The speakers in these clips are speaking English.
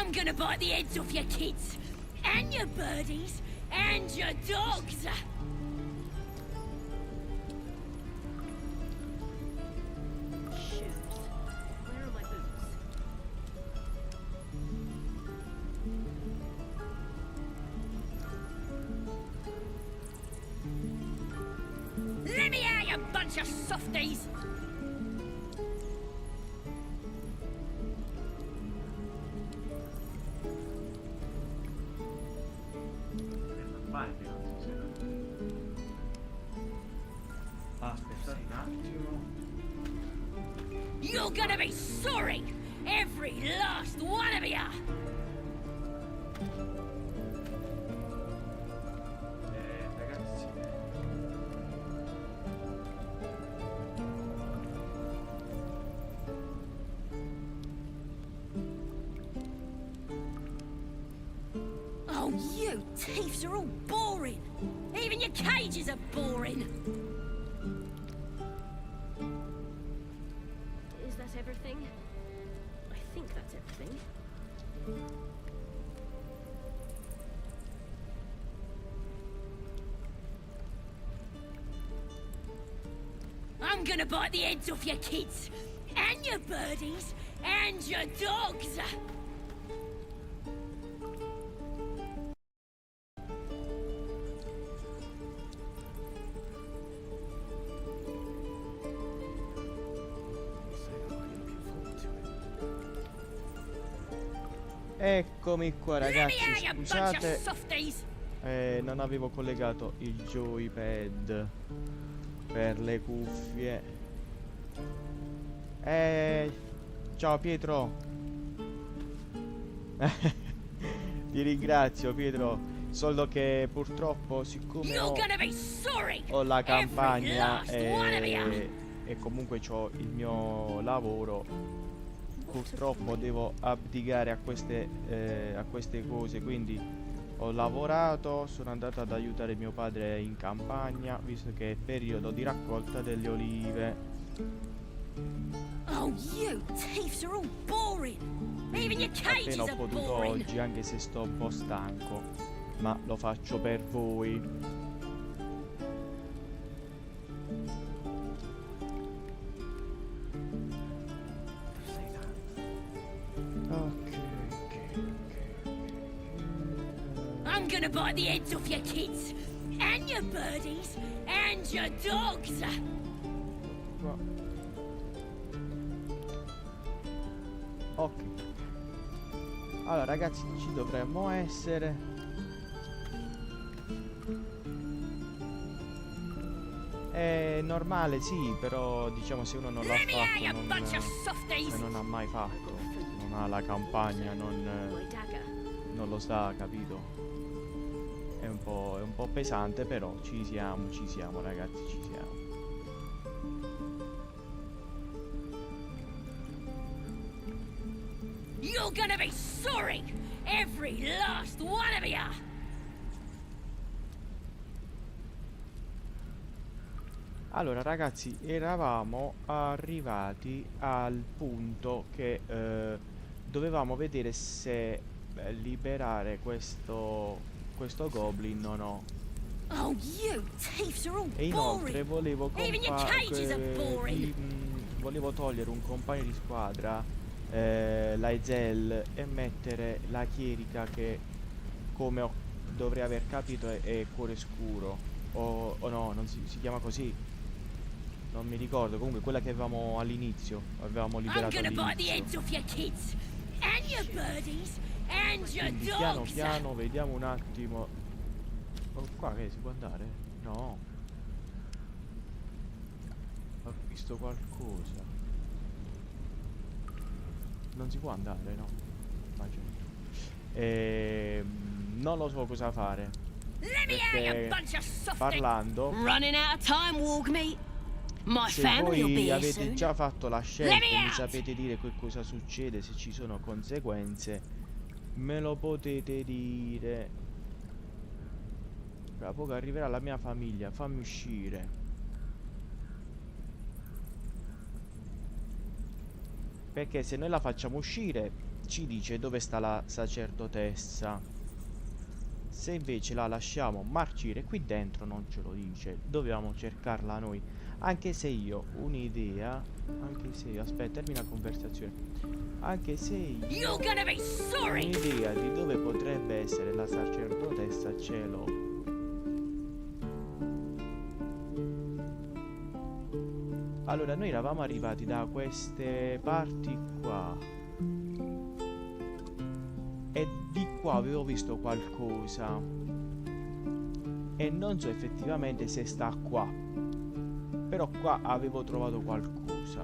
I'm gonna bite the heads off your kids, and your birdies, and your dogs. Shoes. Where are my boots? Let me out, you bunch of softies! Aspetta un attimo. You're gonna be sorry! Every last one of you! Ragazzi. Oh, you thieves are all boring! Even your cages are boring! Is that everything? I think that's everything. I'm gonna bite the heads off your kids, and your birdies, and your dogs! Eccomi qua ragazzi, Let me out, you bunch of scusate, softies! non avevo collegato il joypad per le cuffie. Ciao Pietro. Ti ringrazio Pietro, solo che purtroppo siccome You're gonna be sorry! ho la campagna Every last one of you! e comunque ho il mio lavoro, purtroppo devo abdicare a queste cose, quindi ho lavorato, sono andato ad aiutare mio padre in campagna, visto che è periodo di raccolta delle olive. Oh, you thieves are all boring! Even your cages Appena ho are potuto boring! oggi, anche se sto un po' stanco, ma lo faccio per voi. I'm gonna bite the heads off your kids, and your birdies, and your dogs! Ok. Allora ragazzi, ci dovremmo essere. È normale, sì, però diciamo se uno non l'ha fatto, non ha mai fatto, non ha la campagna, non lo sa, capito? È un po' pesante, però ci siamo ragazzi, ci siamo. You're gonna be sorry! Every last one of you! Allora ragazzi, eravamo arrivati al punto che dovevamo vedere se liberare questo goblin o no. Oh, you thieves are all E inoltre boring! volevo Even your cages are boring! volevo togliere un compagno di squadra, l'Aizel, e mettere la chierica che, come dovrei aver capito, è cuore scuro. O no, non si chiama così. Non mi ricordo, comunque quella che avevamo all'inizio, avevamo liberato all'inizio. Quindi piano piano vediamo un attimo. Oh, qua che si può andare? No. Ho visto qualcosa. Non si può andare, no? Immagino. Non lo so cosa fare. Perché parlando, se voi avete già fatto la scelta e mi sapete dire che cosa succede, se ci sono conseguenze, me lo potete dire. Tra poco arriverà la mia famiglia, fammi uscire. Perché se noi la facciamo uscire, ci dice dove sta la sacerdotessa. Se invece la lasciamo marcire qui dentro non ce lo dice, dobbiamo cercarla noi. Anche se io un'idea, anche se io, aspetta, termina la conversazione. Anche se io un'idea di dove potrebbe essere la sacerdotessa ce l'ho. Allora, noi eravamo arrivati da queste parti qua e di qua avevo visto qualcosa e non so effettivamente se sta qua, però qua avevo trovato qualcosa.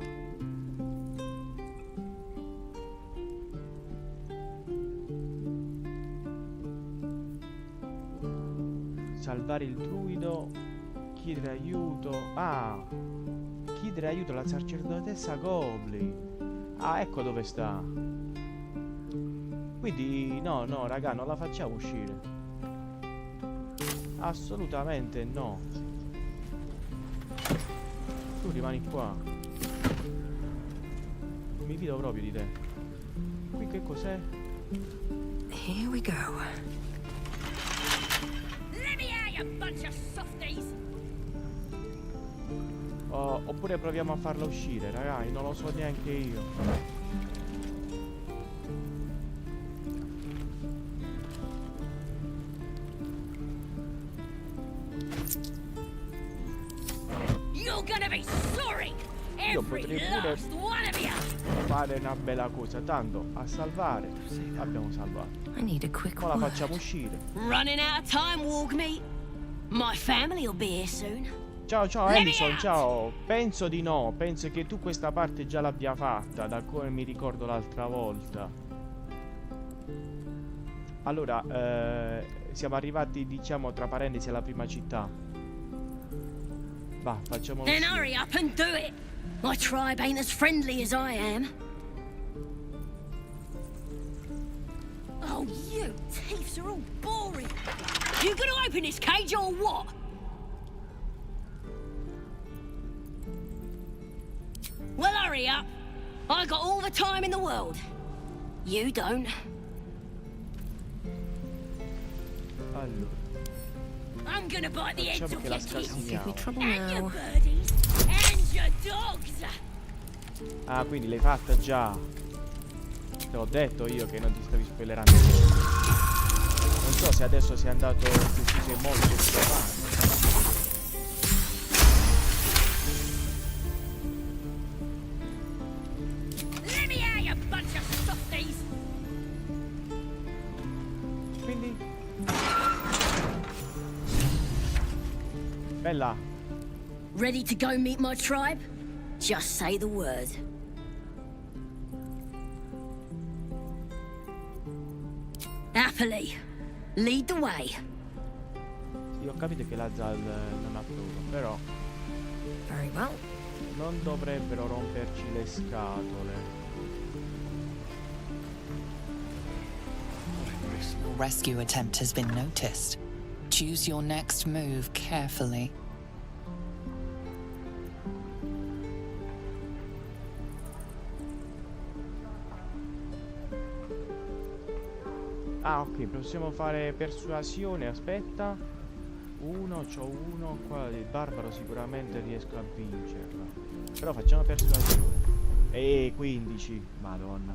Salvare il druido, chiedere aiuto. Ah, chiedere aiuto alla sacerdotessa Goblin. Ah, ecco dove sta. Quindi no, no, raga, non la facciamo uscire. Assolutamente no. Tu rimani qua. Mi fido proprio di te. Qui che cos'è? Here we go. Let me out, you bunch of softies! Oh, oppure proviamo a farla uscire, ragazzi, non lo so neanche io. Io potrei pure fare una bella cosa, tanto a salvare abbiamo salvato. I need a quick Ora la word. facciamo uscire. Running out of time, Walkmeat. My family will be here soon. Ciao ciao Let me Ellison, out! ciao. Penso di no, penso che tu questa parte già l'abbia fatta, da come mi ricordo l'altra volta. Allora, siamo arrivati, diciamo, tra parentesi alla prima città. Va, facciamo Then uscire. hurry up and do it. My tribe ain't as friendly as I am. Oh, you thieves are all boring. You gonna open this cage or what? Well, hurry up. I got all the time in the world. You don't. Allora, I'm gonna bite the heads facciamo off che your la kids Give me scassiniamo. trouble and your now. birdies and your dogs. Ah, quindi l'hai fatta già. Te l'ho detto io che non ti stavi spoilerando. Non so se adesso sei andato più su, sei molto più avanti. Let me out, you bunch of softies. Quindi bella. Ready to go meet my tribe? Just say the word. Happily. Lead the way. Sì, ho capito che la Zal non ha approva, però Very well. non dovrebbero romperci le scatole. Your rescue attempt has been noticed. Choose your next move carefully. Ah, ok, possiamo fare persuasione, aspetta. C'ho uno qua di barbaro, sicuramente riesco a vincerla. Però facciamo persuasione. 15, madonna.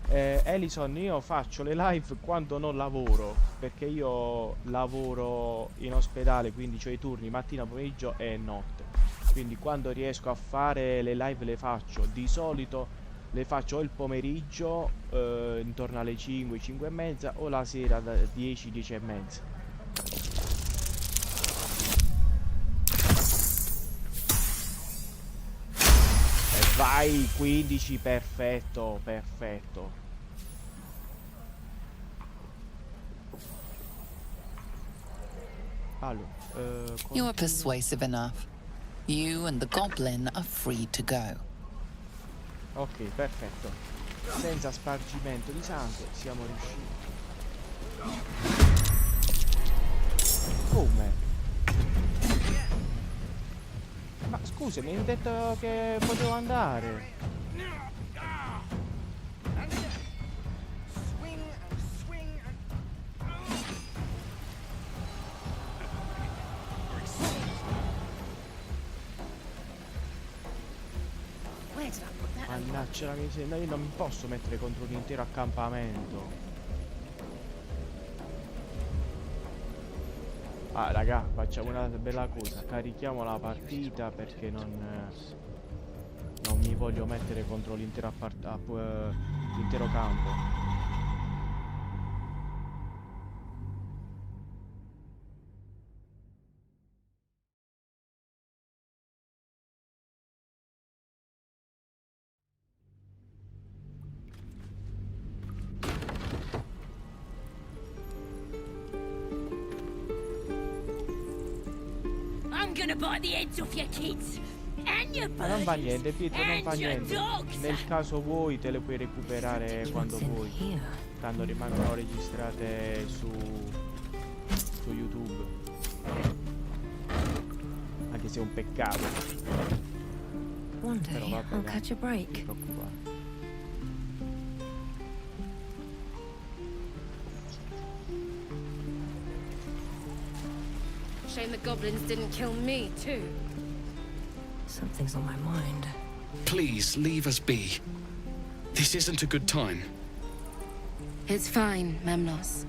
Ellison, io faccio le live quando non lavoro, perché io lavoro in ospedale, quindi ho i turni mattina, pomeriggio e notte. Quindi quando riesco a fare le live le faccio. Di solito le faccio o il pomeriggio intorno alle 5, 5 e mezza, o la sera da 10, 10 e mezza. E vai, 15, perfetto, perfetto. Allora, You are persuasive enough. You and the goblin are free to go. ok, perfetto. Senza spargimento di sangue siamo riusciti. Come? Ma scusa, mi hai detto che potevo andare. Mannaggia la miseria, no, io non mi posso mettere contro un intero accampamento. Ah raga, facciamo una bella cosa, carichiamo la partita perché non mi voglio mettere contro l'intero l'intero campo. I'm gonna bite the heads off your kids and your Ma non fa birdies niente, Pietro, non fa and your niente. dogs. Nel caso vuoi te le puoi recuperare quando What's in vuoi. here? Tanto rimangono registrate su YouTube. Anche se è un peccato. One Però day vabbè, I'll dai, catch a non ti break. preoccupare. Shame the goblins didn't kill me, too. Something's on my mind. Please, leave us be. This isn't a good time. It's fine, Memnos.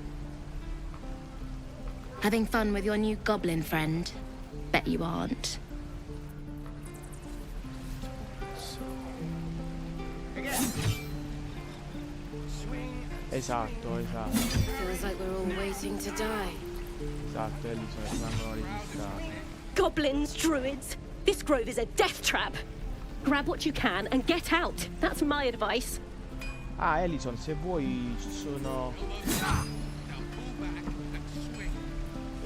Having fun with your new goblin friend? Bet you aren't. Esatto, esatto. Feels like we're all waiting to die. Esatto, e lì rimangono registrate. Goblins, druids. This grove is a death trap. Grab what you can and get out. That's my advice. Ah, Ellison, se vuoi ci sono...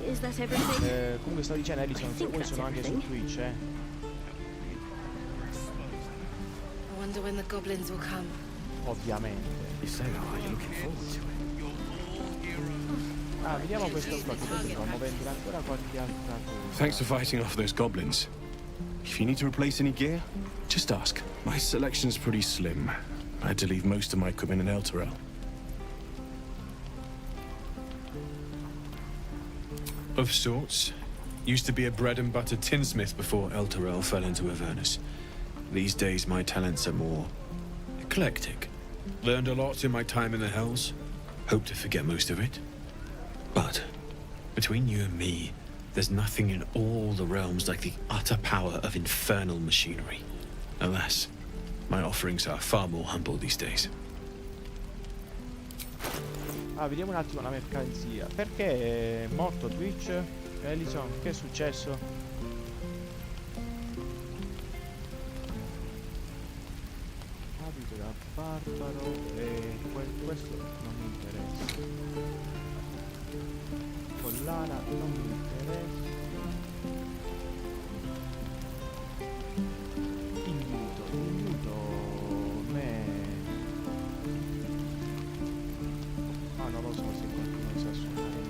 Is that everything? comunque sto dicendo, Ellison, se vuoi sono anche su Twitch, I wonder when the goblins will come. ovviamente. Ah, vediamo questo qua, che dobbiamo vendere ancora qualche altra cosa. Thanks for fighting off those goblins. If you need to replace any gear, just ask. My selection's pretty slim. I had to leave most of my equipment in Elturel. Of sorts. Used to be a bread and butter tinsmith before Elturel fell into Avernus. These days my talents are more eclectic. Learned a lot in my time in the Hells. Hope to forget most of it. But between you and me, there's nothing in all the realms like the utter power of infernal machinery. Alas, my offerings are far more humble these days. Ah, vediamo un attimo la mercanzia. Perché è morto Twitch? Ellison, che è successo? Abito da barbaro e questo non mi interessa. Collana non mi interessa. Inviuto me. Ah, non lo so se qualcuno sa suonare.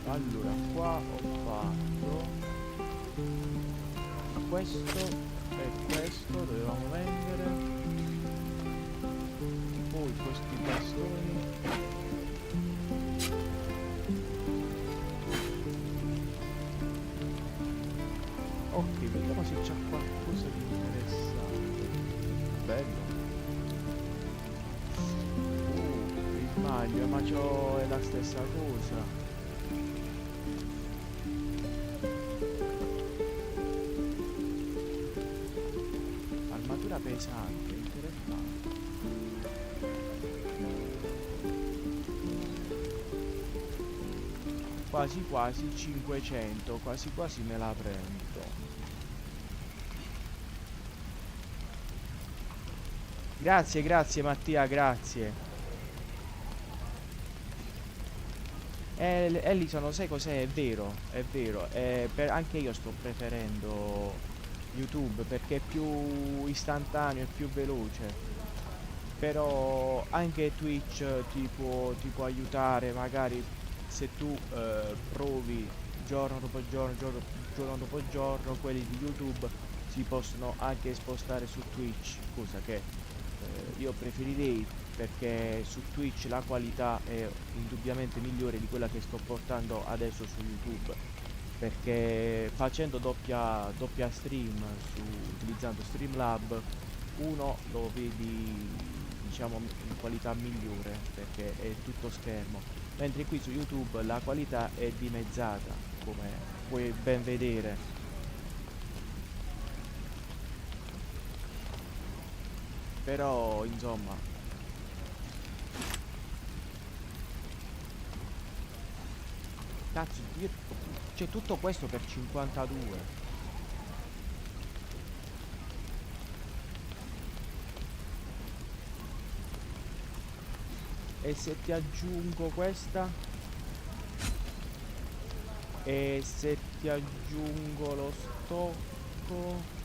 Allora, qua ho fatto questo e questo dovevamo vendere. Poi questi bastoni. Ok, vediamo se c'è qualcosa di interessante. Bello. Mi sbaglio, ma è la stessa cosa. Armatura pesante, interessante. Quasi quasi 500, quasi quasi me la prendo. Grazie, grazie Mattia, grazie. Ellison, sai cos'è? È vero, è vero. Anche io sto preferendo YouTube perché è più istantaneo e più veloce. Però anche Twitch ti può aiutare, magari se tu provi giorno dopo giorno, giorno dopo giorno, quelli di YouTube si possono anche spostare su Twitch, cosa che io preferirei perché su Twitch la qualità è indubbiamente migliore di quella che sto portando adesso su YouTube, perché facendo doppia stream utilizzando Streamlab uno lo vedi, diciamo, in qualità migliore perché è tutto schermo, mentre qui su YouTube la qualità è dimezzata, come puoi ben vedere. Però insomma, cazzo, c'è tutto questo per 52. E se ti aggiungo questa, e se ti aggiungo lo stocco,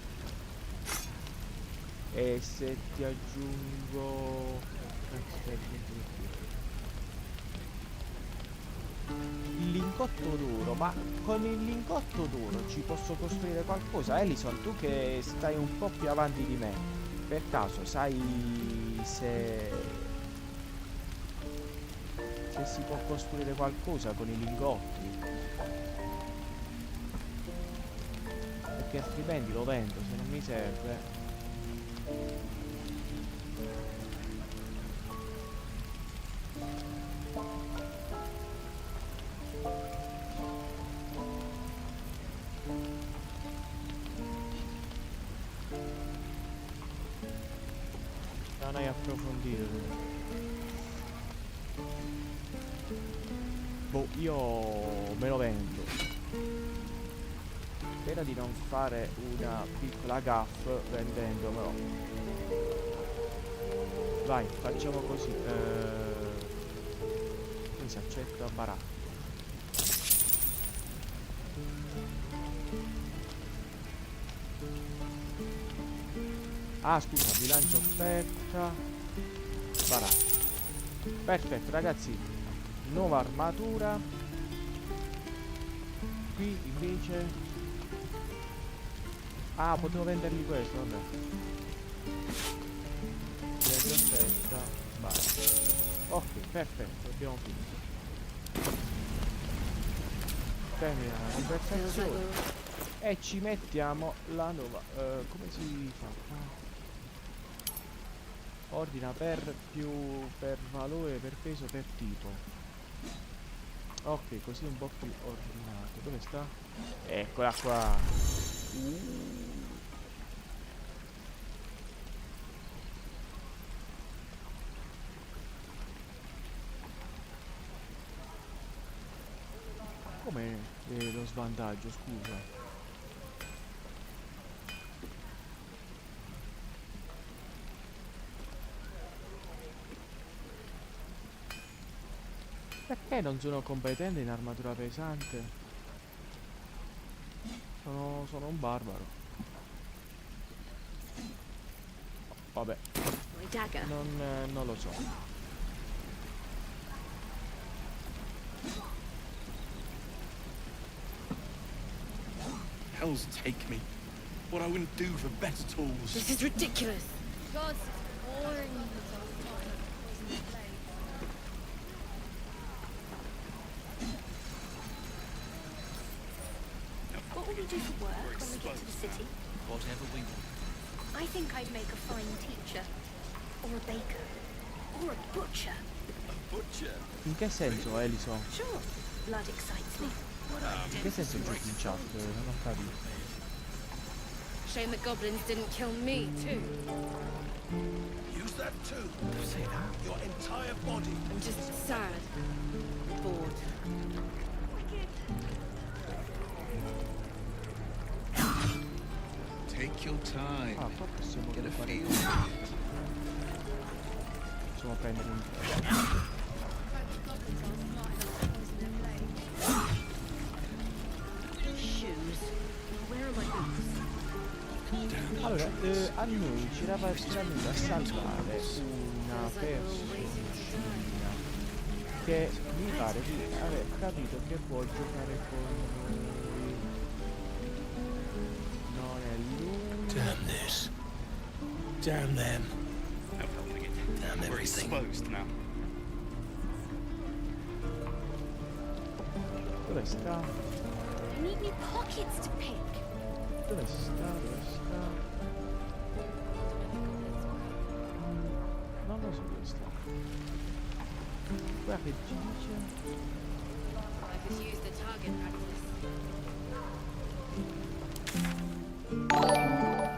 e se ti aggiungo il lingotto d'oro, ma con il lingotto d'oro ci posso costruire qualcosa? Ellison, tu che stai un po' più avanti di me, per caso sai se si può costruire qualcosa con i lingotti? Perché altrimenti lo vendo, se non mi serve. Non hai approfondito tu. Boh, io me lo vendo. Spero di non fare una piccola gaffe vendendomelo. Vai, facciamo così. Si accetta a baratto. Ah, scusa, bilancio offerta. Baratto. Perfetto, ragazzi. Nuova armatura. Qui invece... Ah, potevo vendergli questo, vabbè. Bilancio offerta. Baratto. Ok, perfetto, abbiamo finito. Termina la conversazione. E ci mettiamo la nuova... come si fa? Ordina per valore, per peso, per tipo. Ok, così un po' più ordinato. Dove sta? Eccola qua. Com'è lo svantaggio, scusa? Perché non sono competente in armatura pesante? Sono un barbaro. Vabbè. Non lo so. Hells take me. What I wouldn't do for better tools. This is ridiculous. God's boring. What will you do for work when we get to the city? Whatever we want. I think I'd make a fine teacher. Or a baker. Or a butcher. A butcher? In che senso, Ellison? Sure. Blood excites me. In che senso giochi in chat? Non ho capito. Shame the goblins didn't kill me, too. Use that too. Say that? Your entire body. I'm just sad. Bored. Take your time. Ah, qua possiamo Get a fare feel. possiamo prendere un Shoes. Where are my boots? allora, a noi ci era venuta a salvare una persona che mi pare di aver capito che vuol giocare con noi. Non è lui. Damn this. Damn them. Damn done We're everything. exposed now. Dove sta? I need new pockets to pick. Dove sta? Dove sta? Non lo so dove sta. Guarda che ci dice. I could use the target practice.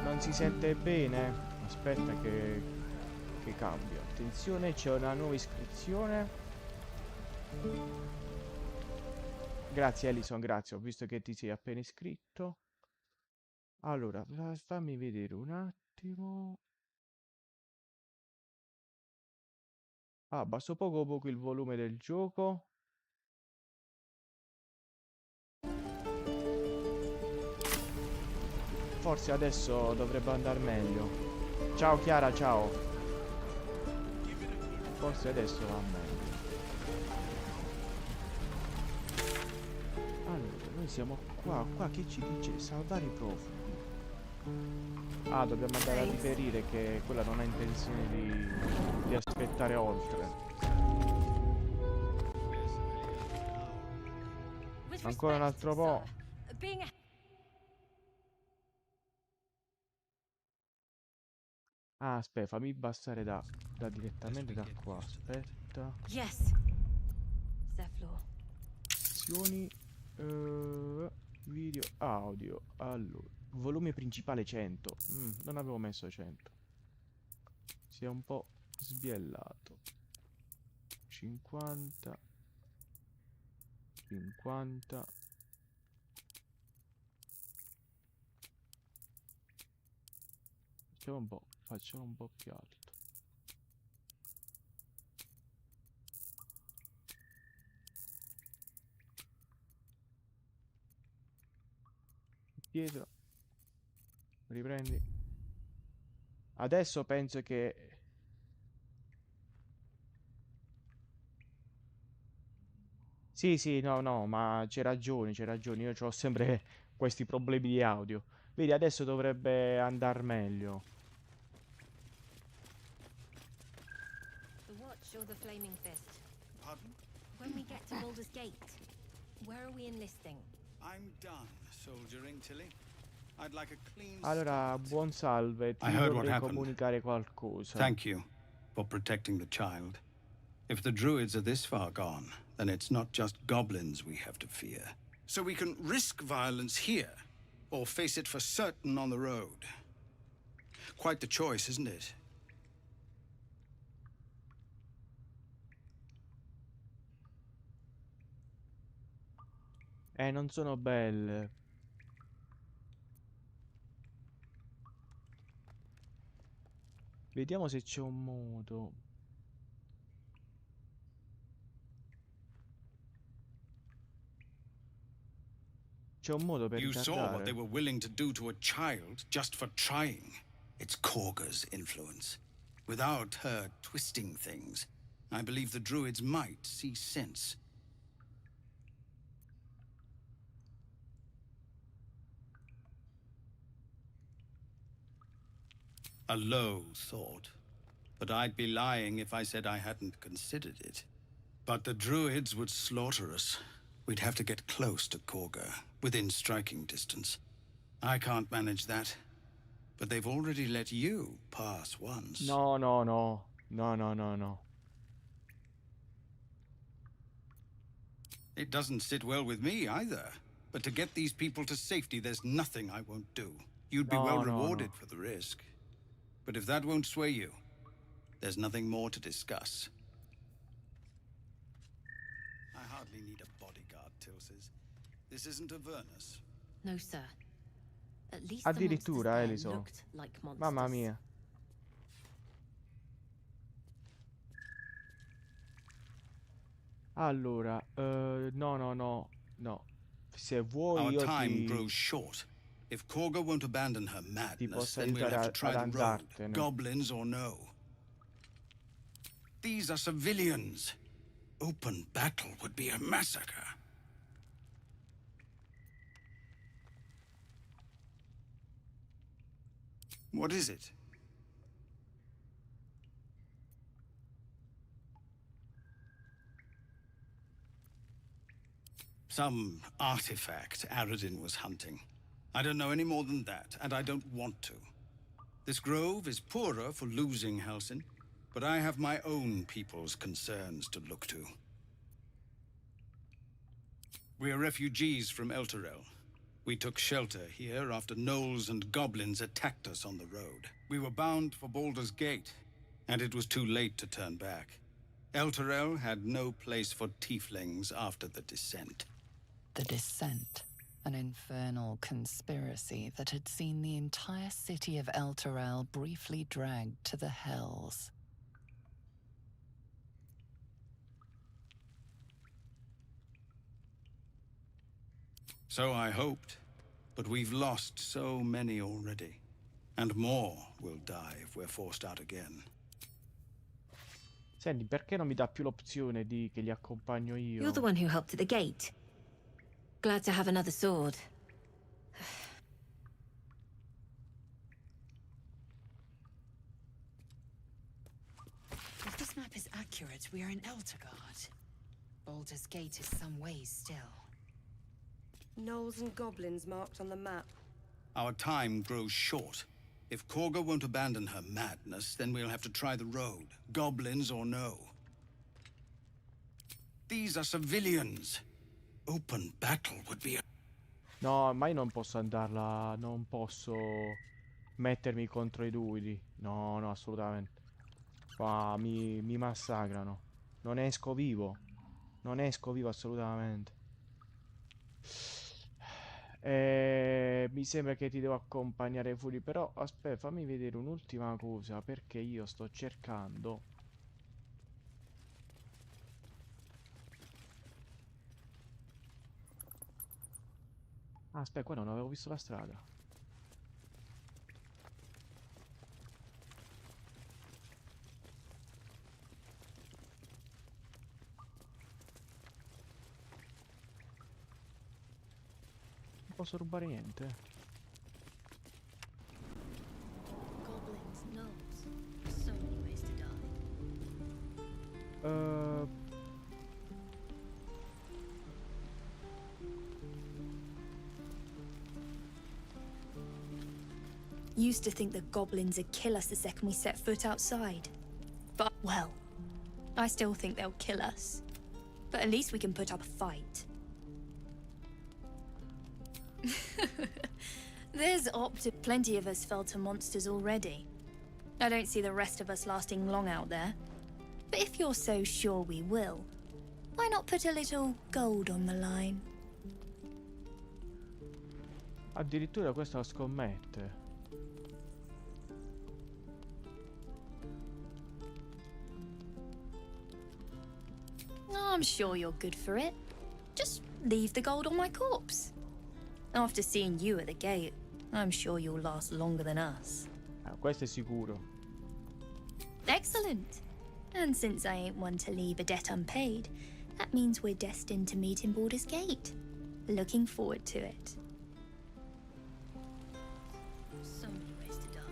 Non si sente bene. Aspetta che cambio. Attenzione, c'è una nuova iscrizione. Grazie Ellison, grazie. Ho visto che ti sei appena iscritto. Allora, fammi vedere un attimo. Ah, abbasso poco il volume del gioco. Forse adesso dovrebbe andare meglio. Ciao Chiara, ciao. Forse adesso va meglio. Allora, noi siamo qua che ci dice salvare i profughi. Ah, dobbiamo andare a riferire che quella non ha intenzione di aspettare oltre. Ancora un altro po'. Ah, aspetta, fammi abbassare da direttamente da qua. Aspetta. Yes. Zeflor. Azioni. Video, audio. Allora, volume principale 100. Non avevo messo 100. Si è un po' sbiellato. 50. 50. Facciamo un po' più alto. Dietro. Riprendi. Adesso penso che... Sì, no, ma c'hai ragione. Io ho sempre questi problemi di audio. Vedi, adesso dovrebbe andare meglio. The Watch or the Flaming Fist? Pardon? When we get to Baldur's Gate, where are we enlisting? I'm done soldiering, Tilly. I'd like a clean Allora, start. buon salve, ti I heard what dovrei happened. comunicare qualcosa. Thank you for protecting the child. If the druids are this far gone, then it's not just goblins we have to fear. So we can risk violence here, or face it for certain on the road. Quite the choice, isn't it? Non sono belle. Vediamo se c'è un modo. C'è un modo per You saw what they ritardare. were willing to do to a child just for trying. It's Korga's influence. Without her twisting things, I believe the druids might see sense. A low thought, but I'd be lying if I said I hadn't considered it. But the druids would slaughter us. We'd have to get close to Korga, within striking distance. I can't manage that. But they've already let you pass once. No. No. It doesn't sit well with me either. But to get these people to safety, there's nothing I won't do. You'd be well rewarded for the risk. But if that won't sway you, there's nothing more to discuss. I hardly need a bodyguard, Tilsis. This isn't Avernus. No, sir. At least Addirittura, the monsters Elison. there looked like monsters. Mamma mia. Allora, no. Se vuoi Our io time grows short. If Korga won't abandon her madness, posso then we'll aiutare have to try ad the road, andartene. goblins or no. These are civilians. Open battle would be a massacre. What is it? Some artifact Aradin was hunting. I don't know any more than that, and I don't want to. This grove is poorer for losing Halsin, but I have my own people's concerns to look to. We are refugees from Elturel. We took shelter here after gnolls and goblins attacked us on the road. We were bound for Baldur's Gate, and it was too late to turn back. Elturel had no place for tieflings after the Descent. The Descent, an infernal conspiracy that had seen the entire city of Elturel briefly dragged to the Hells. So I hoped, but we've lost so many already. And more will die if we're forced out again. Senti, perché non mi dà più l'opzione di che li accompagno io? You're the one who helped at the gate. Glad to have another sword. If this map is accurate, we are in Eltergard. Baldur's Gate is some ways still. Gnolls and goblins marked on the map. Our time grows short. If Korga won't abandon her madness, then we'll have to try the road, goblins or no. These are civilians. Open battle would be a... No, ma io non posso andarla, non posso mettermi contro i druidi. No, no, assolutamente. Qua mi massacrano. Non esco vivo. Non esco vivo assolutamente. Mi sembra che ti devo accompagnare fuori, però aspetta, fammi vedere un'ultima cosa, perché io sto cercando. Aspetta, qua non avevo visto la strada. Non posso rubare niente. Goblins, gnolls. So many ways to die. Used to think the goblins would kill us the second we set foot outside. But, well, I still think they'll kill us. But at least we can put up a fight. There's plenty of us fell to monsters already. I don't see the rest of us lasting long out there. But if you're so sure we will, why not put a little gold on the line? Addirittura questa scommette. I'm sure you're good for it. Just leave the gold on my corpse. After seeing you at the gate, I'm sure you'll last longer than us. Questo è sicuro. Excellent. And since I ain't one to leave a debt unpaid, that means we're destined to meet in Baldur's Gate. Looking forward to it. So many ways to die.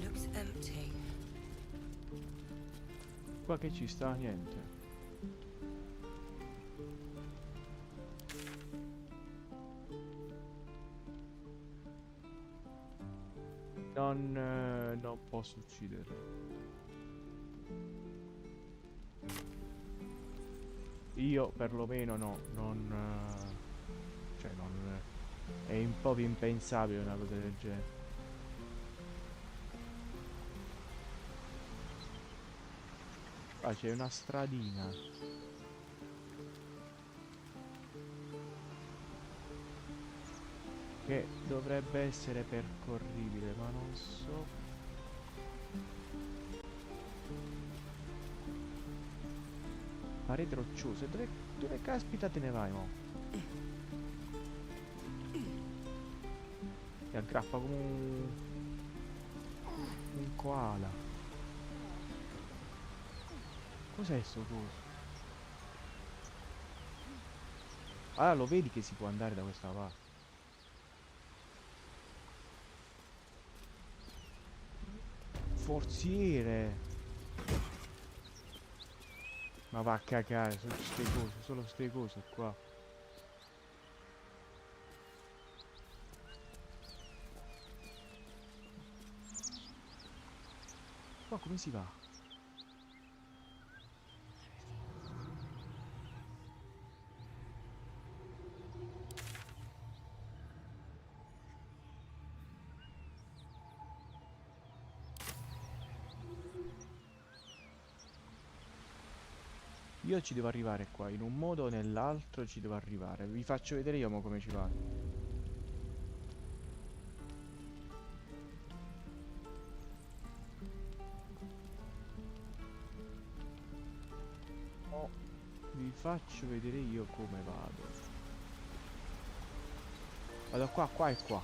Looks empty. Qua che ci sta? Niente. Non posso ucciderlo. Io perlomeno no, cioè non è un po' impensabile una cosa del genere. Ah, c'è una stradina. Che dovrebbe essere percorribile, ma non so. Pareti rocciose, dove caspita te ne vai, mo? Ti aggrappa come un koala. Cos'è sto coso? Allora lo vedi che si può andare da questa parte. Forziere. Ma va a cagare, sono ste cose, solo ste cose qua. Qua come si va? Io ci devo arrivare qua, in un modo o nell'altro ci devo arrivare. Vi faccio vedere io mo come ci vado. Oh, vi faccio vedere io come vado. Vado qua, qua e qua.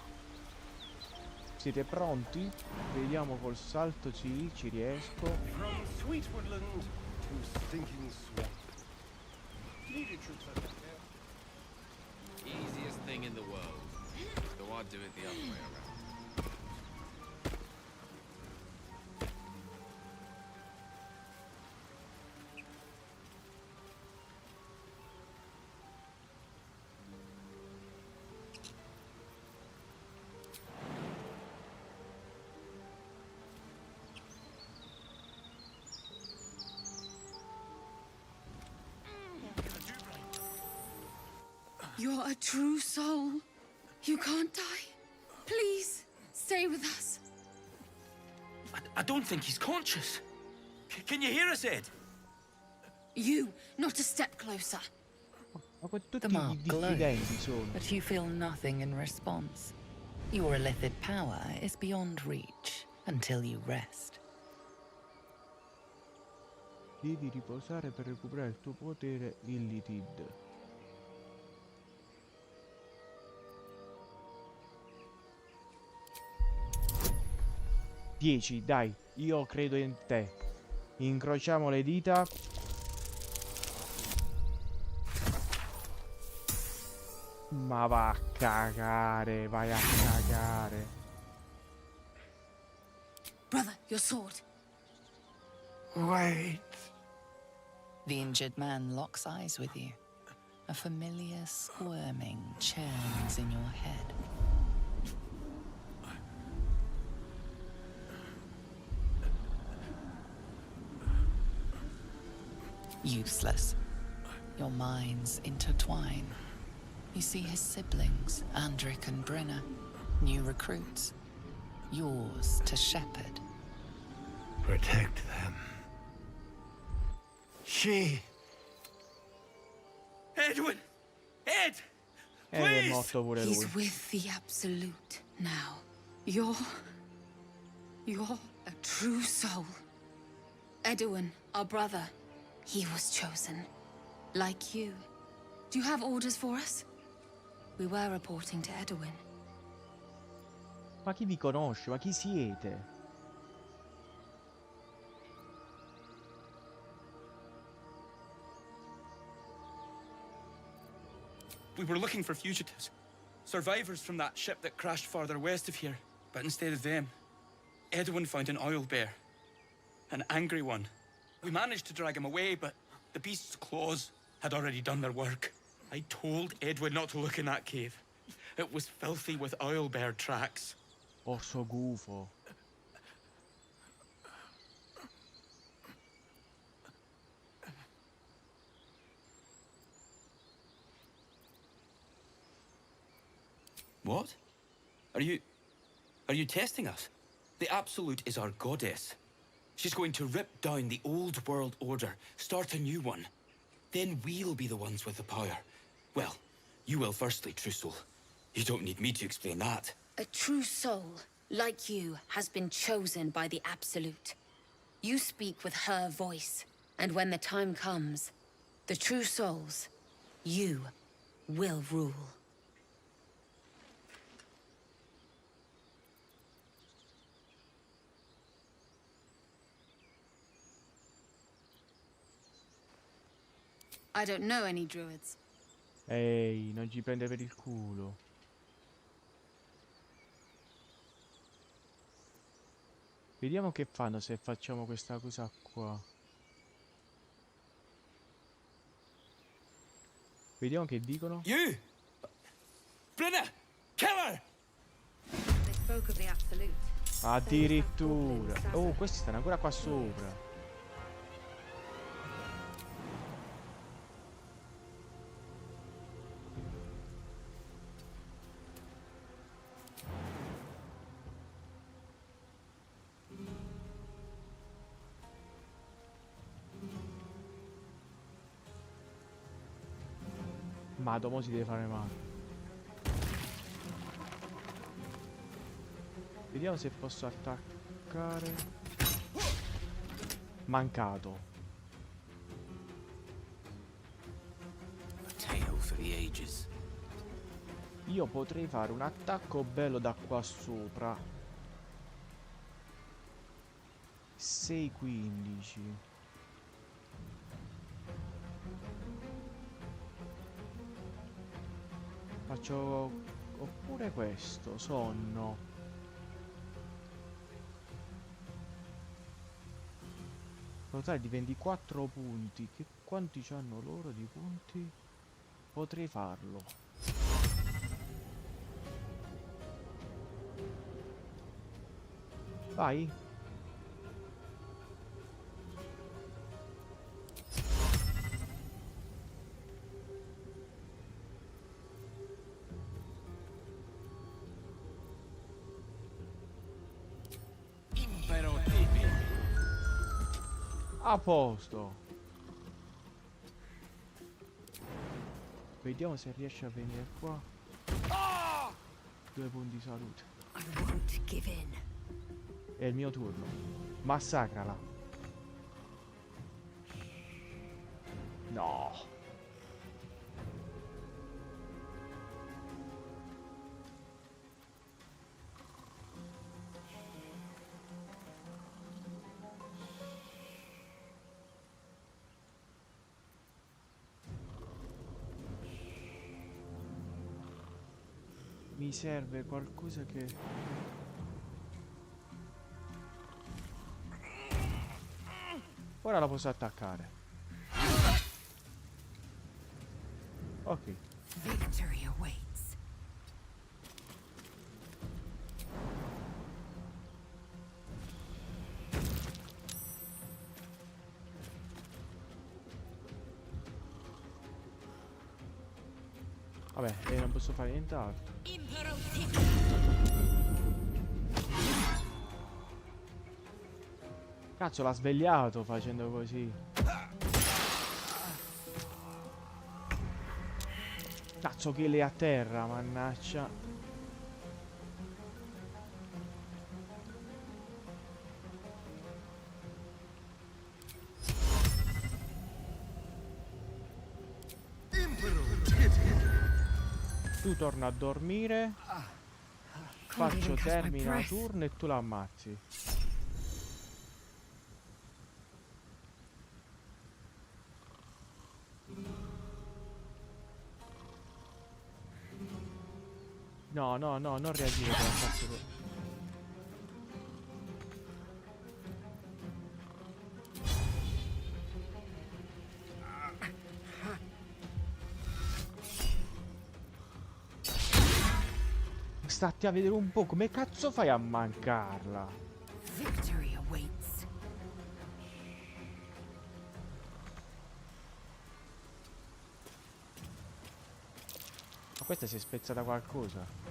Siete pronti? Vediamo col salto, sì, ci riesco. From sweet woodland to stinking swamp. Needed troops out there. Easiest thing in the world. So I'd do it the other way around. You're a true soul. You can't die. Please, stay with us. I don't think he's conscious. Can you hear us, Ed? You, not a step closer. The mark glows, but you feel nothing in response. Your illithid power is beyond reach until you rest. Devi riposare per recuperare il tuo potere illithid. 10, dai, io credo in te. Incrociamo le dita. Ma va a cagare, vai a cagare. Brother, your sword. Wait. The injured man locks eyes with you. A familiar squirming churns in your head. Useless. Your minds intertwine. You see his siblings, Andric and Brenna, new recruits. Yours to shepherd. Protect them. She... Edwin! Ed! È morto pure lui. He's with the Absolute now. You're a true soul. Edwin, our brother, he was chosen. Like you. Do you have orders for us? We were reporting to Edwin. Ma chi vi conosce? Ma chi siete? We were looking for fugitives. Survivors from that ship that crashed farther west of here. But instead of them, Edwin found an oil bear. An angry one. We managed to drag him away, but the beast's claws had already done their work. I told Edwin not to look in that cave. It was filthy with oil bear tracks. Orso gufo. What? Are you testing us? The Absolute is our goddess. She's going to rip down the old world order, start a new one. Then we'll be the ones with the power. Well, you will firstly, true soul. You don't need me to explain that. A true soul, like you, has been chosen by the Absolute. You speak with her voice, and when the time comes, the true souls, you will rule. I don't know any druids. Ehi, non ci prende per il culo. Vediamo che fanno se facciamo questa cosa qua. Vediamo che dicono. You! Brenna! Killer! They spoke of the Absolute. Addirittura. Oh, questi stanno ancora qua sopra. Ma dopo si deve fare male. Vediamo se posso attaccare. Mancato. Tale for the ages. Io potrei fare un attacco bello da qua sopra. 6-15. Faccio oppure questo, sonno. Totale di 24 punti. Che quanti hanno loro di punti? Potrei farlo. Vai. A posto. Vediamo se riesce a venire qua. 2 punti di salute. I won't give in. È il mio turno. Massacrala. No. Mi serve qualcosa che... Ora la posso attaccare. Ok. Victory awaits. Vabbè, e non posso fare nient'altro. Cazzo, l'ha svegliato facendo così. Cazzo, che lei a terra, mannaggia. Tu torna a dormire. Faccio termina il turno e tu la ammazzi. No, no, no, non reagire con la cazzo. Statti a vedere un po' come cazzo fai a mancarla. Victory awaits. Ma questa si è spezzata qualcosa.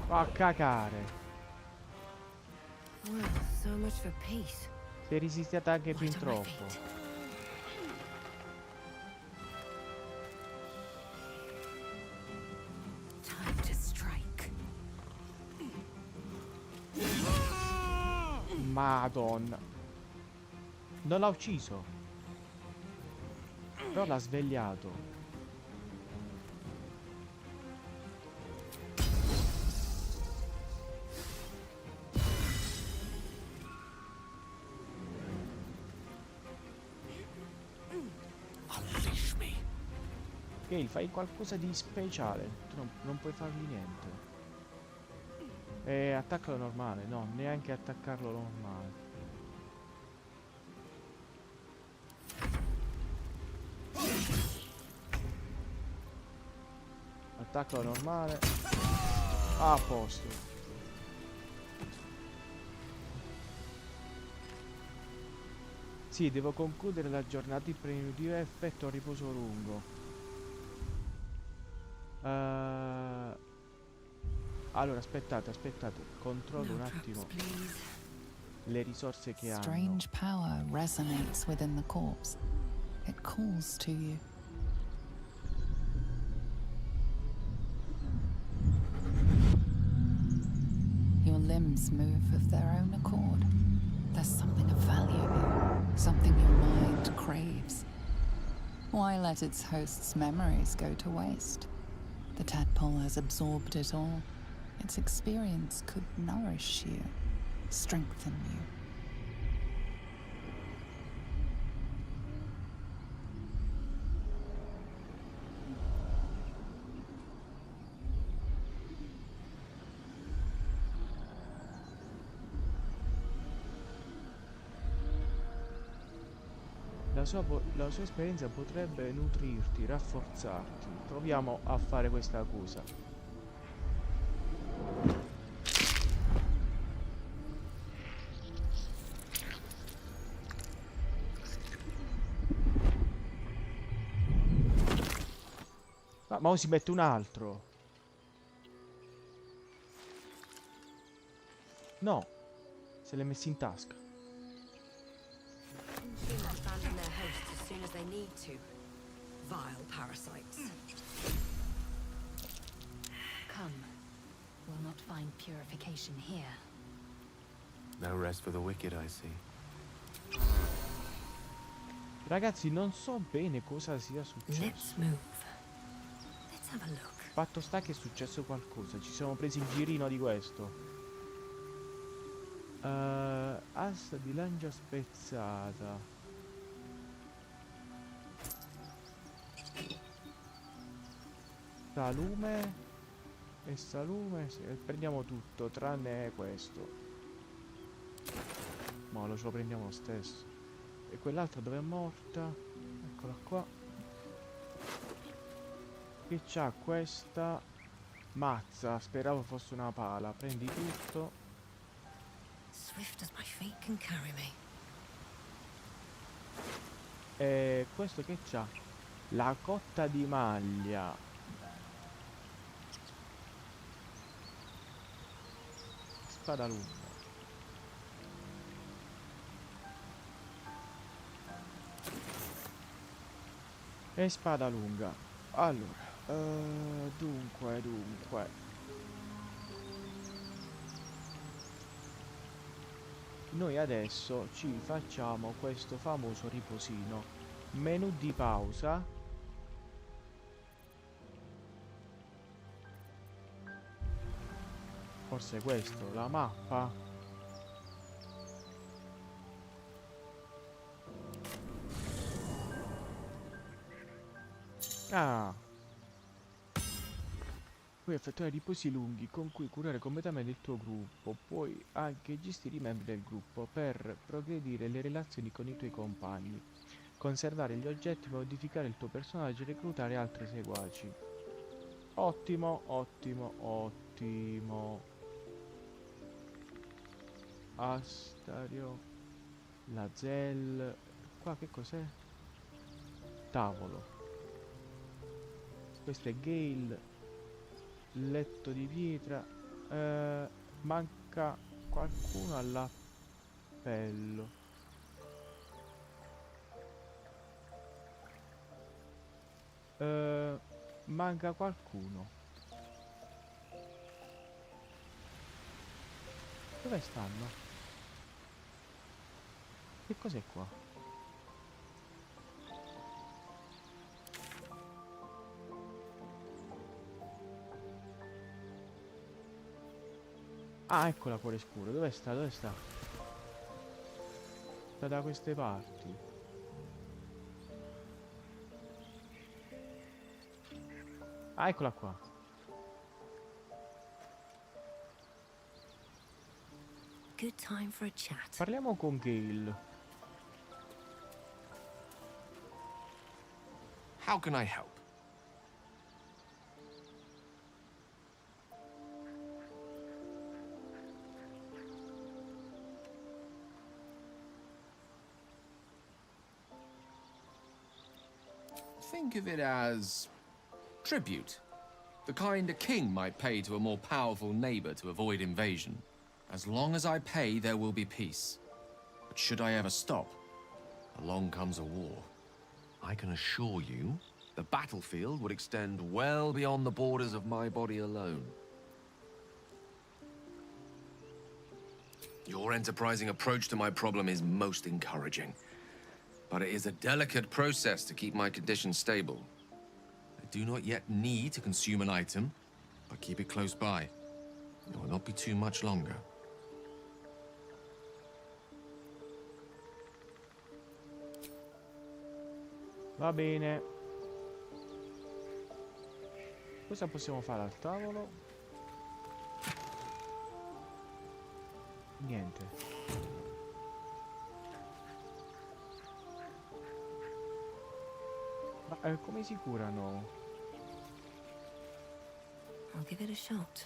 Va a cacare. Well, so much for peace. Sei resistita anche fin troppo. Time to strike. Madonna. Non l'ha ucciso. Però l'ha svegliato. Ok, fai qualcosa di speciale. Tu non puoi fargli niente. E attaccalo normale. No, neanche attaccarlo normale. Attaccalo normale. A posto. Sì, devo concludere la giornata. Il preludire effetto a riposo lungo. Allora, aspettate. Controllo un attimo le risorse che hanno. Strange power resonates within the corpse. It calls to you. Your limbs move of their own accord. There's something of value here, something your mind craves. Why let its host's memories go to waste? The tadpole has absorbed it all. Its experience could nourish you, strengthen you. La sua esperienza potrebbe nutrirti, rafforzarti. Proviamo a fare questa cosa. Ma ora si mette un altro. No, se l'è messo in tasca. Abandon their hosts as soon as they need to. Vile parasites. Come. We'll not find purification here. No rest for the wicked, I see. Ragazzi, non so bene cosa sia successo. Let's move. Let's have a look. Fatto sta che è successo qualcosa. Ci siamo presi il girino di questo. Asta di lancia spezzata. Salume. E salume. Prendiamo tutto tranne questo. Ma lo ce lo prendiamo lo stesso. E quell'altra dove è morta? Eccola qua. Che c'ha questa. Mazza, speravo fosse una pala. Prendi tutto. Swift as my feet can carry me. E questo che c'ha? La cotta di maglia. Spada lunga. E spada lunga. Allora, dunque. Noi adesso ci facciamo questo famoso riposino. Menu di pausa. Forse questo, la mappa. Ah. Puoi effettuare riposi lunghi con cui curare completamente il tuo gruppo. Puoi anche gestire i membri del gruppo per progredire le relazioni con i tuoi compagni, conservare gli oggetti, modificare il tuo personaggio e reclutare altri seguaci. Ottimo. Astario. La Zell. Qua che cos'è? Tavolo. Questo è Gale. Letto di pietra. Manca qualcuno all'appello. Manca qualcuno. Dove stanno? Che cos'è qua? Ah, eccola, cuore scuro. Dove sta? Dove sta? Sta da queste parti. Ah, eccola qua. Good time for a chat. Parliamo con Gale. How can I help? Think of it as tribute. The kind a king might pay to a more powerful neighbor to avoid invasion. As long as I pay, there will be peace. But should I ever stop, along comes a war. I can assure you, the battlefield would extend well beyond the borders of my body alone. Your enterprising approach to my problem is most encouraging. But it is a delicate process to keep my condition stable. I do not yet need to consume an item, but keep it close by. It will not be too much longer. Va bene. Cosa possiamo fare al tavolo? Niente. Ma come si curano? I'll give it a shot.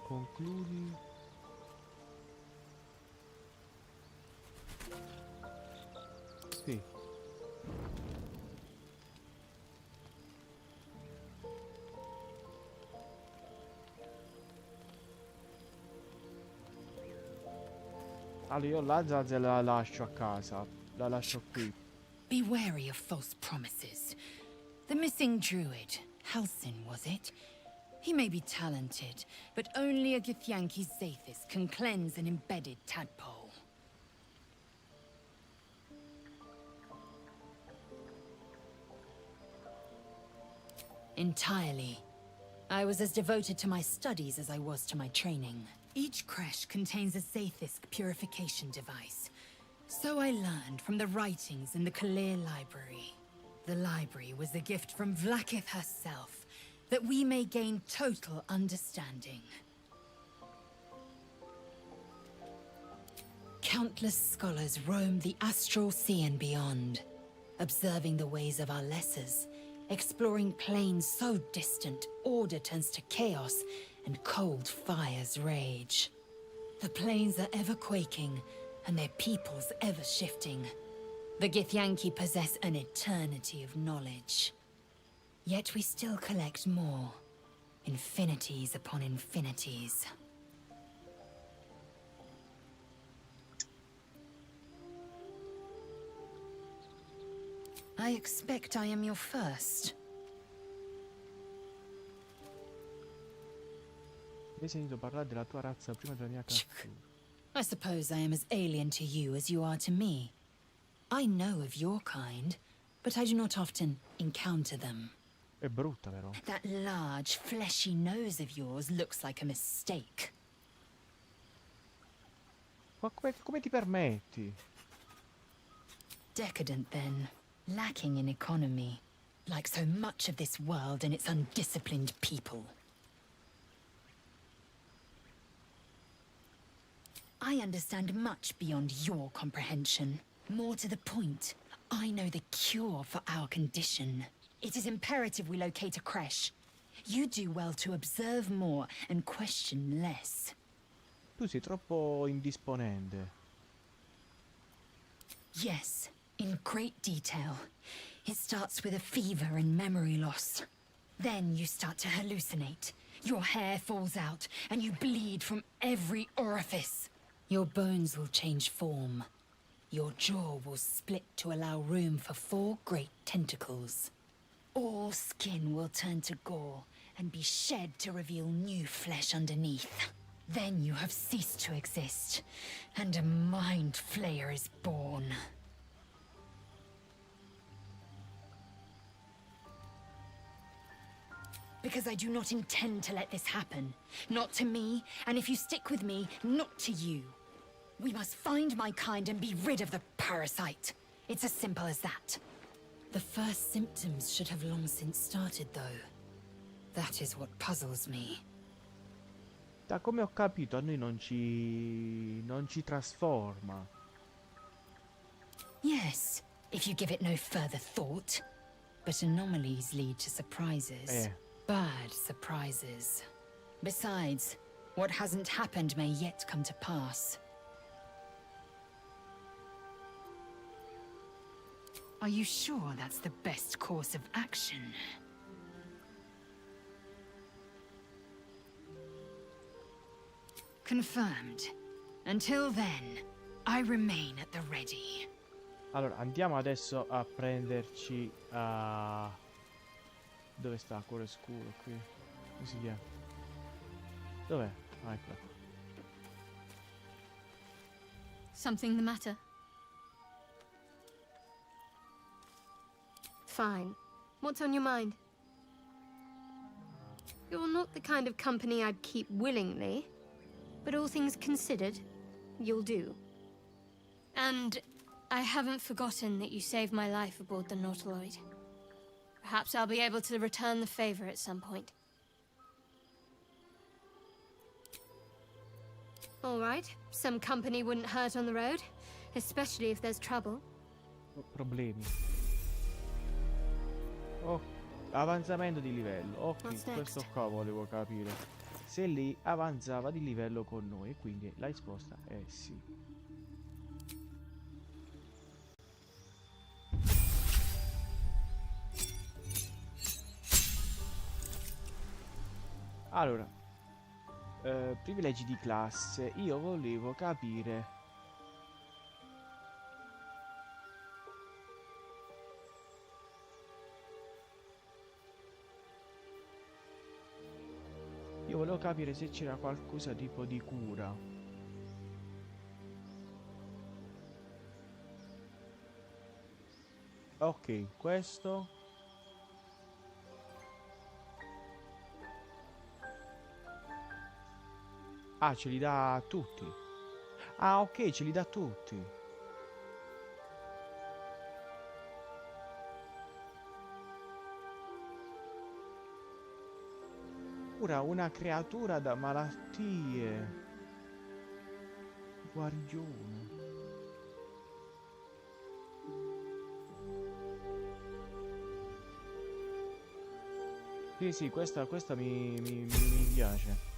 Concludi. Sì. Allora io la Zazel la lascio a casa. La lascio qui. Be wary of false promises. The missing druid, Halsin, was it? He may be talented, but only a Githyanki Zathis can cleanse an embedded tadpole. Entirely. I was as devoted to my studies as I was to my training. Each creche contains a Zathisk purification device. So I learned from the writings in the Kalir library. The library was a gift from Vlaakith herself, that we may gain total understanding. Countless scholars roam the astral sea and beyond, observing the ways of our lessers, exploring planes so distant, order turns to chaos, and cold fires rage. The planes are ever quaking, and their peoples ever shifting. The Githyanki possess an eternity of knowledge. Yet we still collect more. Infinities upon infinities. I expect I am your first. Hai sentito parlare della tua razza prima della mia cattura. I suppose I am as alien to you as you are to me. I know of your kind, but I do not often encounter them. È brutta, vero? That large, fleshy nose of yours looks like a mistake. Ma come ti permetti? Decadent, then. Lacking in economy. Like so much of this world and its undisciplined people. I understand much beyond your comprehension. More to the point, I know the cure for our condition. It is imperative we locate a creche. You do well to observe more and question less. Tu sei troppo indisponente. Yes, in great detail. It starts with a fever and memory loss. Then you start to hallucinate. Your hair falls out, and you bleed from every orifice. Your bones will change form. Your jaw will split to allow room for 4 great tentacles. All skin will turn to gore and be shed to reveal new flesh underneath. then you have ceased to exist, and a mind flayer is born. Because I do not intend to let this happen. Not to me, and if you stick with me, not to you. We must find my kind and be rid of the parasite. It's as simple as that. The first symptoms should have long since started, though. That is what puzzles me. Da come ho capito, a noi non ci trasforma. Yes, if you give it no further thought. But anomalies lead to surprises. Bad surprises. Besides, what hasn't happened may yet come to pass. Are you sure that's the best course of action? Confirmed. Until then, I remain at the ready. Allora, andiamo adesso a prenderci a... Dove sta? Cuore scuro qui. Come si chiama? Dov'è? Ah, eccola qua. Something the matter? Fine. What's on your mind? You're not the kind of company I'd keep willingly, but all things considered, you'll do. And I haven't forgotten that you saved my life aboard the Nautiloid. Perhaps I'll be able to return the favor at some point. All right. Some company wouldn't hurt on the road, especially if there's trouble. Problemi. Oh, avanzamento di livello. Ok, questo qua volevo capire. Se lei avanzava di livello con noi, quindi la risposta è sì. Allora, privilegi di classe. Io volevo capire... Io volevo capire se c'era qualcosa tipo di cura. Ok, questo... Ah, ce li dà a tutti. Ah, ok, ce li dà a tutti. Cura una creatura da malattie. Guarigione. Sì, questa mi piace.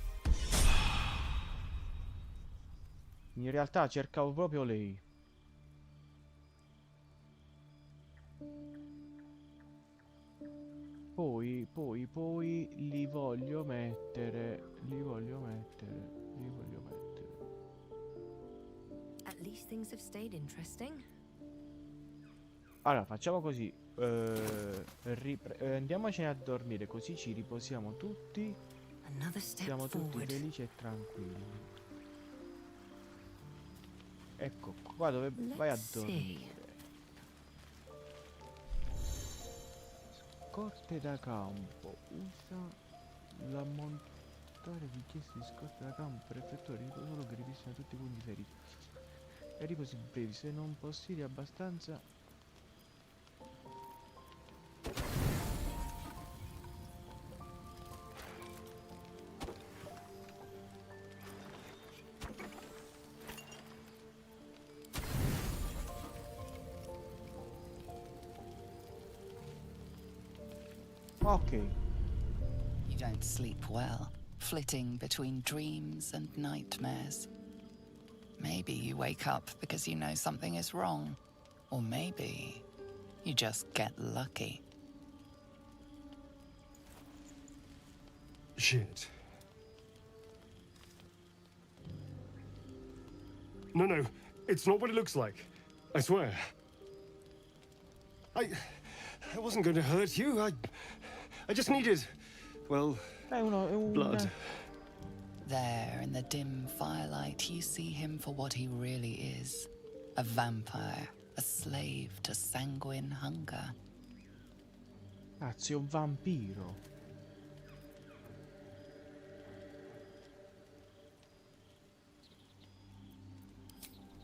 In realtà cercavo proprio lei. Poi li voglio mettere. At least things have stayed interesting. Allora, facciamo così. Andiamocene a dormire, così ci riposiamo tutti. Siamo tutti felici e tranquilli. Ecco, qua dove vai a dormire. Scorte da campo. Usa l'ammontare richieste di scorte da campo per effettuare il riposo solo che ripristina tutti i punti feriti. E riposi brevi, se non possiedi abbastanza. Okay. You don't sleep well, flitting between dreams and nightmares. Maybe you wake up because you know something is wrong. Or maybe you just get lucky. Shit. No, it's not what it looks like. I swear. I wasn't going to hurt you. I just needed, well, blood. There, in the dim firelight, you see him for what he really is. A vampire, a slave to sanguine hunger. Cazzo, è un vampiro.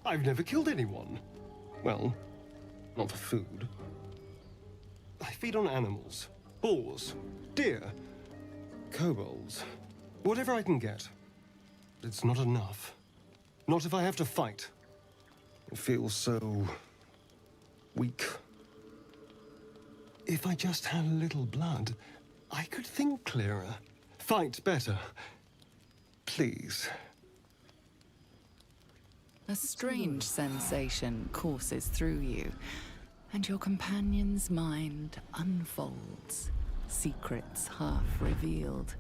I've never killed anyone. Well, not for food. I feed on animals. Boars, deer, kobolds, whatever I can get. But it's not enough. Not if I have to fight. It feels so weak. If I just had a little blood, I could think clearer, fight better. Please. A strange sensation courses through you, and your companion's mind unfolds, secrets half revealed.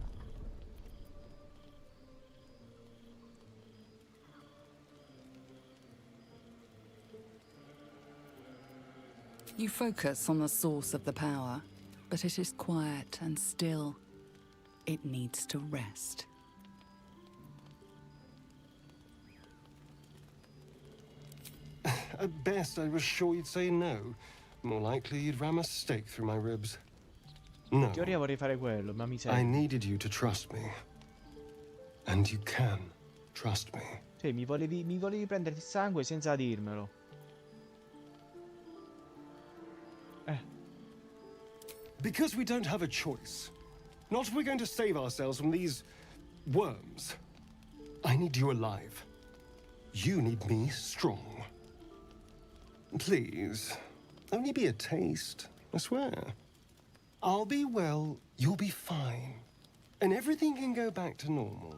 You focus on the source of the power, but it is quiet and still. It needs to rest. At best, I was sure you'd say no. More likely, you'd ram a stake through my ribs. No. In teoria vorrei fare quello, ma mi I serve. needed you to trust me. And you can trust me. Cioè, mi volevi prendere il sangue senza dirmelo. Because we don't have a choice. Not if we're going to save ourselves from these worms. I need you alive. You need me strong. Please, only be a taste, I swear. I'll be well, you'll be fine. And everything can go back to normal.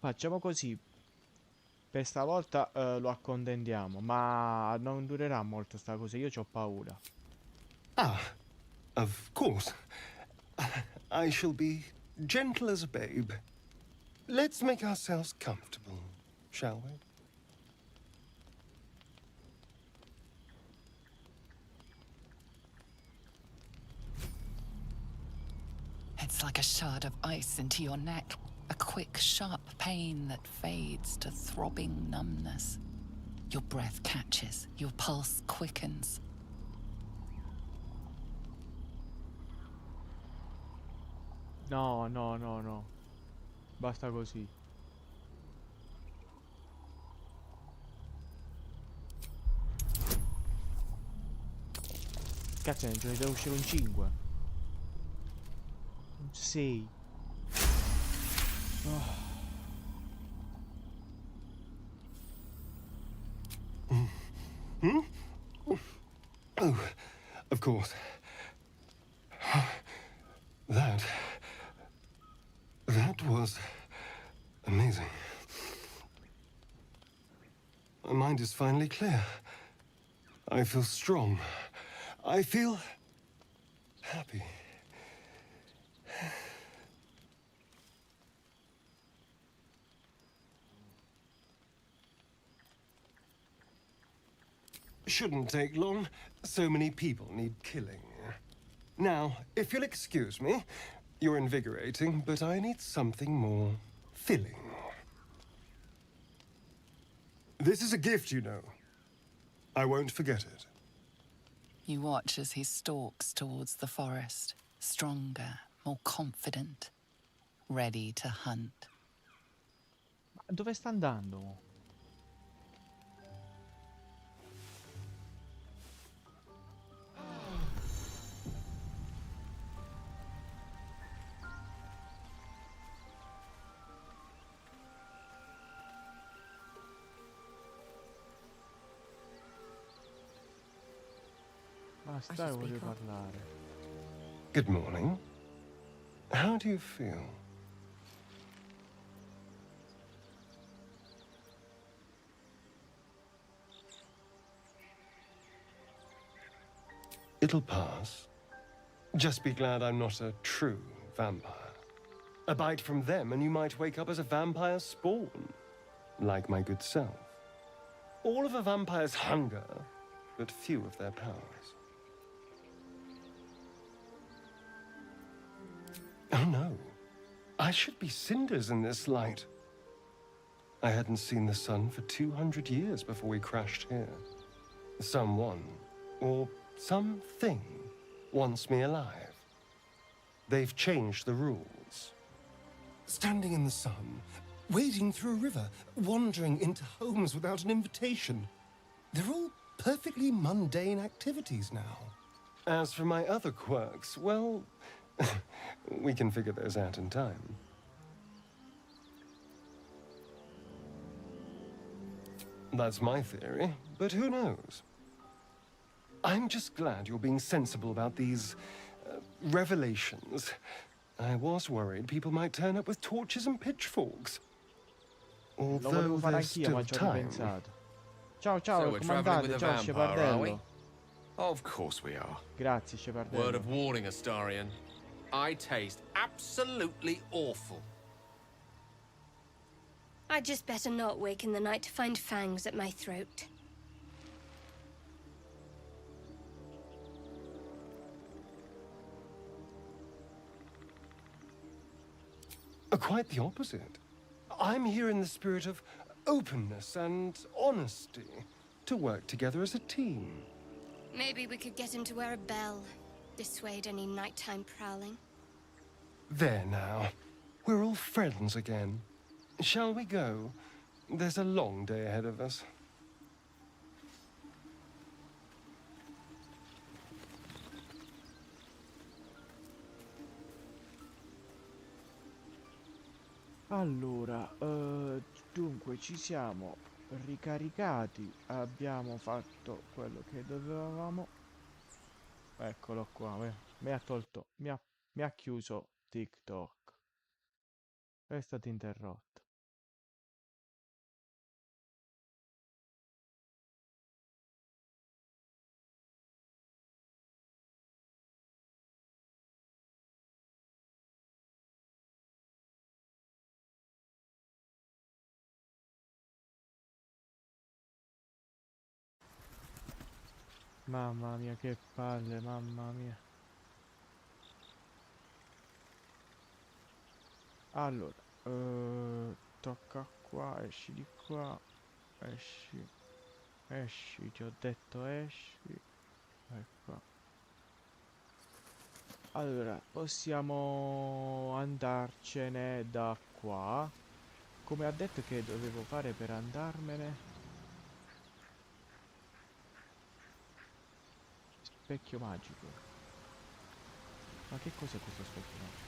Facciamo così. Per stavolta lo accontentiamo, ma non durerà molto sta cosa, io c'ho paura. Ah, of course. I shall be gentle as a babe. Let's make ourselves comfortable, shall we? It's like a shard of ice into your neck. A quick, sharp pain that fades to throbbing numbness. Your breath catches, your pulse quickens. No, no, no, no. Basta così. Cazzo, ne deve uscire un 5. Un 6. Hmm? Oh, of course. That was amazing. My mind is finally clear. I feel strong. I feel happy. Shouldn't take long. So many people need killing. Now, if you'll excuse me, you're invigorating, but I need something more filling. This is a gift, you know. I won't forget it. You watch as he stalks towards the forest, stronger, more confident, ready to hunt. Ma dove sta andando? Basta, voglio parlare. Good morning. How do you feel? It'll pass. Just be glad I'm not a true vampire. A bite from them and you might wake up as a vampire spawn, like my good self. All of a vampire's hunger but few of their powers. Oh no. I should be cinders in this light. I hadn't seen the sun for 200 years before we crashed here. Someone, or something, wants me alive. They've changed the rules. Standing in the sun, wading through a river, wandering into homes without an invitation. They're all perfectly mundane activities now. As for my other quirks, well, we can figure those out in time. That's my theory, but who knows? I'm just glad you're being sensible about these revelations. I was worried people might turn up with torches and pitchforks. Lo volevo fare anch'io, ma ci ho ripensato. Ciao, ciao, comandante, ciao, Scepardello. Of course we are. Grazie, Scepardello. Word of warning, Astarion. I taste absolutely awful. I'd just better not wake in the night to find fangs at my throat. Quite the opposite. I'm here in the spirit of openness and honesty, to work together as a team. Maybe we could get him to wear a bell. Dissuade any nighttime prowling. There now. We're all friends again. Shall we go? There's a long day ahead of us. Allora, dunque ci siamo ricaricati, abbiamo fatto quello che dovevamo. Eccolo qua, mi ha tolto, mi ha chiuso TikTok. È stato interrotto. Mamma mia, che palle, mamma mia. Allora, tocca qua, esci di qua, esci, ti ho detto esci, ecco. Allora, possiamo andarcene da qua. Come ha detto che dovevo fare per andarmene? Specchio magico. Ma che cos'è questo specchio magico?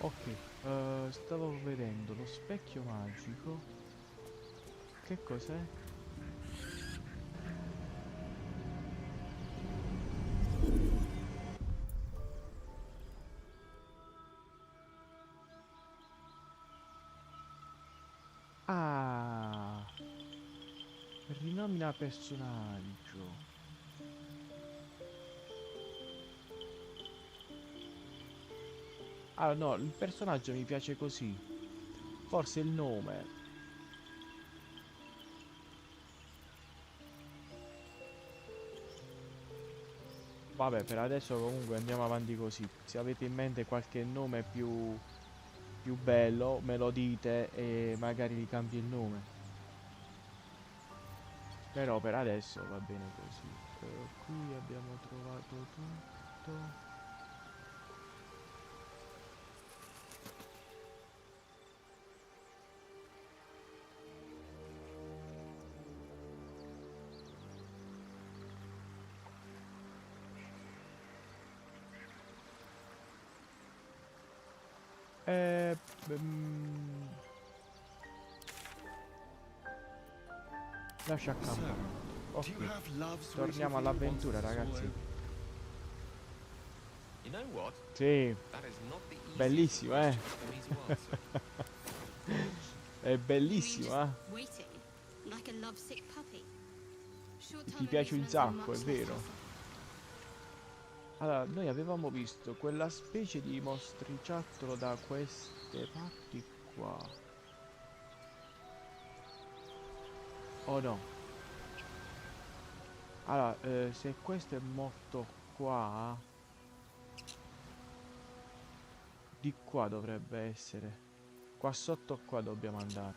Ok, stavo vedendo lo specchio magico. Che cos'è? Ah, rinomina personaggio. Ah no, il personaggio mi piace così. Forse il nome. Vabbè, per adesso comunque andiamo avanti così. Se avete in mente qualche nome più bello, me lo dite e magari gli cambio il nome. Però per adesso va bene così. Qui abbiamo trovato tutto. Lascia accampare. Ok, torniamo all'avventura, ragazzi. You know what? Sì, That is not the easiest bellissimo, question for me to answer. È bellissimo, eh. Waiting, like a lovesick puppy. Ti piace un sacco, è vero. Allora, noi avevamo visto quella specie di mostriciattolo da queste parti qua. Oh no. Allora, se questo è morto qua, di qua dovrebbe essere. Qua sotto qua dobbiamo andare.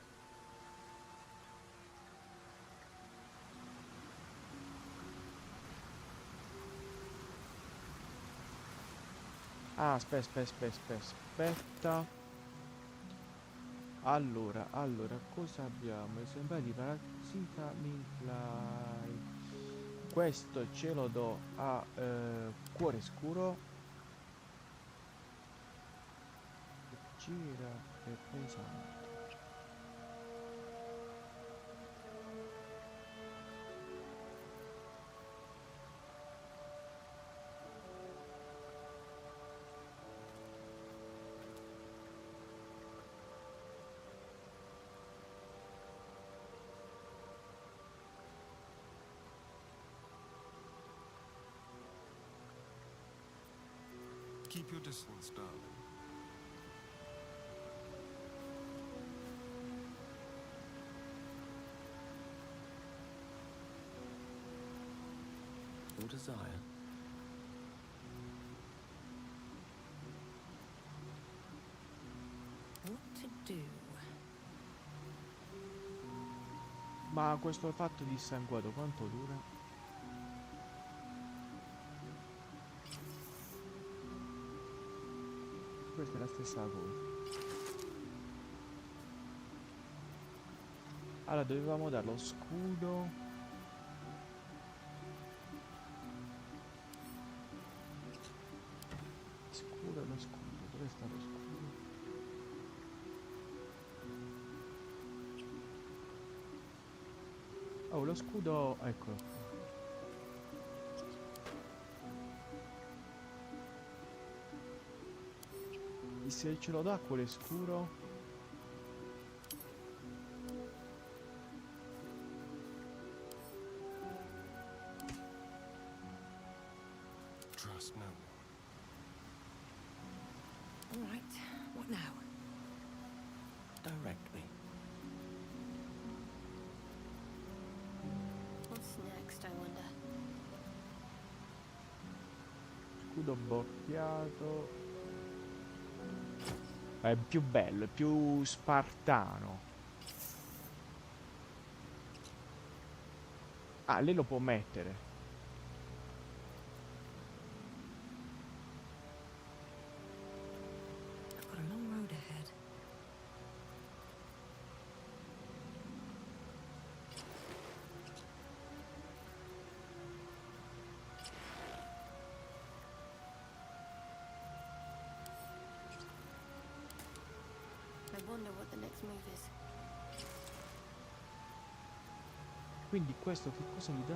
Ah, aspetta. Allora, cosa abbiamo? Esemplari di parassita Minfly. Questo ce lo do a cuore scuro. Gira e pesante. Keep your distance, darling. Your desire. What to do? Ma questo fatto di sanguato quanto dura? Questa è la stessa cosa. Allora dovevamo dare lo scudo. Scudo e lo scudo. Dove sta lo scudo? Oh, lo scudo, eccolo qua. Se ce lo dà quale scuro? Trust no one. All right, what now? Direct me. What's next, I wonder? Scudo bocchiato. È più bello, è più spartano. Ah, lei lo può mettere. I've got a long road ahead. I wonder what the next move is. Quindi questo che cosa mi dà?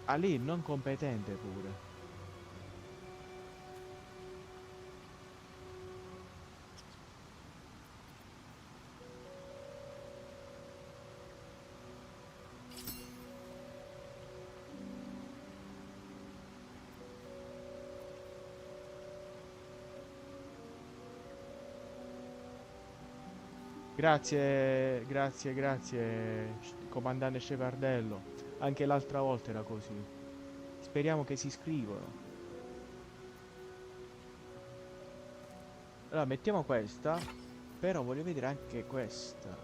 Ah, lì non competente pure. Grazie, comandante Scepardello. Anche l'altra volta era così. Speriamo che si iscrivono. Allora, mettiamo questa. Però voglio vedere anche questa.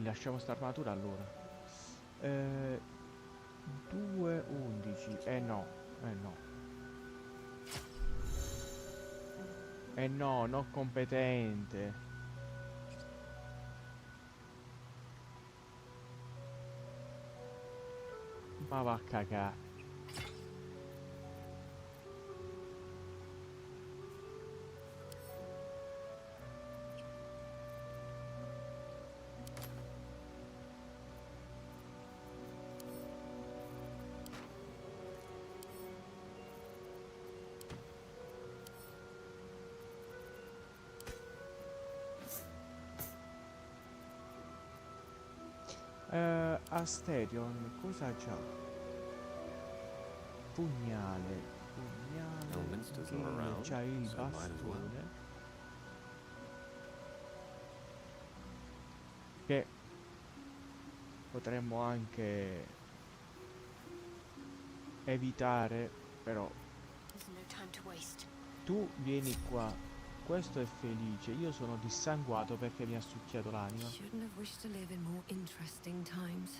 Lasciamo sta armatura allora. 2-11. No. No, non competente. Ma va a cagare. Asterion, cosa c'ha? Pugnale. Pugnale. C'ha il bastone. Che potremmo anche evitare, però. Tu vieni qua. Questo è felice. Io sono dissanguato perché mi ha succhiato l'anima. Shouldn't have wished to live in more interesting times.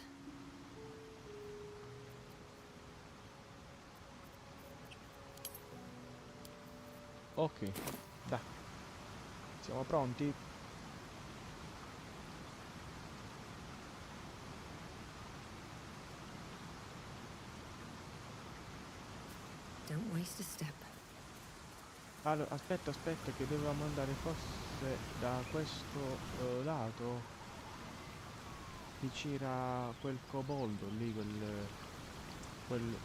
Ok, dai. Siamo pronti? Don't waste a step. Allora, aspetta, che dovevamo andare forse da questo lato. Che c'era quel coboldo lì,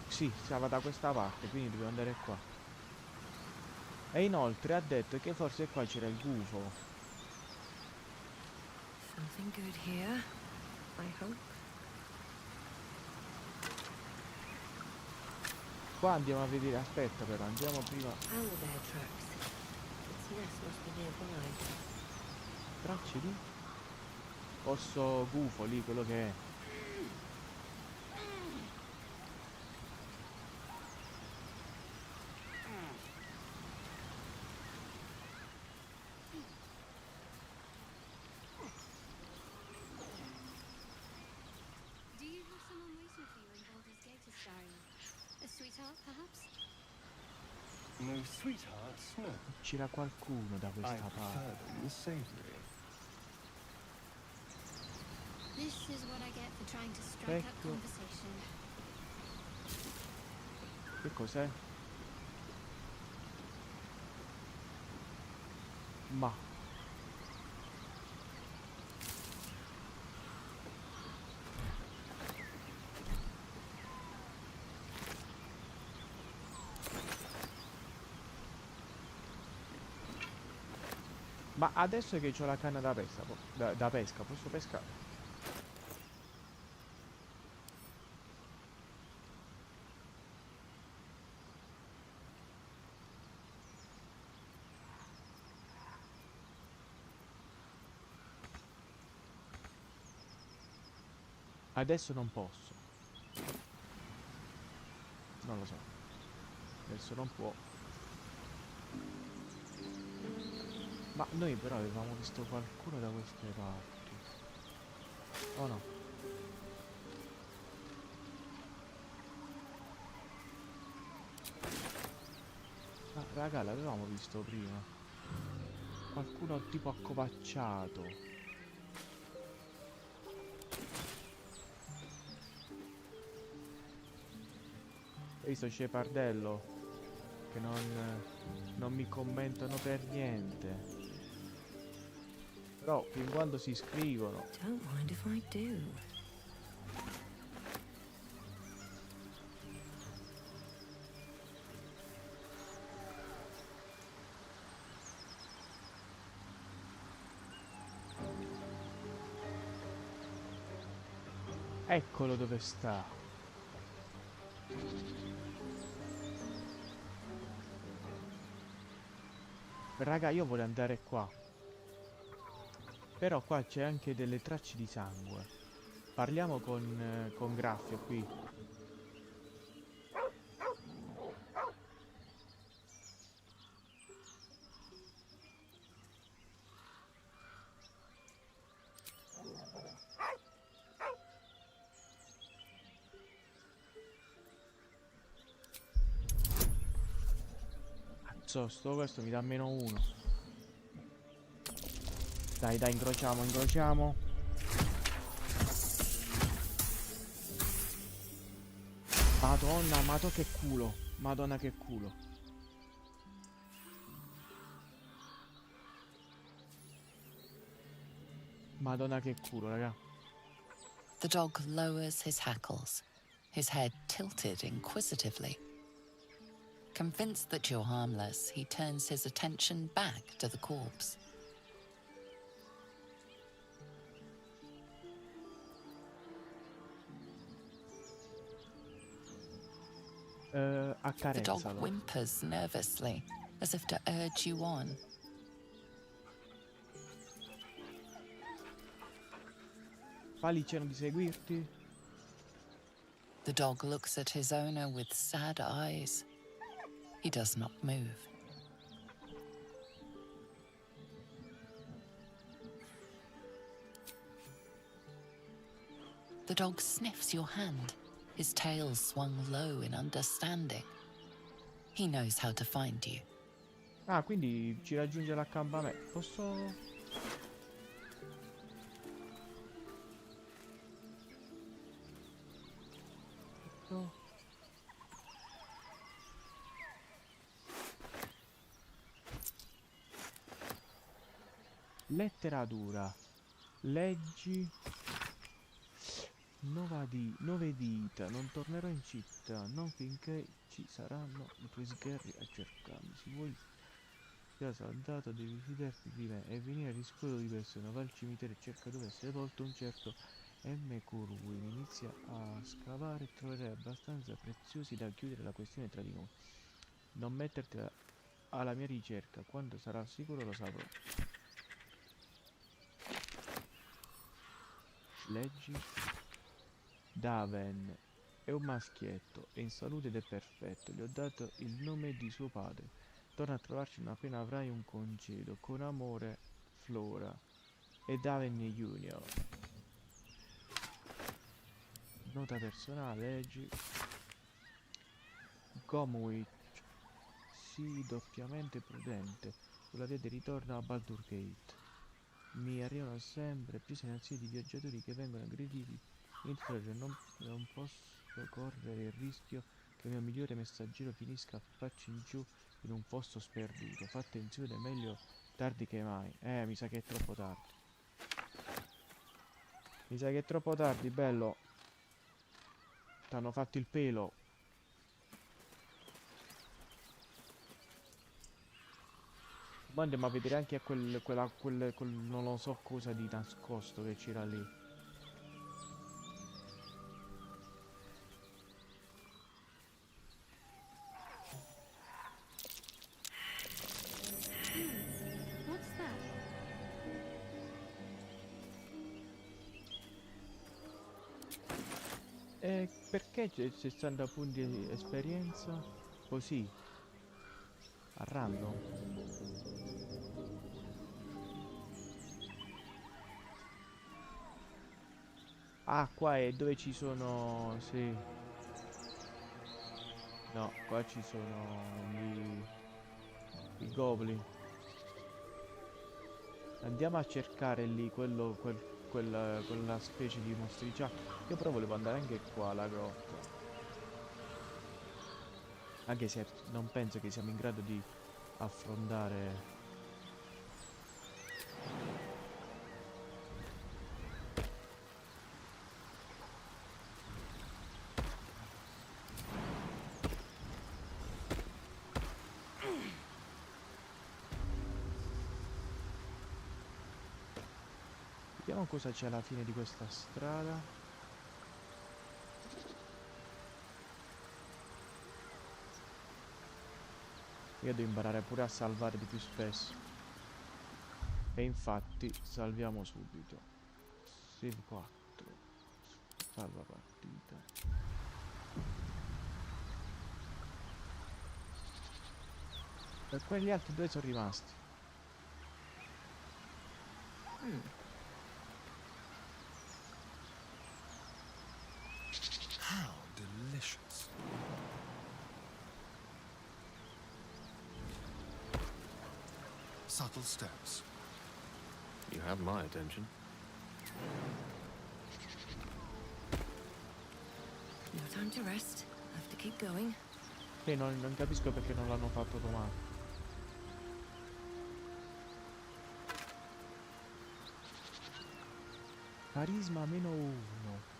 Sì, stava da questa parte, quindi dobbiamo andare qua. E inoltre ha detto che forse qua c'era il gufo. Something good here, I hope. Qua andiamo a vedere, aspetta però, andiamo prima. Owlbear tracks. Its nest must be nearby. Tracce di? Osso gufo lì, quello che è. Do you have someone waiting for you in Baldur's Gate, Astarion? A sweetheart, perhaps? No sweethearts, no. C'era qualcuno da questa I parte. prefer them savory. This is what I get for trying to strike up Ecco. conversation. Che cos'è? Ma adesso che ho la canna da pesca, da pesca, posso pescare? Adesso non posso. Non lo so. Adesso non può. Ma noi però avevamo visto qualcuno da queste parti. Oh no. Ah, raga, l'avevamo visto prima. Qualcuno tipo accovacciato. Hai visto Cepardello? Che non mi commentano per niente. Però fin quando si iscrivono. Don't mind if I do. Eccolo dove sta. Raga, io voglio andare qua. Però qua c'è anche delle tracce di sangue. Parliamo con Graffio qui. Cazzo, questo mi dà -1. Dai, incrociamo. Madonna, che culo. Madonna che culo. Madonna che culo, raga. The dog lowers his hackles, his head tilted inquisitively. Convinced that you're harmless, he turns his attention back to the corpse. The dog Accarezzalo. whimpers nervously, as if to urge you on. Fagli cenno di seguirti. The dog looks at his owner with sad eyes. He does not move. The dog sniffs your hand, his tail swung low in understanding. He knows how to find you. Ah, quindi ci raggiunge l'accampamento. Posso... No. Lettera dura. Leggi. 9 dita. Non tornerò in città, non finché ci saranno i tuoi sgherri a cercarmi. Se vuoi sia saldato, devi fidarti di me e venire a riscuotere di persona. Va al cimitero e cerca dove è sepolto un certo M. Curwin. Inizia a scavare e troverai abbastanza preziosi da chiudere la questione tra di noi. Non metterti alla mia ricerca, quando sarà sicuro lo saprò. Leggi. Daven è un maschietto, è in salute ed è perfetto. Gli ho dato il nome di suo padre. Torna a trovarci non appena avrai un congedo. Con amore, Flora. E Daven Junior. Nota personale, leggi. Gomwich. Sii doppiamente prudente sulla via di ritorno a Baldur Gate. Mi arrivano sempre più segnalazioni di viaggiatori che vengono aggrediti. Non posso correre il rischio che il mio migliore messaggero finisca a faccia in giù in un posto sperduto. Fa attenzione, meglio tardi che mai. Mi sa che è troppo tardi. Mi sa che è troppo tardi, bello. T'hanno fatto il pelo. Ma andiamo a vedere anche a quel non lo so cosa di nascosto che c'era lì. What's that? E perché c'è 60 punti di esperienza? Così. A random. Ah, qua è dove ci sono... Sì. No, qua ci sono i goblin. Andiamo a cercare lì quella specie di mostriciato. Io però volevo andare anche qua alla grotta. Anche se non penso che siamo in grado di affrontare... Vediamo cosa c'è alla fine di questa strada. Io devo imparare pure a salvare di più spesso. E infatti salviamo subito. Save 4. Salva partita. E quegli altri due sono rimasti. How delicious. Subtle steps. You have my attention. No time to rest. Have to keep going. E non capisco perché non l'hanno fatto domani. Carisma -1.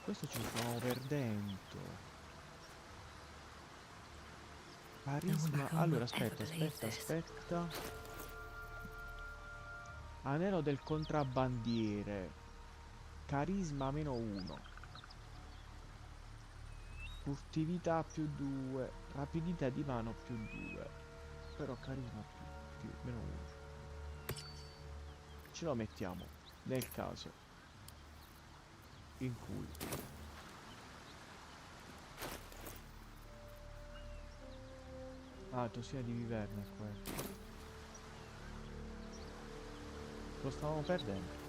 Questo ci stiamo perdendo. Carisma. Allora aspetta. Anello del contrabbandiere. Carisma -1. Furtività più 2, rapidità di mano più 2. Però carisma più meno 1. Ce lo mettiamo nel caso in cui tossia di viverno è quello. Lo stavamo perdendo.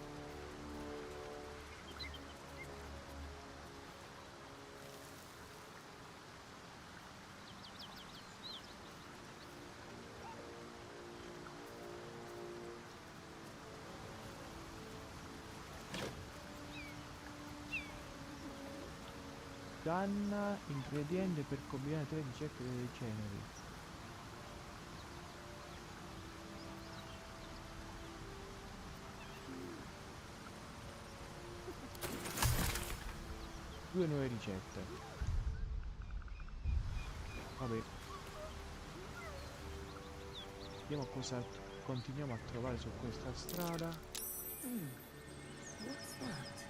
Canna, ingrediente per combinare 3 ricette dei generi. Due nuove ricette. Vabbè. Vediamo cosa continuiamo a trovare su questa strada. What's that?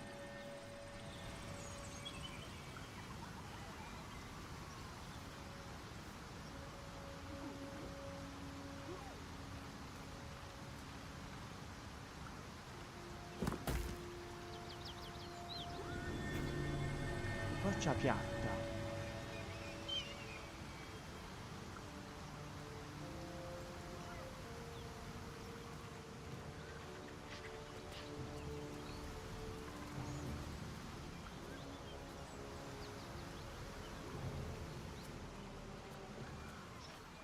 Faccia piatta.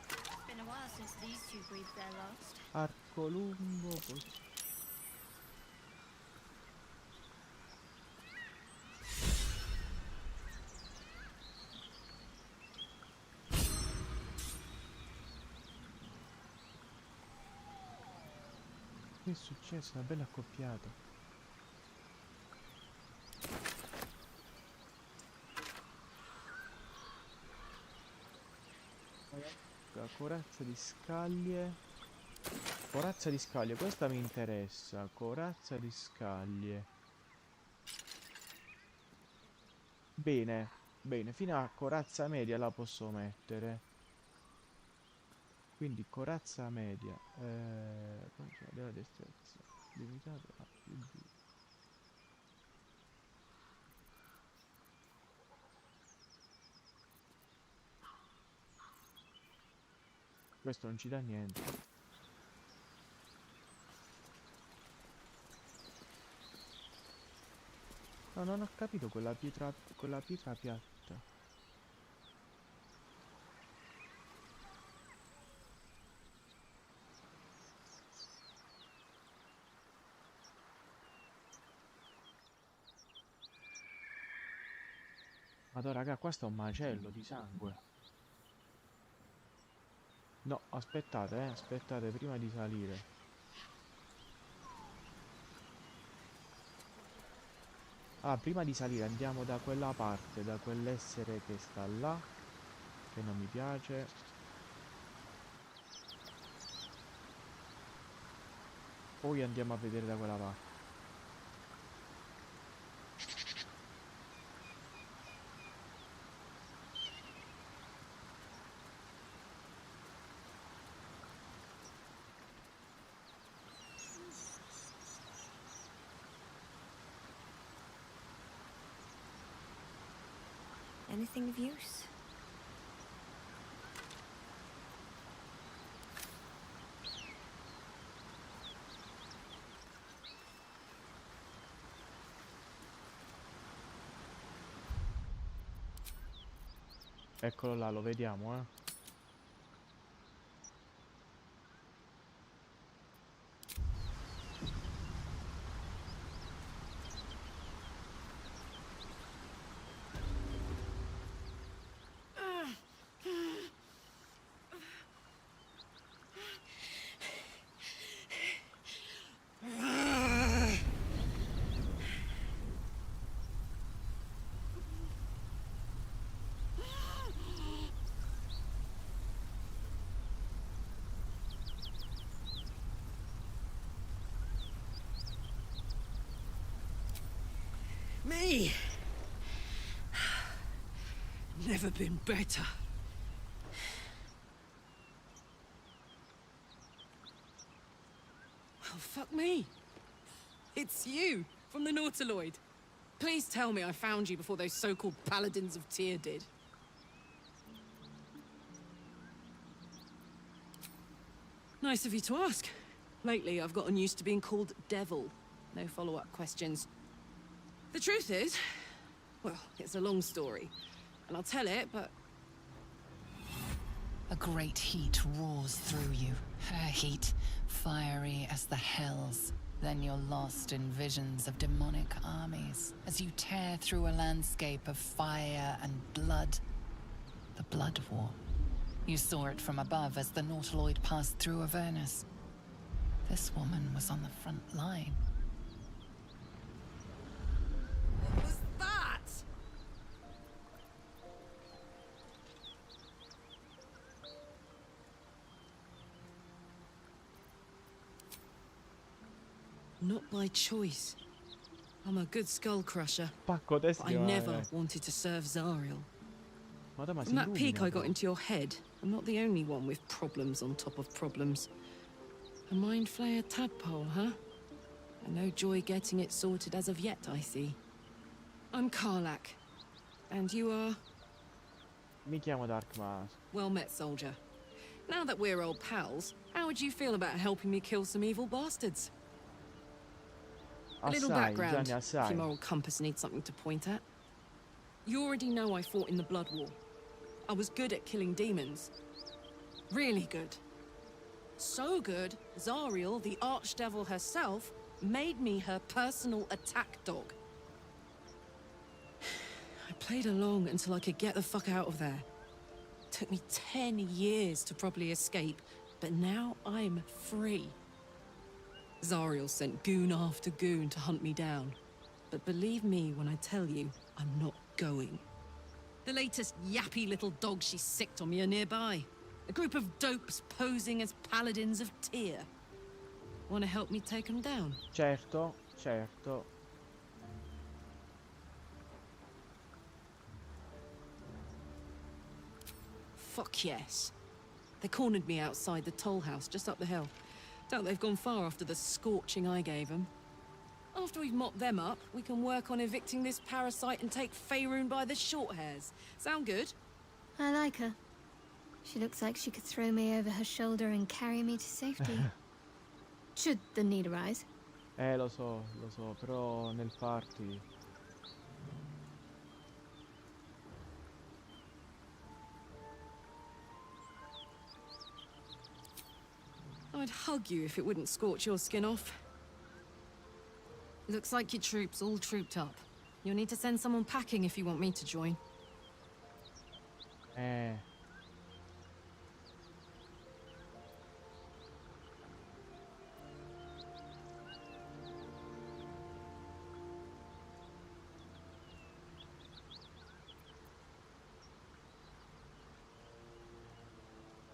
It's been a while since these two breathed their last. Arco lungo. Che è successo? Una bella accoppiata. Corazza di scaglie. Corazza di scaglie, questa mi interessa. Corazza di scaglie. Bene, bene, fino a corazza media la posso mettere. Quindi corazza media, della destrezza, limitata a più 2. Questo non ci dà niente. No, non ho capito quella pietra piatta. Madonna raga, qua sta un macello di sangue. No, aspettate, aspettate prima di salire. Ah, prima di salire andiamo da quella parte, da quell'essere che sta là, che non mi piace. Poi andiamo a vedere da quella parte. Anything of use? Eccolo là, lo vediamo, Me! never been better. Well, fuck me. It's you, from the Nautiloid. Please tell me I found you before those so-called paladins of Tyr did. Nice of you to ask. Lately, I've gotten used to being called Devil. No follow-up questions. The truth is, well, it's a long story. And I'll tell it, but... A great heat roars through you. Her heat, fiery as the hells. Then you're lost in visions of demonic armies as you tear through a landscape of fire and blood. The Blood War. You saw it from above as the Nautiloid passed through Avernus. This woman was on the front line. What was that? Not by choice. I'm a good skull crusher. Pacco testi But I never wanted to serve Zariel. Madonna, From that peak I got into your head, I'm not the only one with problems on top of problems. A mind flayer tadpole, huh? And no joy getting it sorted as of yet, I see. I'm Karlak. And you are? Mi chiamo Dark Mask. Well met, soldier. Now that we're old pals, how would you feel about helping me kill some evil bastards? A little Assai, background, Gianni, if assai. your moral compass needs something to point at. You already know I fought in the Blood War. I was good at killing demons. Really good. So good, Zariel, the archdevil herself, made me her personal attack dog. I played along until I could get the fuck out of there. Took me 10 years to properly escape, but now I'm free. Zariel sent goon after goon to hunt me down. But believe me when I tell you, I'm not going. The latest yappy little dogs she sicked on me are nearby. A group of dopes posing as paladins of Tyr. Want to help me take them down? Certo, certo. Fuck yes. They cornered me outside the toll house just up the hill. Doubt they've gone far after the scorching I gave them. After we've mopped them up, we can work on evicting this parasite and take Faerun by the short hairs. Sound good? I like her. She looks like she could throw me over her shoulder and carry me to safety. Should the need arise. Lo so, però nel party... I'd hug you if it wouldn't scorch your skin off. Looks like your troops all trooped up. You'll need to send someone packing if you want me to join.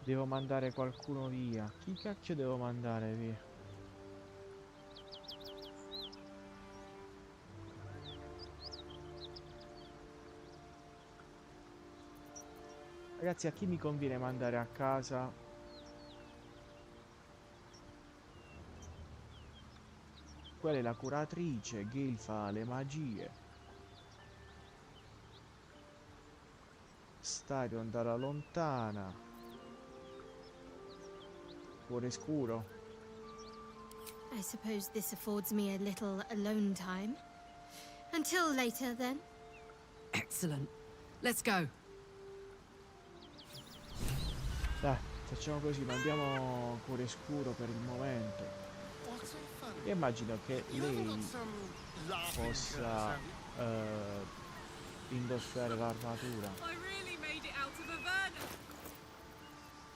Devo mandare qualcuno via. Chi cacchio devo mandare via? Ragazzi, a chi mi conviene mandare a casa? Quella è la curatrice, Gale fa le magie. Starion dalla lontana. Cuore scuro. I suppose this affords me a little alone time. Until later, then. Excellent. Let's go. Dai, facciamo così, mandiamo cuore scuro per il momento. Io immagino che lei possa indossare l'armatura.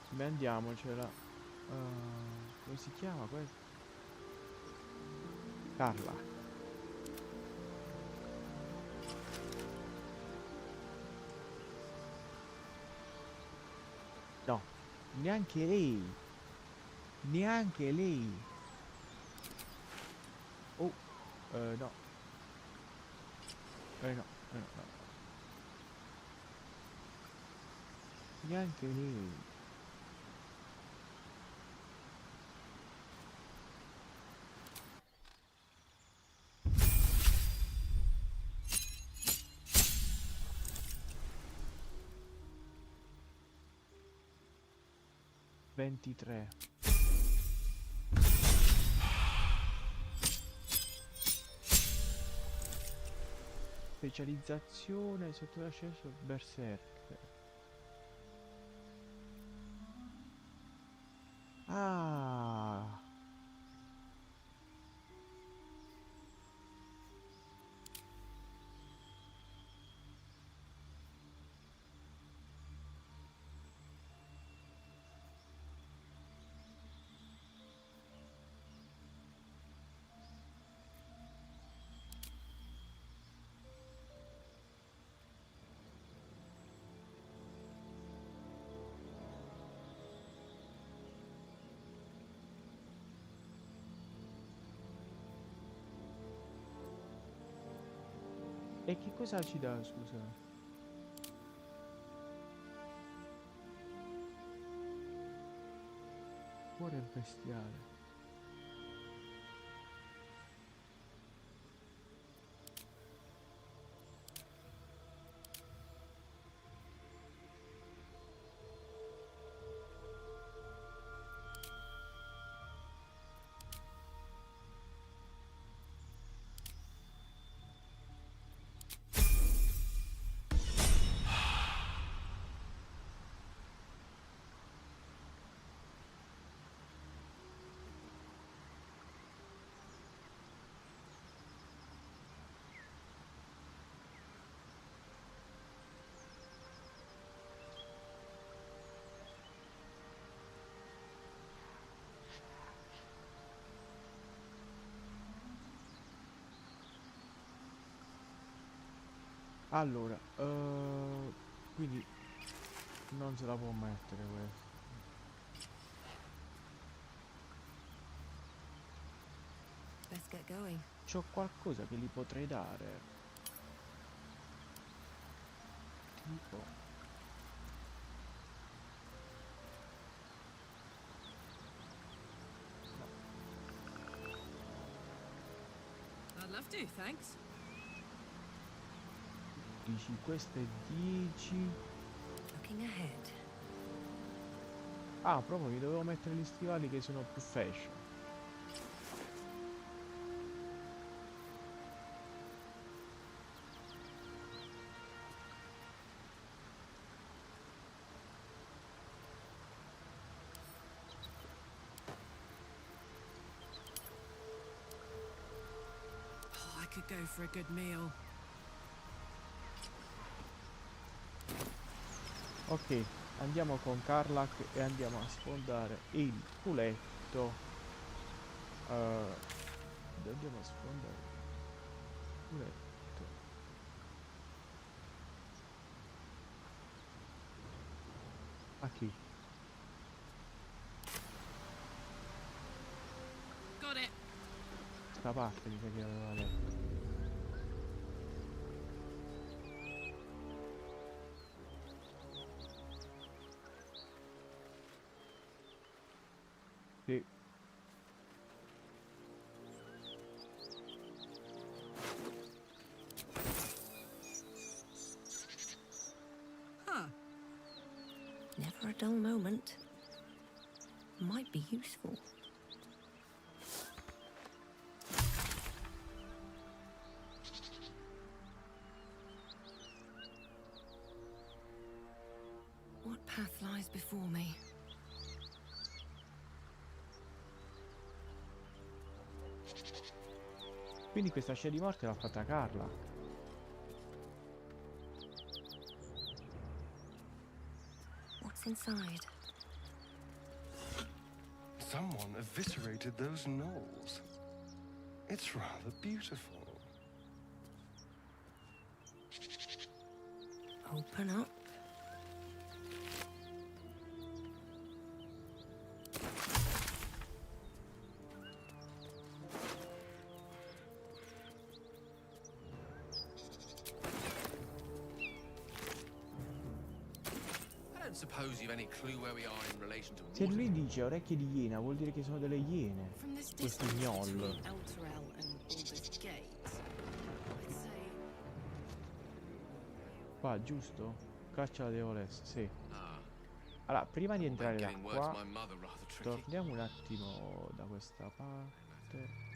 Mandiamocela. Come si chiama questo? Carla. No, neanche lei. Neanche lei. Oh, no. No. Neanche lì. Ventitré. Specializzazione sotto l'accesso berserk. Ah. E che cosa ci dà, scusa? Cuore bestiale. Allora, quindi non se la può mettere questo. Let's get going. C'ho qualcosa che gli potrei dare. Tipo. I'd love to, thanks. Dici questo è 10. Looking ahead. Ah, proprio mi dovevo mettere gli stivali che sono più fashion. Oh, I could go for a good meal. Ok, andiamo con Karlach e andiamo a sfondare il culetto. Andiamo a sfondare il culetto. A chi? Got it. Sta parte mi sa che aveva detto. Sì. Huh. Never a dull moment. Might be useful. What path lies before me? Quindi questa scia di morte l'ha fatta Karlach. What's inside? Someone eviscerated those gnolls. It's rather beautiful. Open up. I don't suppose you've any clue where we are in relation to Se lui dice orecchie di iena, vuol dire che sono delle iene. From this Questi distance gnoll. between Elturel and Baldur's Gate, I'd say Qua, giusto? Caccia alle Oles, sì. Allora, prima di entrare da qua, torniamo un attimo da questa parte.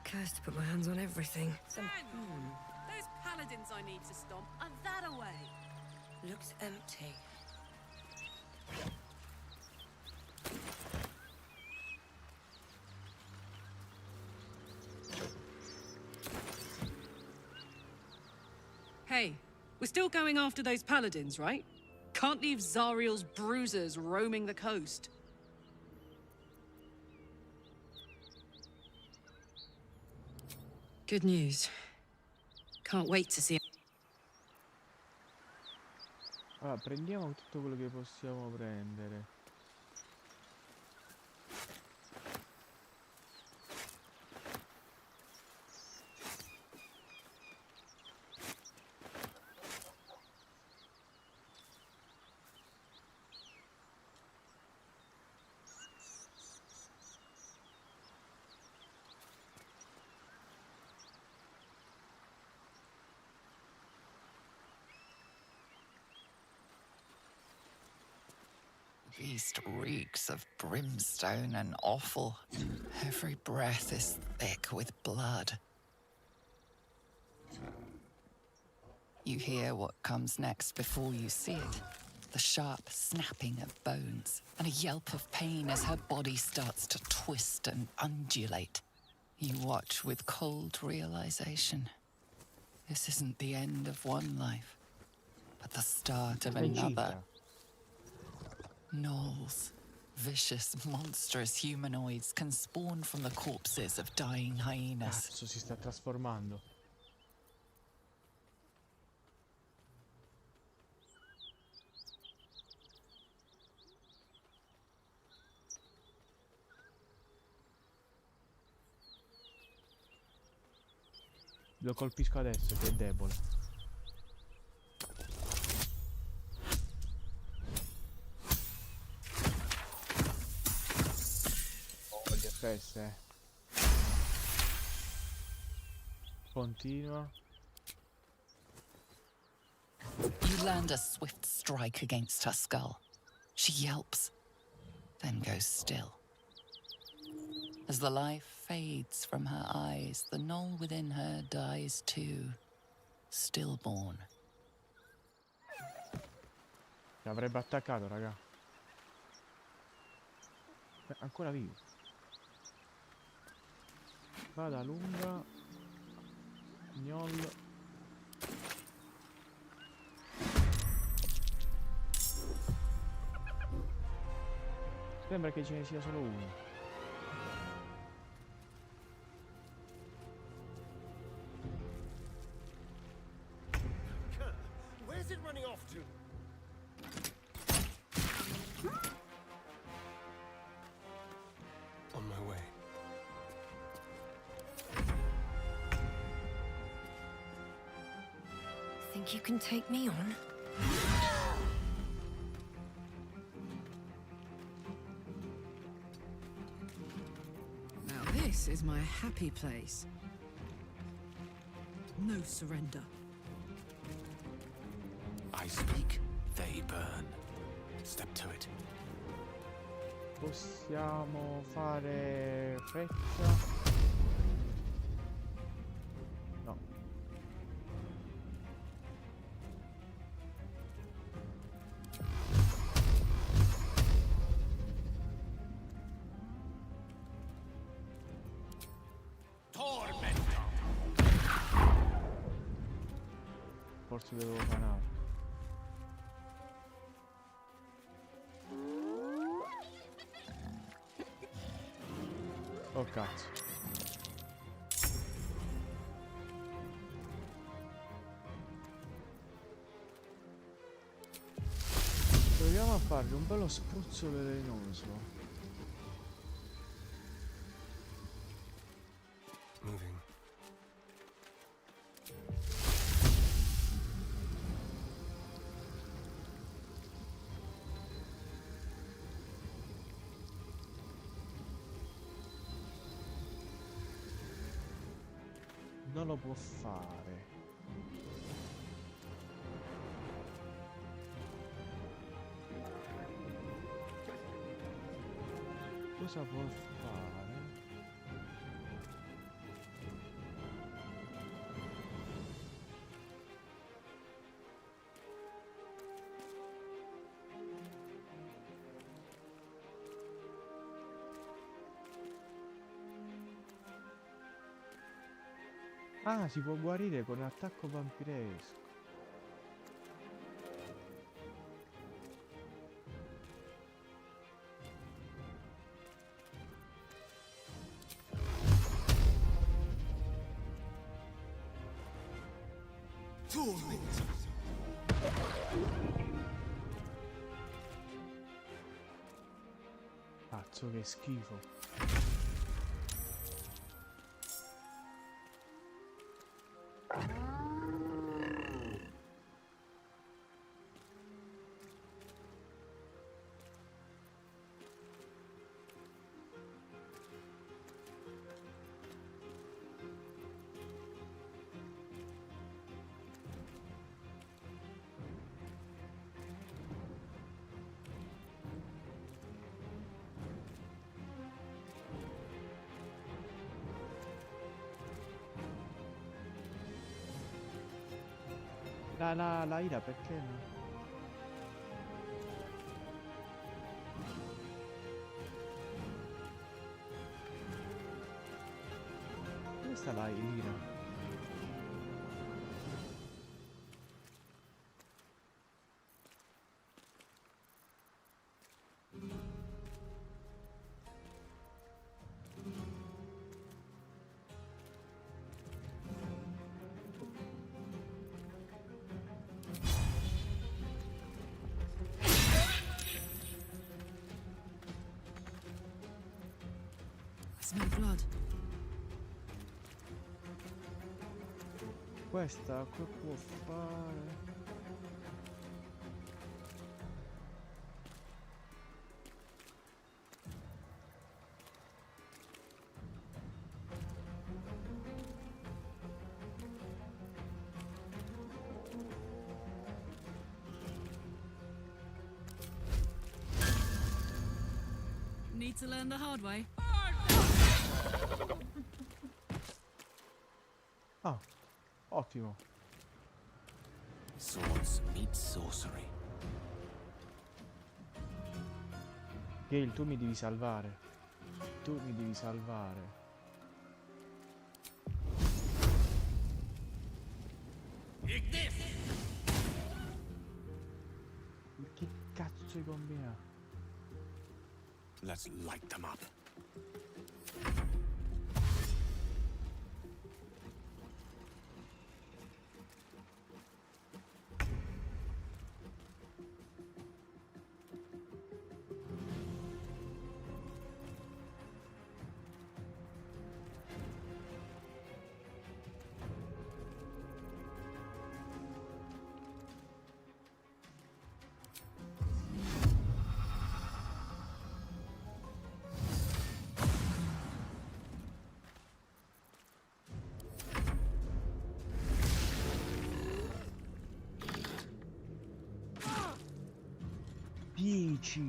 Cursed to put my hands on everything. those paladins I need to stomp are that away. Looks empty. Hey, we're still going after those paladins, right? Can't leave Zariel's bruisers roaming the coast. Good news. Can't wait to see. Allora, prendiamo tutto quello che possiamo prendere. Beast reeks of brimstone and offal. Every breath is thick with blood. You hear what comes next before you see it. The sharp snapping of bones and a yelp of pain as her body starts to twist and undulate. You watch with cold realization. This isn't the end of one life, but the start of another. Gnolls, vicious, monstrous humanoids can spawn from the corpses of dying hyenas. Cazzo, si sta trasformando. Lo colpisco adesso che è debole. Continua. You land a swift strike against her skull. She yelps, then goes still. As the life fades from her eyes, the gnoll within her dies too, stillborn. L'avrebbe attaccato, raga. Ancora vivo. Vada lunga. Gnoll. Sembra che ce ne sia solo uno. Where's it running off to? On my way. Think you can take me on? Now this is my happy place. No surrender. I speak, they burn. Step to it. Possiamo fare freccia. No. Forse devo fanare. Oh cazzo. Proviamo a fargli un bello spruzzo velenoso. Moving. Non lo può fare. Cosa può fare? Ah, si può guarire con attacco vampiresco. Cazzo, che schifo. La ira perché no? Dove sta la ira? Smell blood. Questa che può fare? Need to learn the hard way. Ah, ottimo. Swords meet sorcery. Gale, tu mi devi salvare. Tu mi devi salvare. Che cazzo hai combinato? Let's light them up. Dici.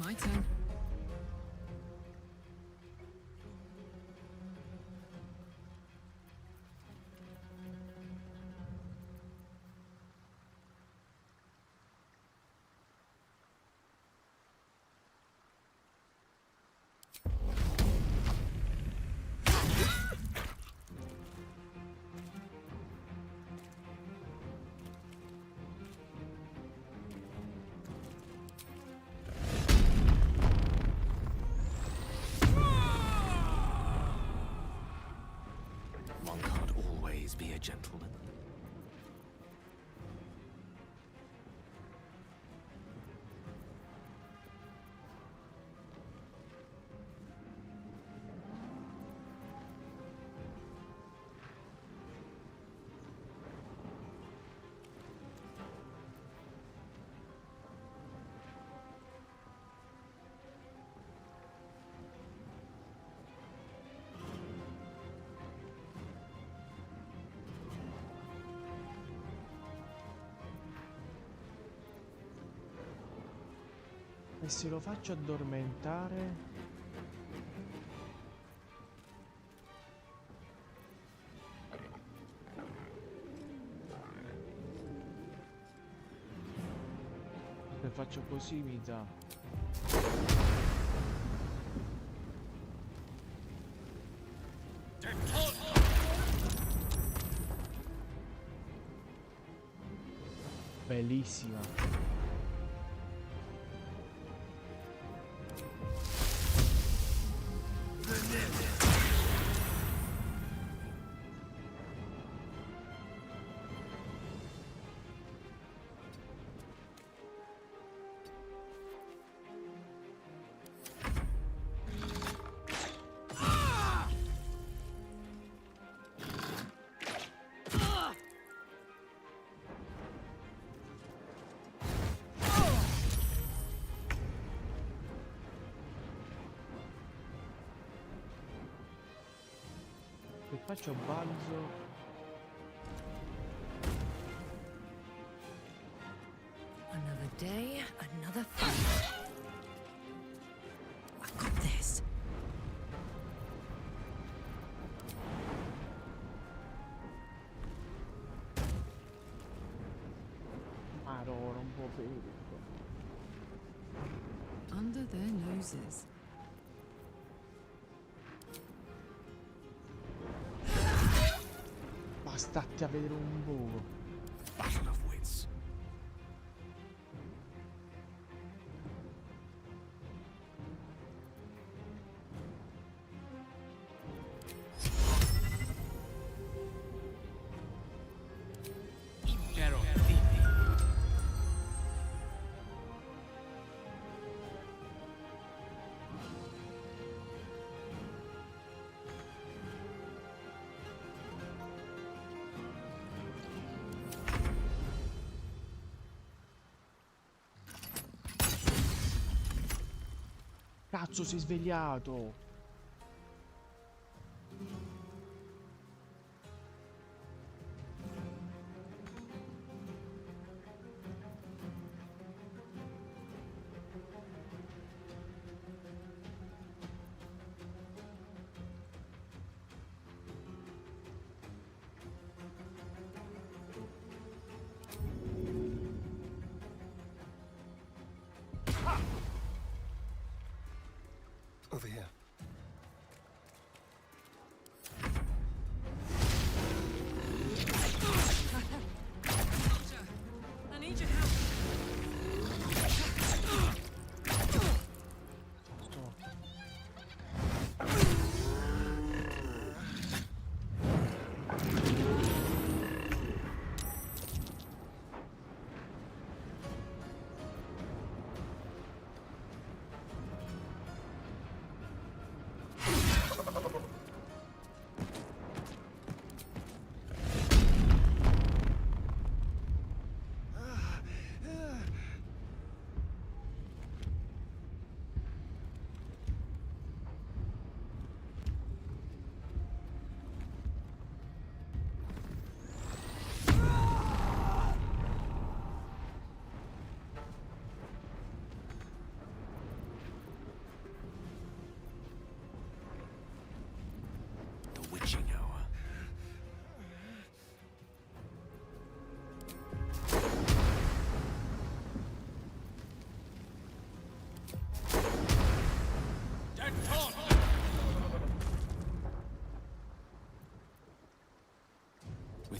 My turn. One can't always be a gentleman. E se lo faccio addormentare? Se faccio così mi dà. Bellissima. Se faccio balzo. Another day, another fight. I got this. Madonna, non può bere. Under their noses. Statti a vedere un poco. Battle of wits. Impero vivi. Cazzo, si è svegliato. Over here. I need your help.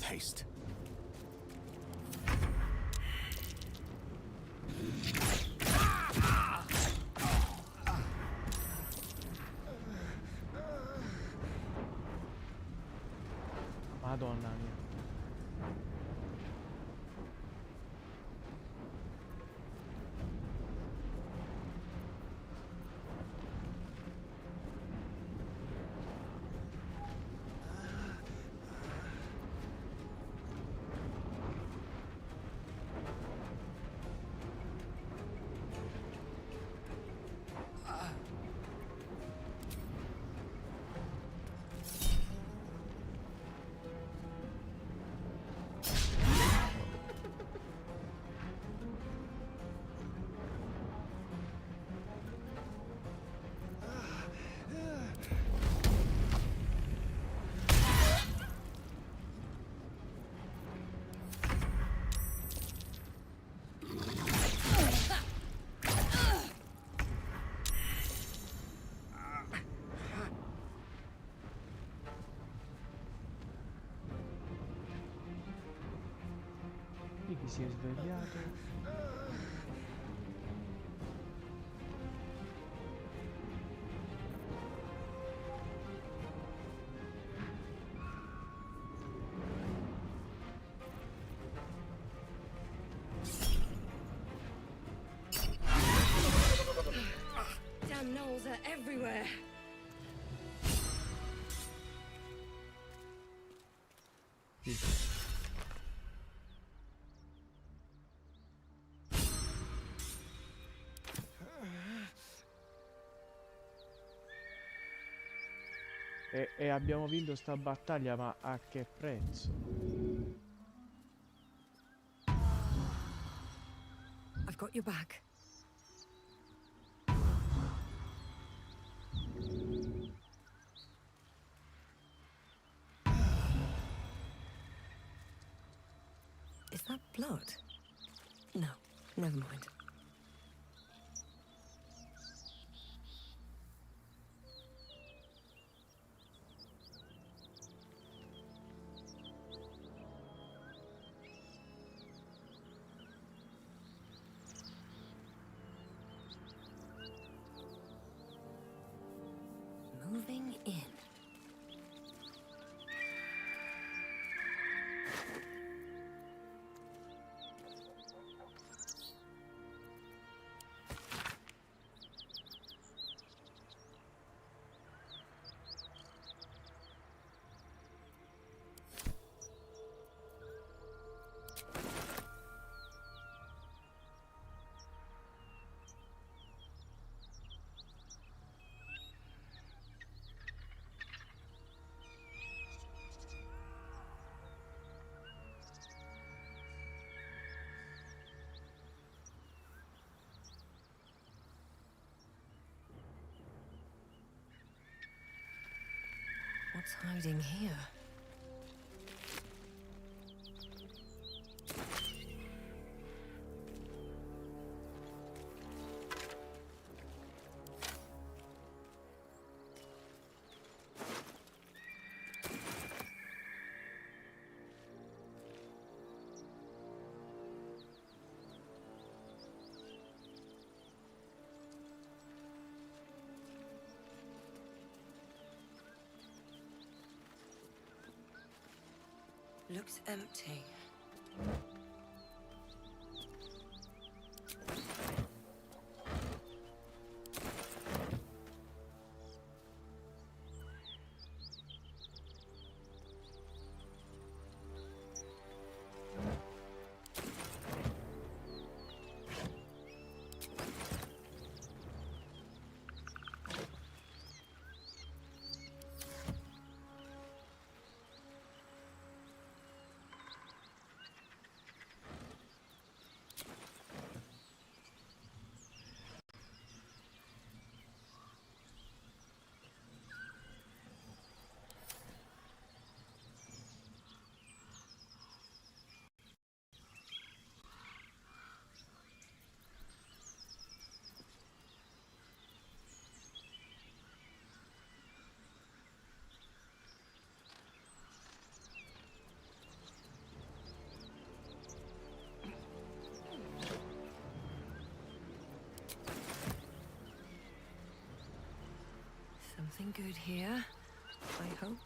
haste. Madonna mia. Chi si è svegliato? Damn gnolls are everywhere. E abbiamo vinto sta battaglia, ma a che prezzo? I've got your back. Is that blood? No, never mind. Moving in. What's hiding here? Looks empty. Nothing good here, I hope.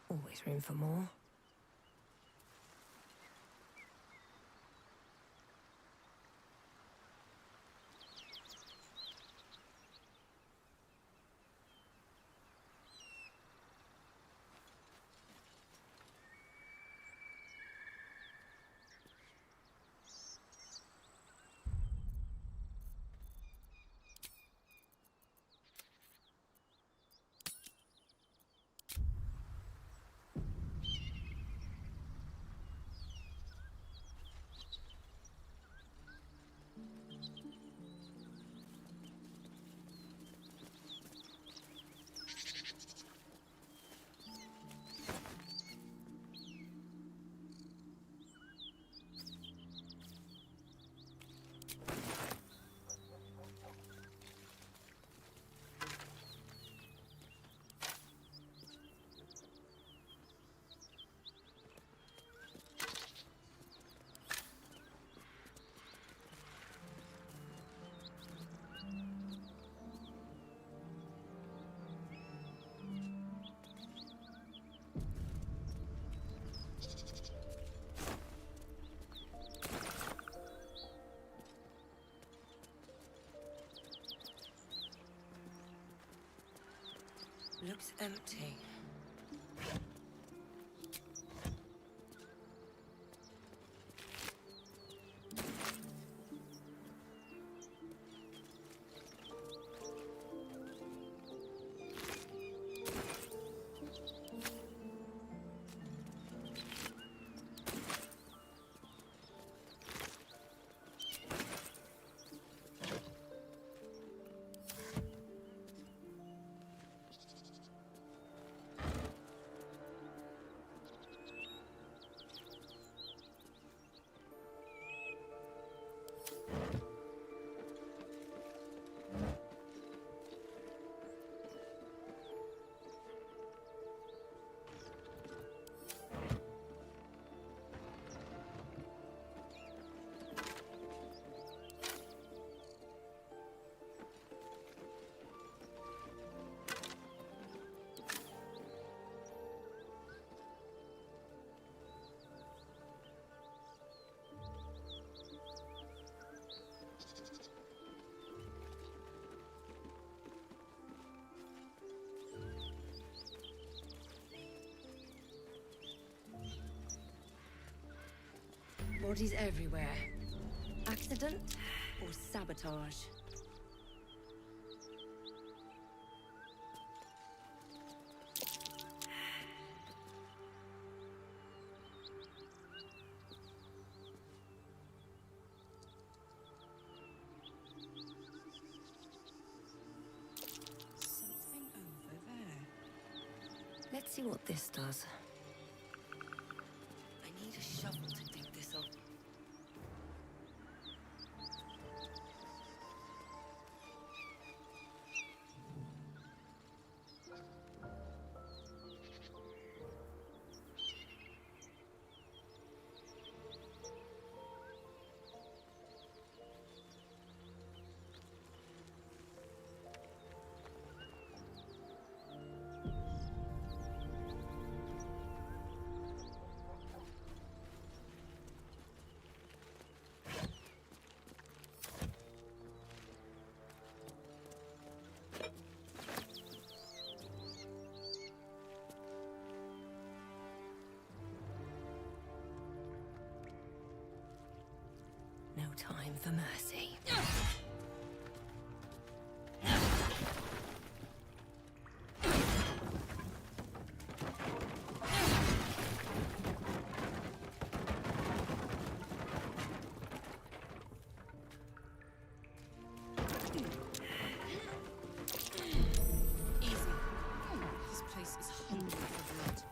Always room for more. Looks empty. Bodies everywhere. Accident or sabotage? Something over there. Let's see what this does. I need a shovel to dig this up. No time for mercy. Easy. This place is hungry for blood.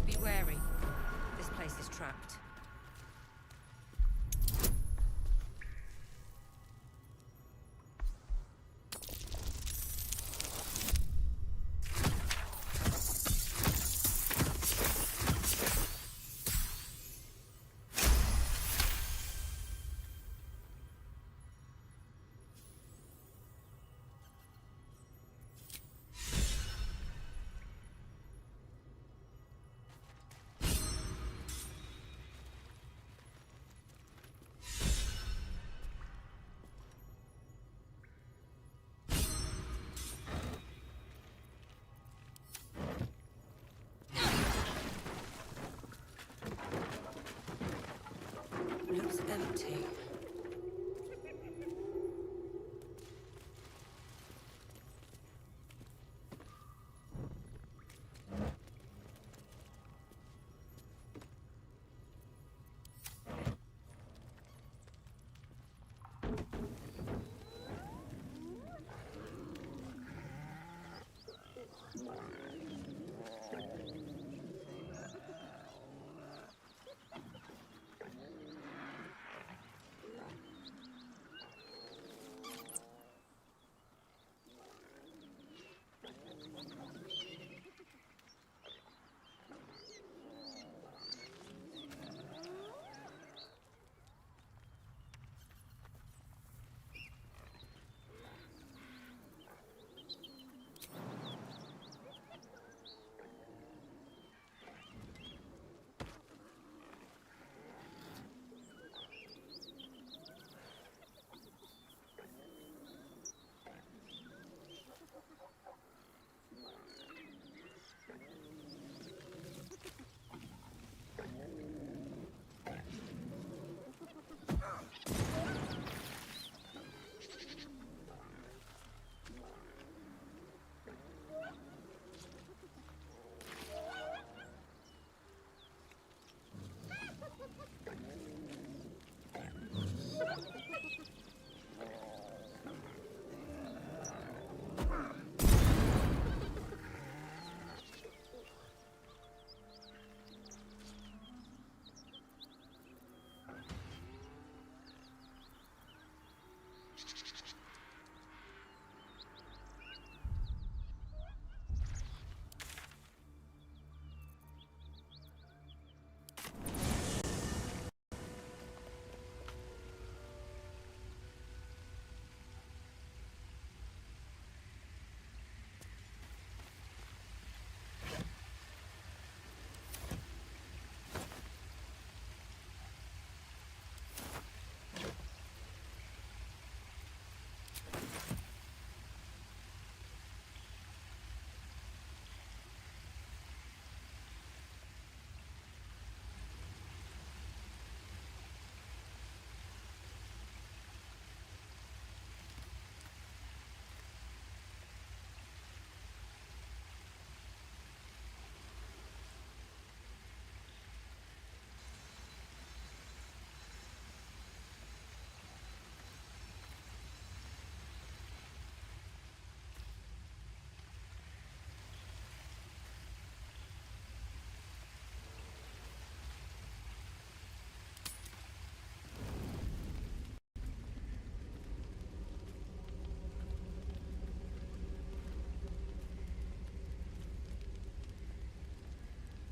Be wary. This place is trapped. Looks empty.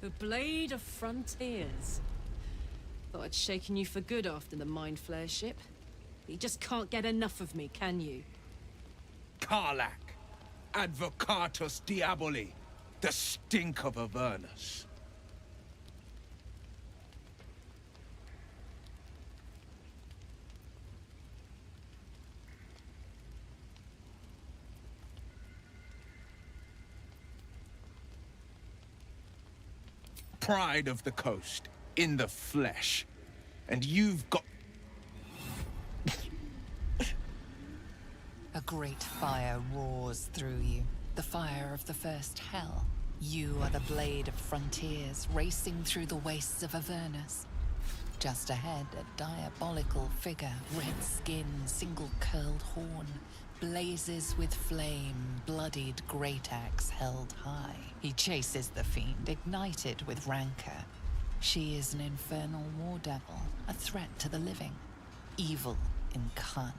The Blade of Frontiers. Thought I'd shaken you for good after the Mind Flare ship. You just can't get enough of me, can you? Karlach, Advocatus Diavoli, the stink of Avernus. Pride of the coast, in the flesh. And you've got... A great fire roars through you, the fire of the first hell. You are the Blade of Frontiers, racing through the wastes of Avernus. Just ahead, a diabolical figure, red skin, single-curled horn, blazes with flame, bloodied great axe held high. He chases the fiend, ignited with rancor. She is an infernal war devil, a threat to the living. Evil incarnate.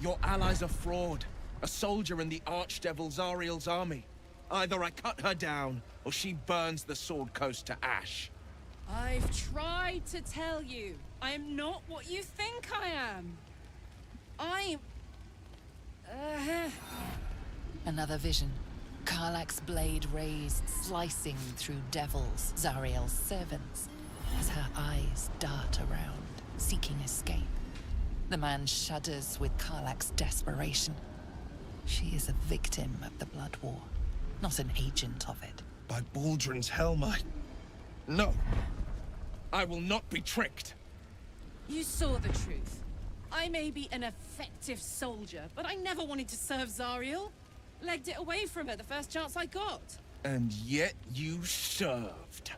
Your ally's a fraud, a soldier in the Archdevil Zariel's army. Either I cut her down, or she burns the Sword Coast to ash. I've tried to tell you. I am not what you think I am. I'm... Another vision. Karlach's blade raised, slicing through devils, Zariel's servants, as her eyes dart around, seeking escape. The man shudders with Karlach's desperation. She is a victim of the Blood War, not an agent of it. By Baldrin's helm, No. I will not be tricked. You saw the truth. I may be an effective soldier, but I never wanted to serve Zariel. Legged it away from her the first chance I got. And yet you served.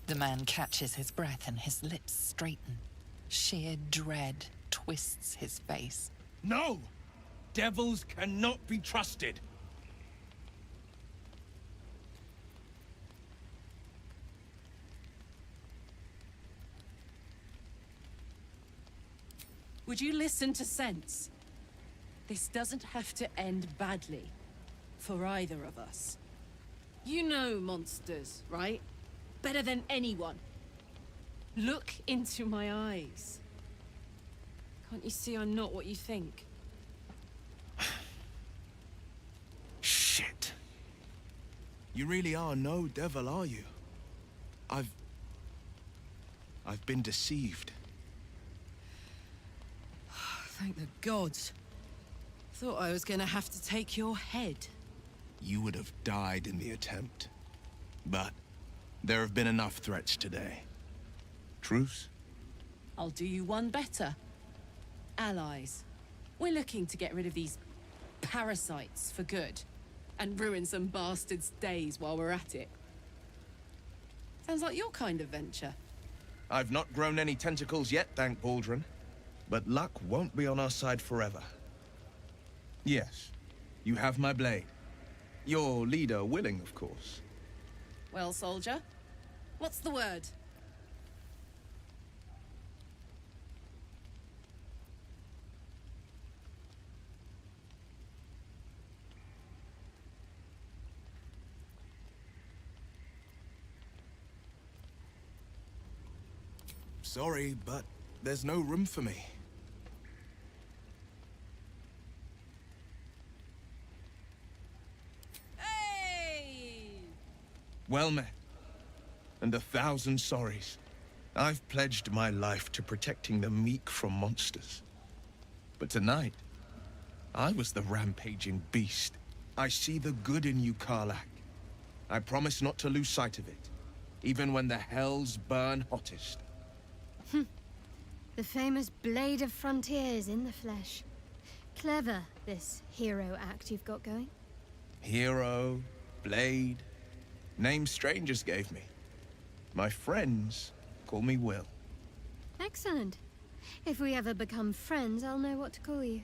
The man catches his breath and his lips straighten. Sheer dread twists his face. No! Devils cannot be trusted. Would you listen to sense? This doesn't have to end badly. For either of us. You know monsters, right? Better than anyone. Look into my eyes. Can't you see I'm not what you think? Shit. You really are no devil, are you? I've been deceived. Thank the gods. Thought I was gonna have to take your head. You would have died in the attempt. But there have been enough threats today. Truce? I'll do you one better. Allies. We're looking to get rid of these parasites for good. And ruin some bastards' days while we're at it. Sounds like your kind of venture. I've not grown any tentacles yet, thank Baldrin. But luck won't be on our side forever. Yes, you have my blade. Your leader willing, of course. Well, soldier, what's the word? Sorry, but there's no room for me. Well met. And 1,000 sorries. I've pledged my life to protecting the meek from monsters. But tonight, I was the rampaging beast. I see the good in you, Karlach. I promise not to lose sight of it, even when the hells burn hottest. The famous Blade of Frontiers in the flesh. Clever, this hero act you've got going. Hero, blade, names strangers gave me. My friends call me Will. Excellent. If we ever become friends, I'll know what to call you.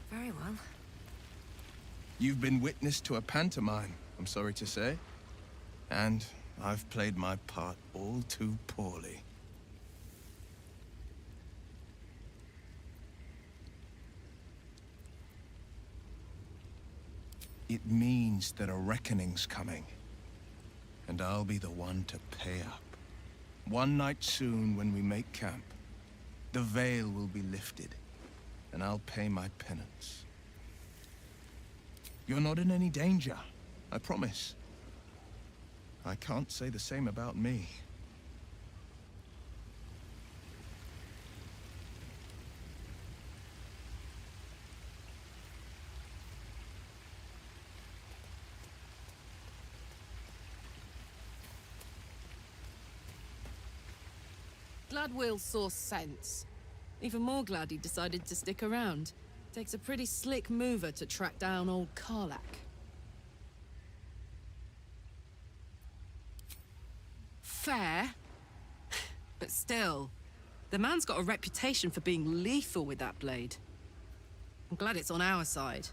Very well. You've been witness to a pantomime, I'm sorry to say. And I've played my part all too poorly. It means that a reckoning's coming. And I'll be the one to pay up. One night soon, when we make camp, the veil will be lifted, and I'll pay my penance. You're not in any danger, I promise. I can't say the same about me. Glad Will saw sense. Even more glad he decided to stick around. Takes a pretty slick mover to track down old Karlach. Fair. But still, the man's got a reputation for being lethal with that blade. I'm glad it's on our side.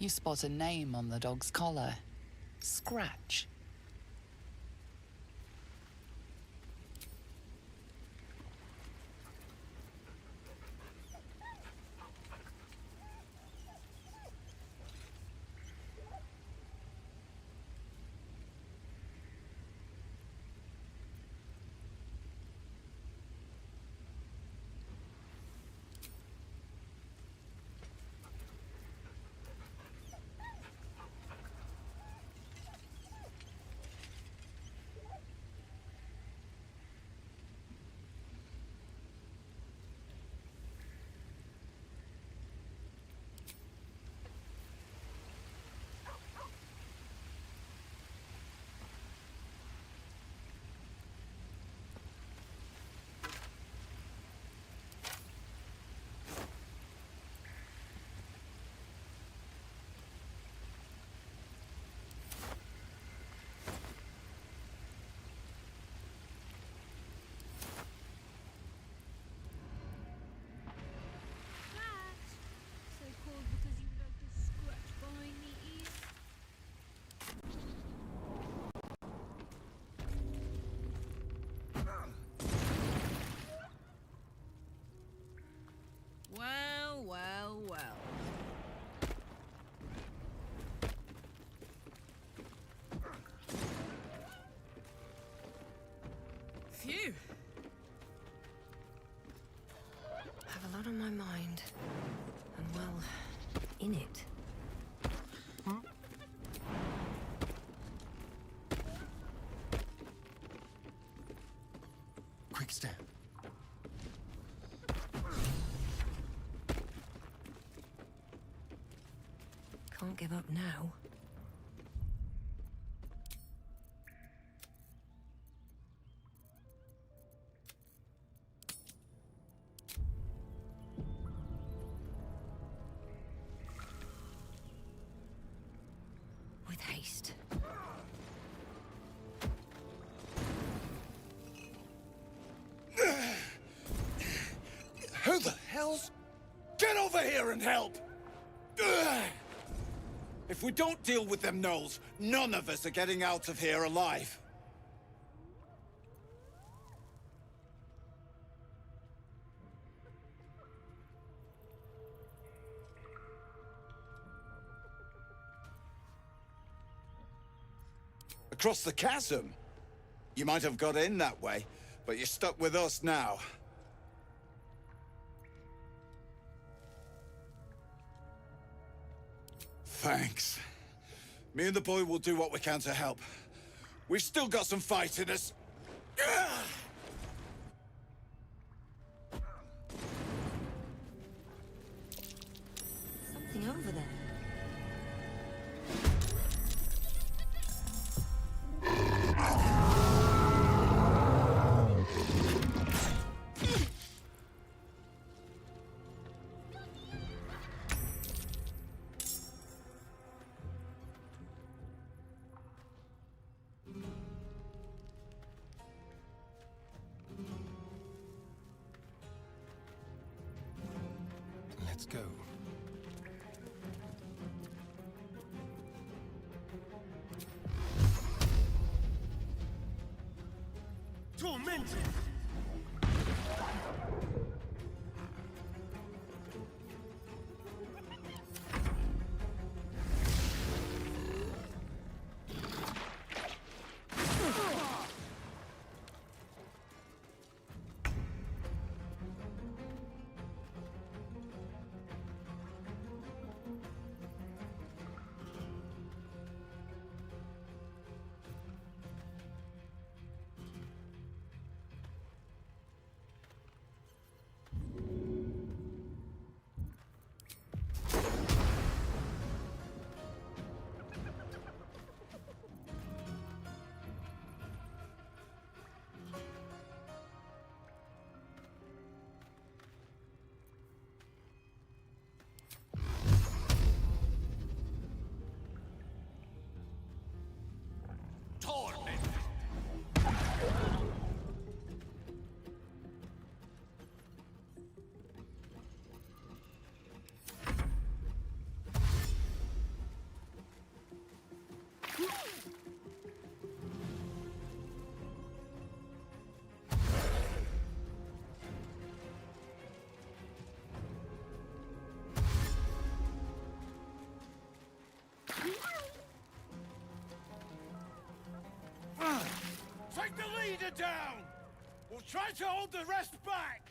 You spot a name on the dog's collar. Scratch. Phew. I have a lot on my mind. And well, in it. Quick step. Can't give up now. With haste. Who the hell's... Get over here and help! Ugh! If we don't deal with them gnolls, none of us are getting out of here alive. Across the chasm? You might have got in that way, but you're stuck with us now. Thanks. Me and the boy will do what we can to help. We've still got some fight in us. Something over there. Let's go. Tormented! Take the leader down! We'll try to hold the rest back!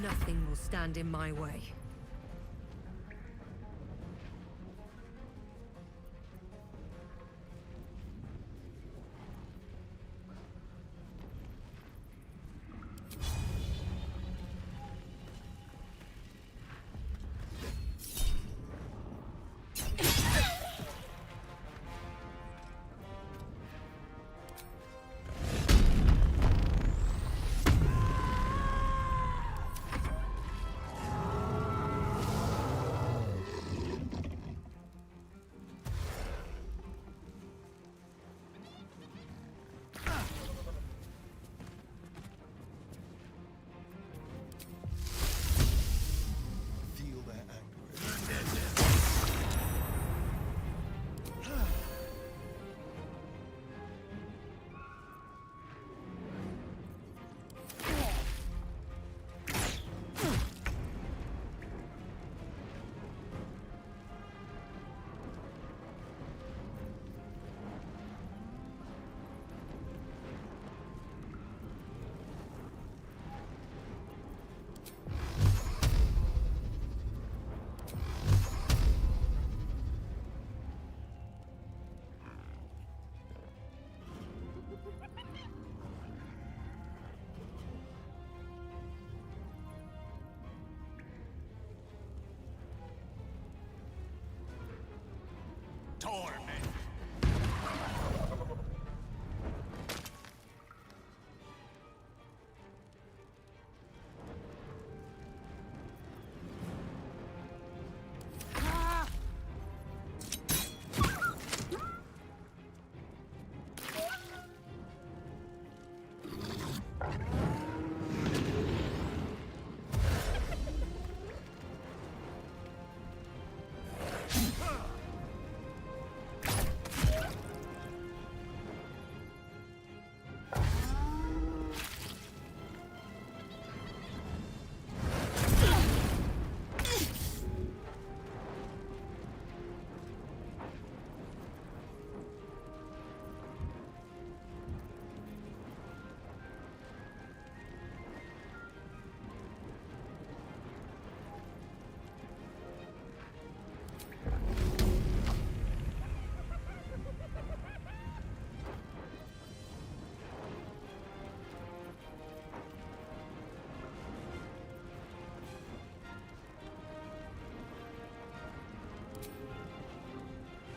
Nothing will stand in my way. torment.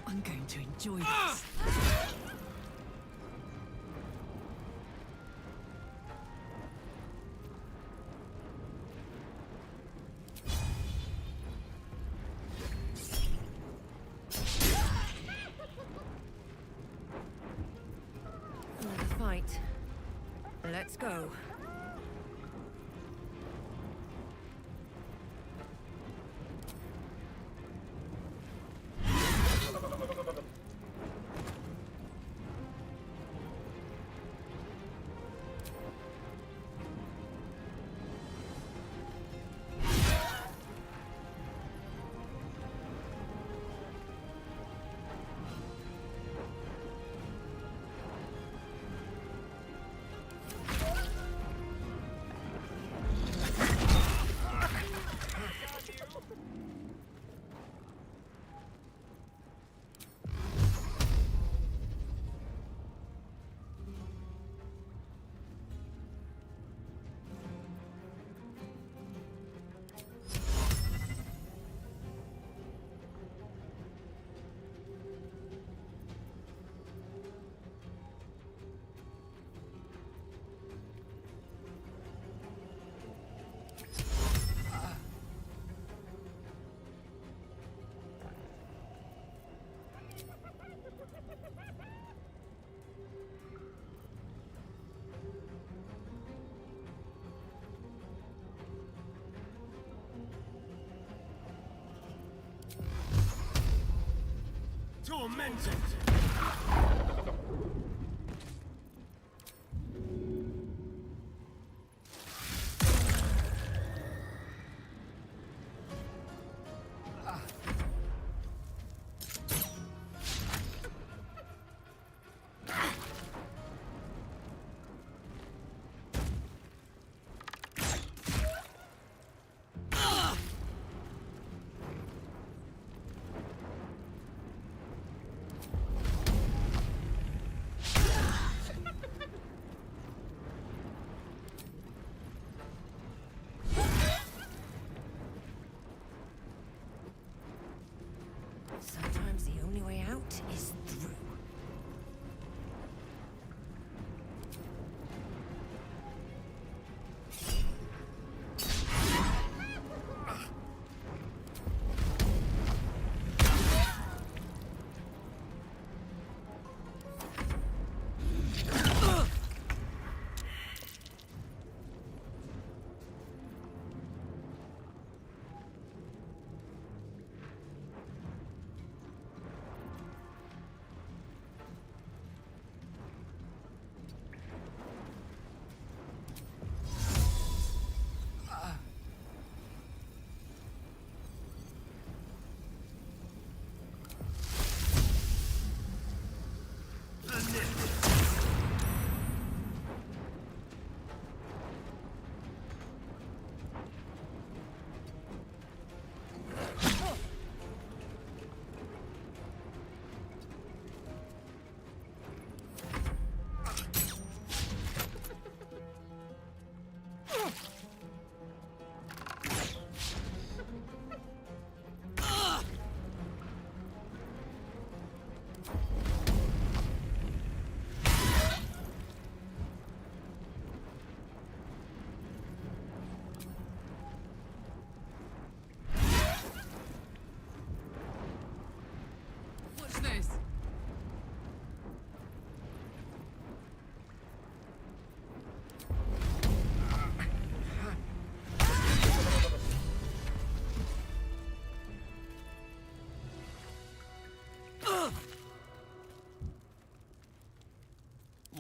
I'm going to enjoy this. Another fight. Let's go. Tormented!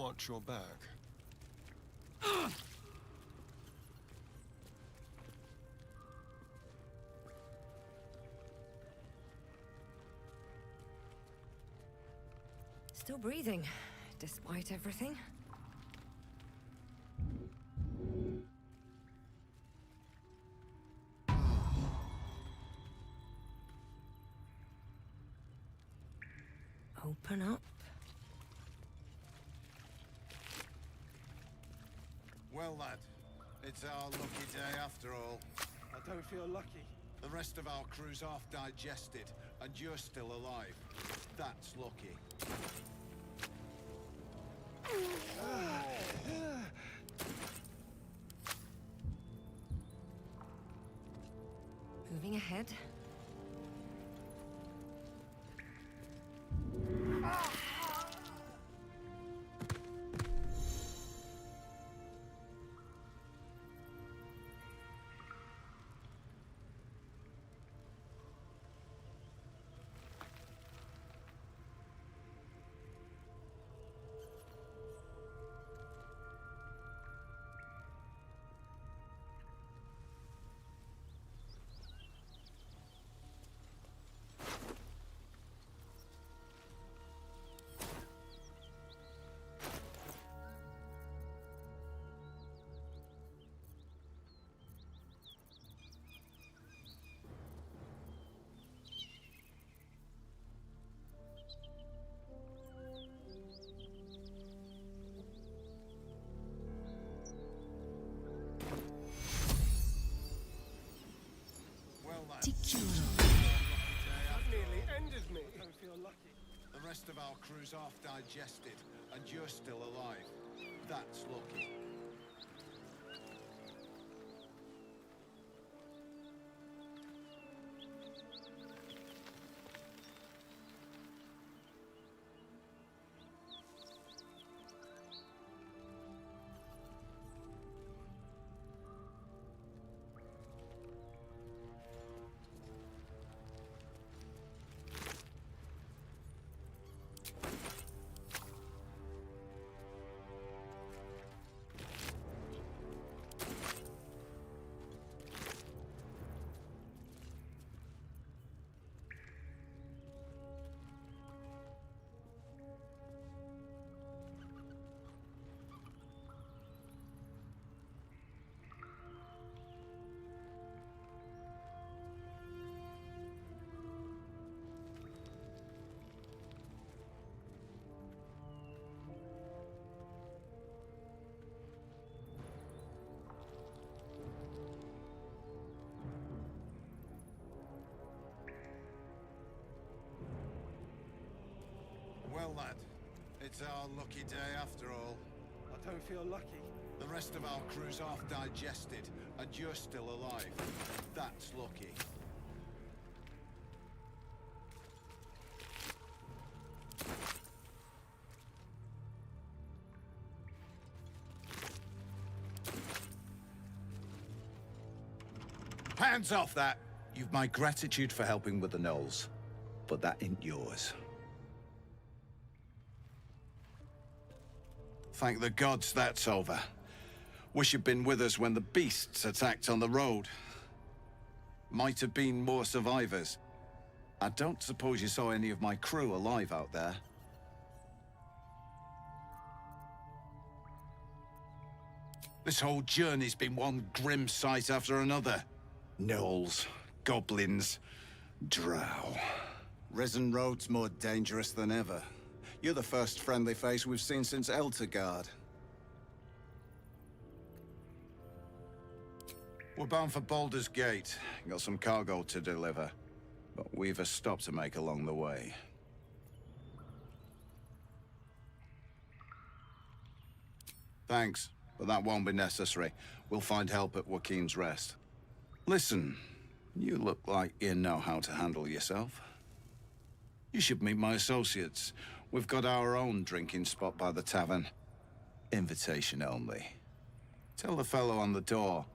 Watch your back. Still breathing, despite everything. Open up. Well, lad, it's our lucky day after all. I don't feel lucky. The rest of our crew's half digested, and you're still alive. That's lucky. Moving ahead. That nearly ended me. I don't feel lucky. The rest of our crew's half digested, and you're still alive. That's lucky. Well, lad, it's our lucky day after all. I don't feel lucky. The rest of our crew's half digested, and you're still alive. That's lucky. Hands off that! You've my gratitude for helping with the gnolls, but that ain't yours. Thank the gods that's over. Wish you'd been with us when the beasts attacked on the road. Might have been more survivors. I don't suppose you saw any of my crew alive out there. This whole journey's been one grim sight after another. Gnolls, goblins, drow. Risen Road's more dangerous than ever. You're the first friendly face we've seen since Eltergard. We're bound for Baldur's Gate. Got some cargo to deliver. But we've a stop to make along the way. Thanks, but that won't be necessary. We'll find help at Joaquin's Rest. Listen, you look like you know how to handle yourself. You should meet my associates. We've got our own drinking spot by the tavern. Invitation only. Tell the fellow on the door.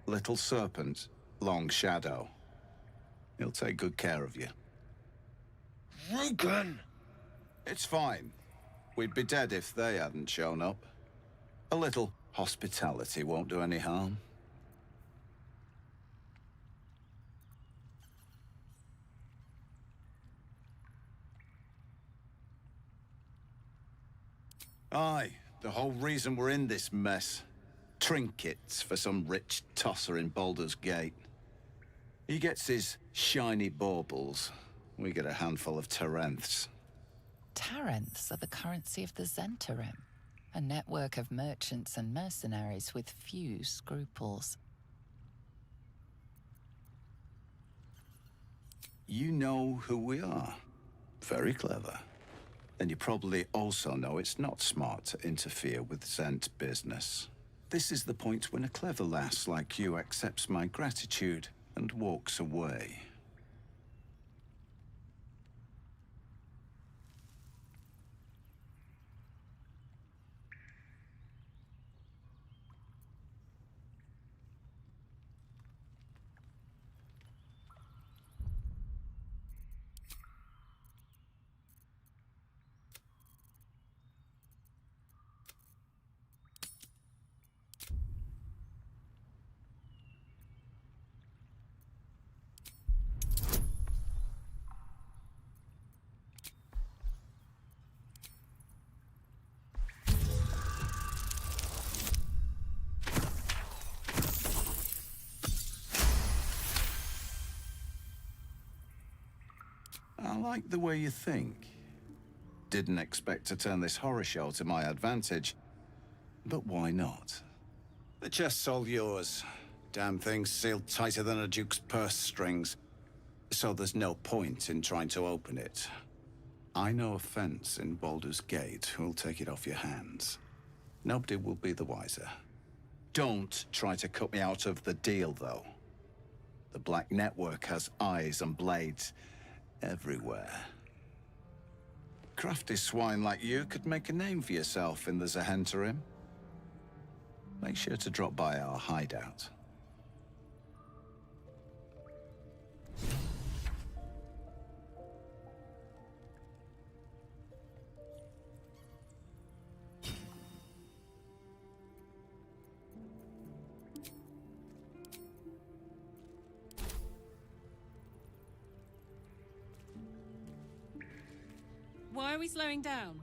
Little Serpent, Long Shadow. He'll take good care of you. Rugen! It's fine. We'd be dead if they hadn't shown up. A little hospitality won't do any harm. Aye, the whole reason we're in this mess. Trinkets for some rich tosser in Baldur's Gate. He gets his shiny baubles. We get a handful of Tarenths. Tarenths are the currency of the Zentarim, a network of merchants and mercenaries with few scruples. You know who we are. Very clever. And you probably also know it's not smart to interfere with Zent business. This is the point when a clever lass like you accepts my gratitude and walks away. I like the way you think. Didn't expect to turn this horror show to my advantage, but why not? The chest's all yours. Damn thing's sealed tighter than a duke's purse strings, so there's no point in trying to open it. I know a fence in Baldur's Gate who'll take it off your hands. Nobody will be the wiser. Don't try to cut me out of the deal, though. The Black Network has eyes and blades everywhere. Crafty swine like you could make a name for yourself in the Zahentarim. Make sure to drop by our hideout. Why are we slowing down?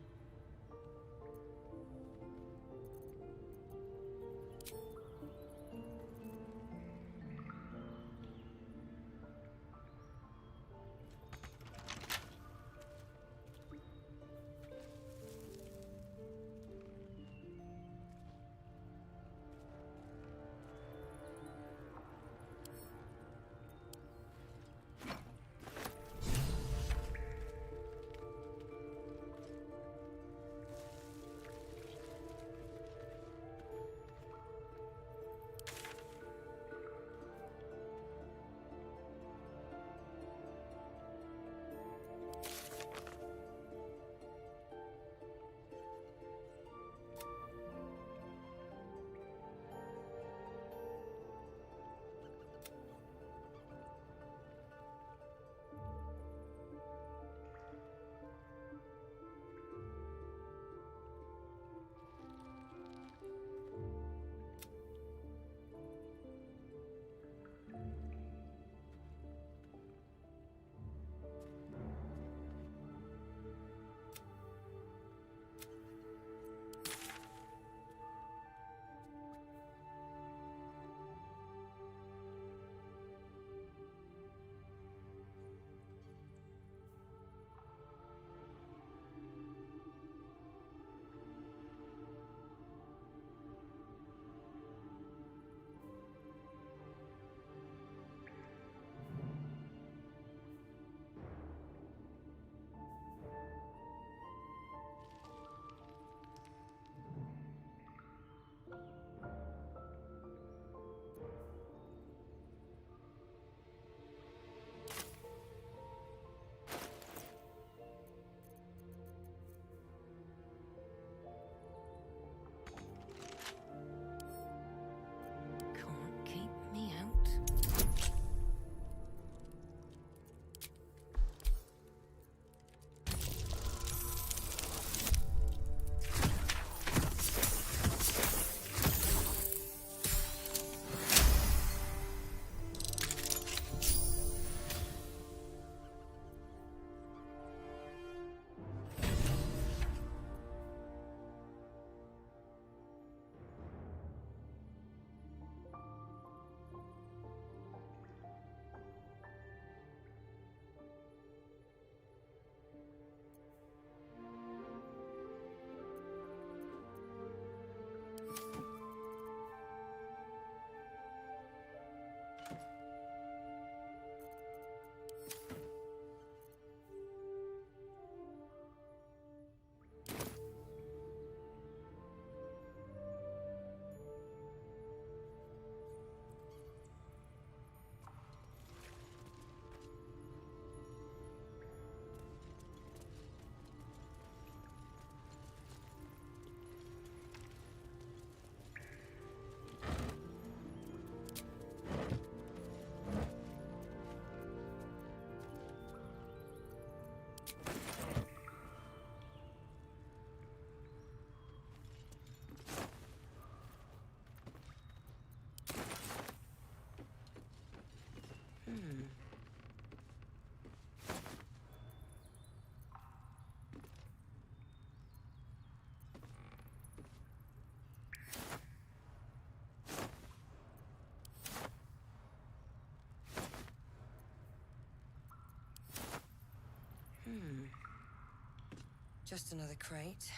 Just another crate.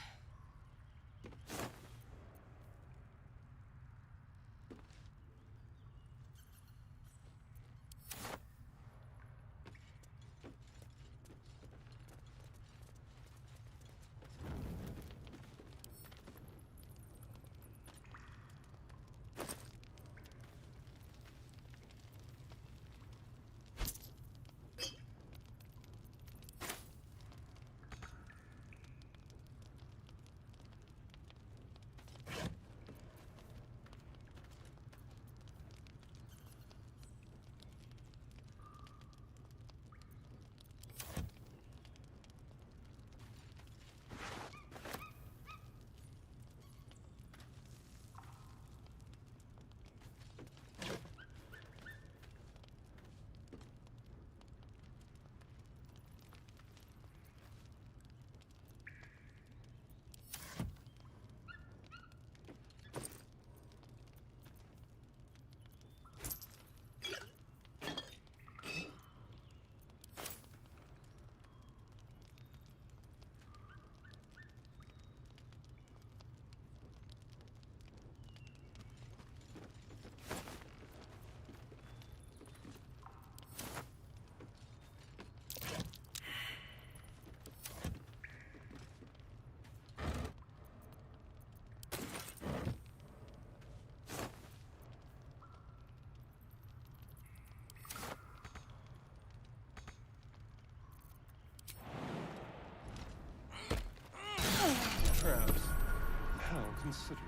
Traps. How considerate.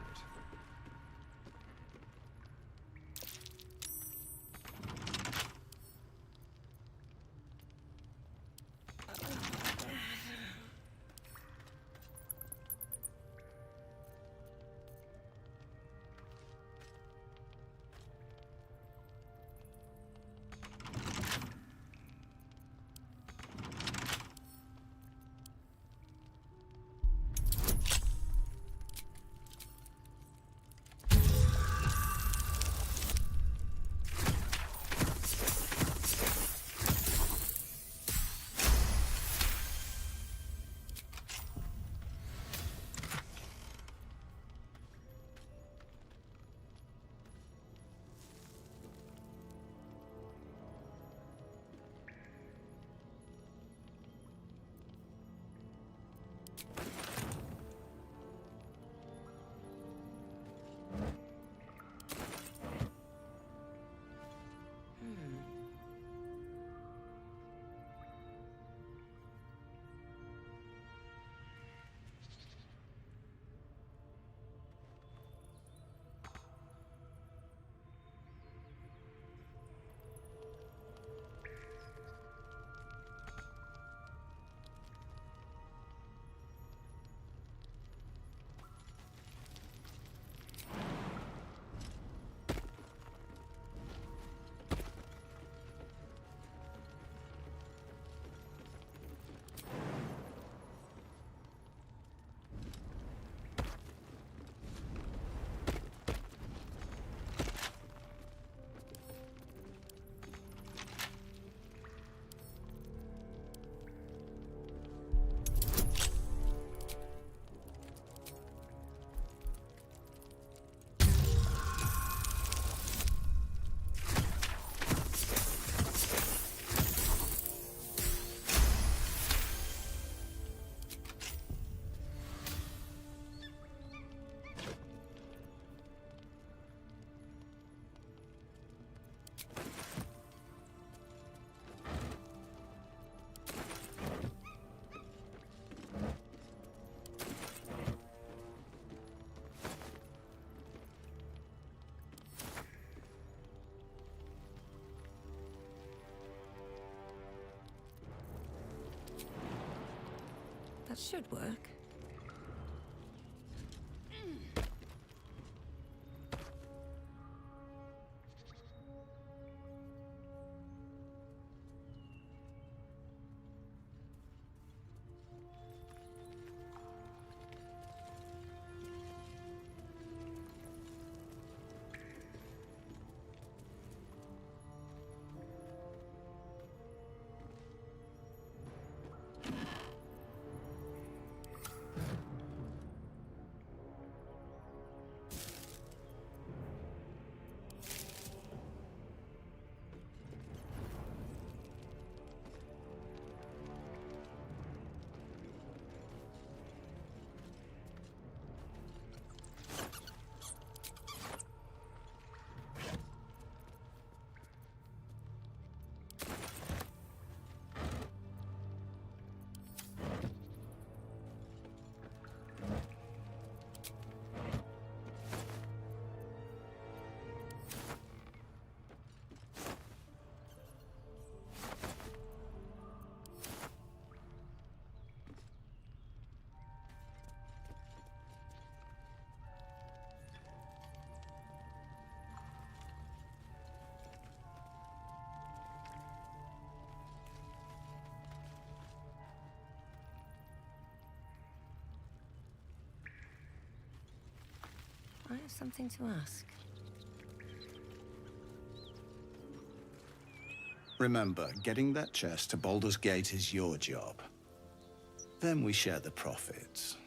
That should work. I have something to ask. Remember, getting that chest to Baldur's Gate is your job. Then we share the profits.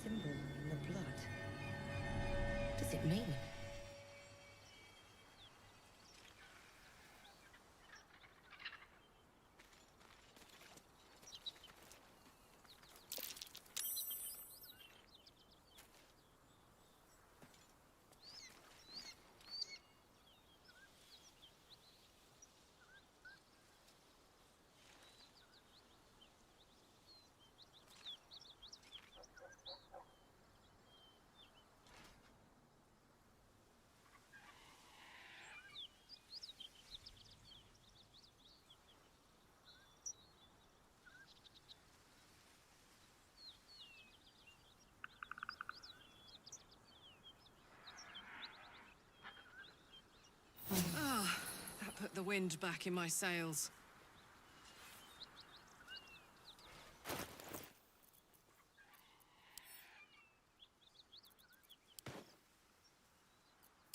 Symbol in the blood. What does it mean? Ah, that put the wind back in my sails.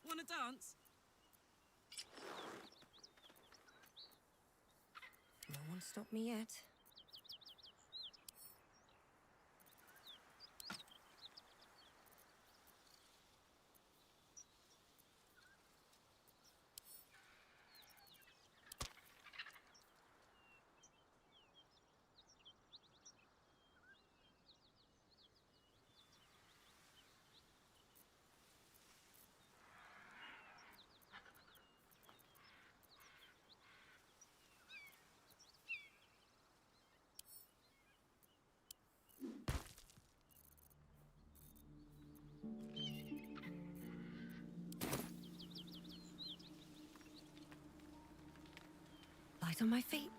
Wanna dance? No one stopped me yet. Light on my feet.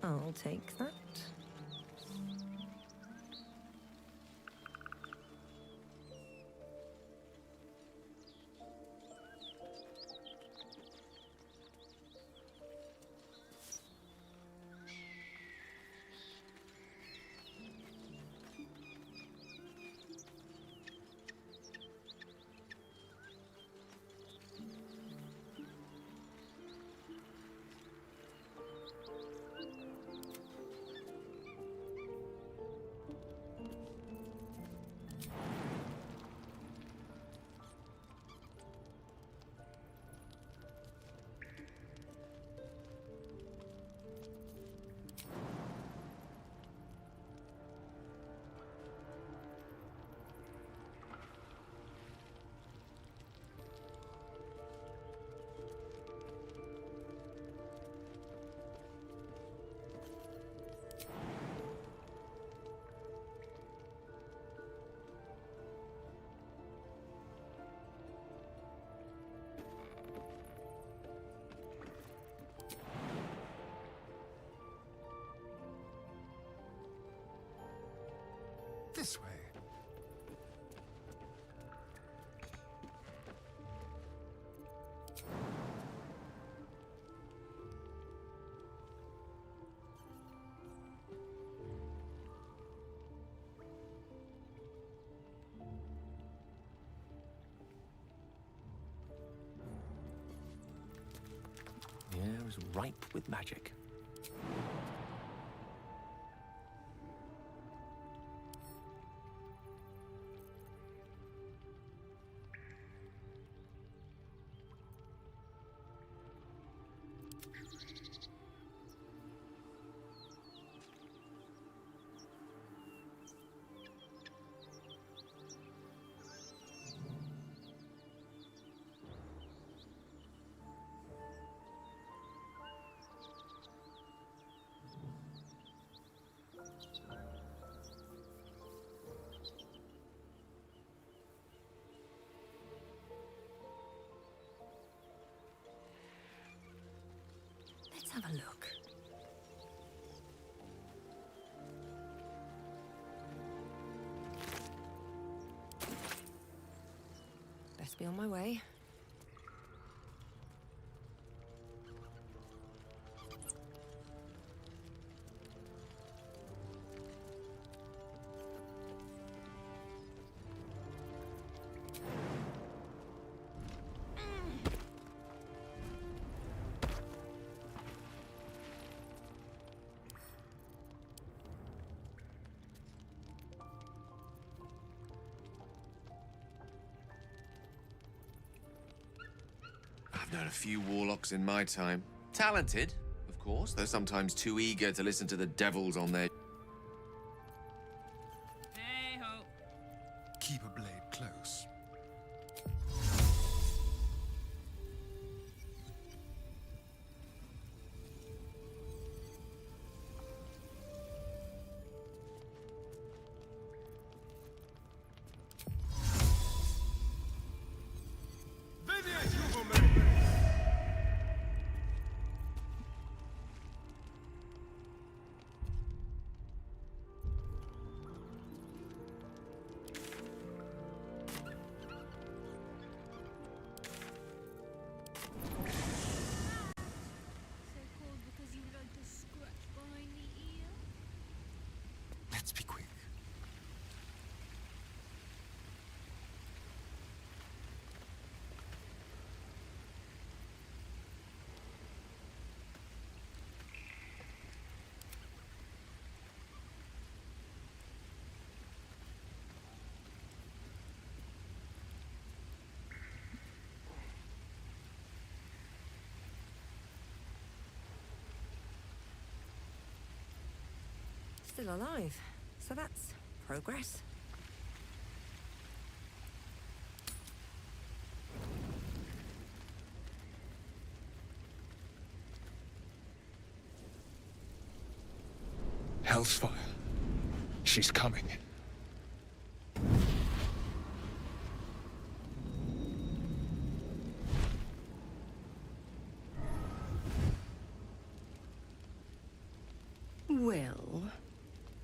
I'll take that. This way. The air is ripe with magic. Best be on my way. I've known a few warlocks in my time. Talented, of course, though sometimes too eager to listen to the devils on their... Hey-ho. Keep a blade close. Let's be quick. Still alive. So that's progress. Hell's fire. She's coming. Well,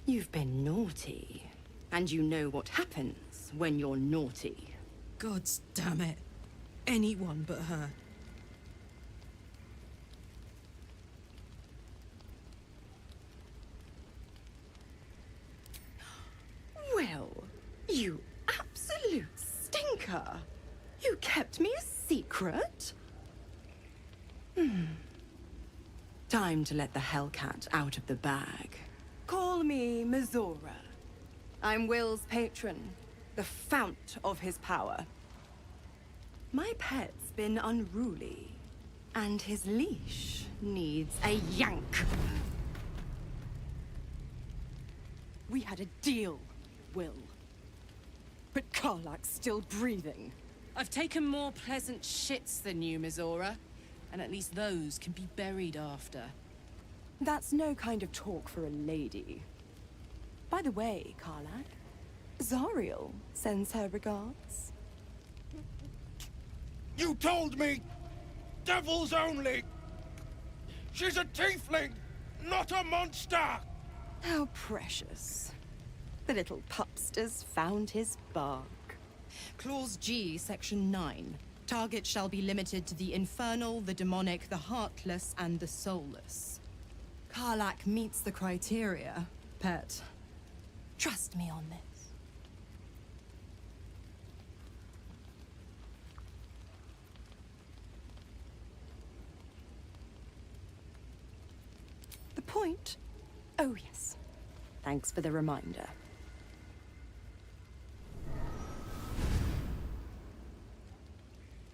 you've been naughty. And you know what happens when you're naughty. Gods damn it. Anyone but her. Well, you absolute stinker. You kept me a secret? Time to let the Hellcat out of the bag. Call me Mizora. I'm Will's patron, the fount of his power. My pet's been unruly, and his leash needs a yank. We had a deal, Will. But Karlak's still breathing. I've taken more pleasant shits than you, Mizora. And at least those can be buried after. That's no kind of talk for a lady. By the way, Karlak, Zariel sends her regards. You told me! Devils only! She's a tiefling, not a monster! How precious. The little pupster's found his bark. Clause G, Section 9. Target shall be limited to the infernal, the demonic, the heartless, and the soulless. Karlak meets the criteria, pet. Trust me on this. The point? Oh, yes. Thanks for the reminder.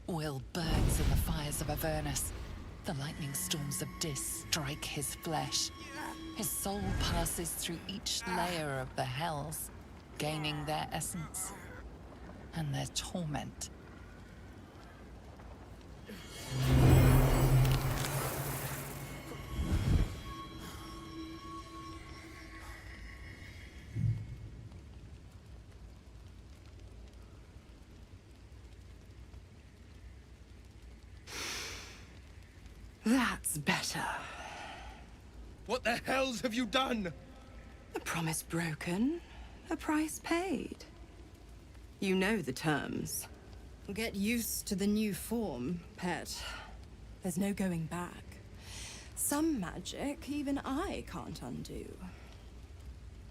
Will burns in the fires of Avernus. The lightning storms of Dis strike his flesh. His soul passes through each layer of the hells, gaining their essence and their torment. That's better. What the hells have you done? A promise broken, a price paid. You know the terms. Get used to the new form, pet. There's no going back. Some magic even I can't undo.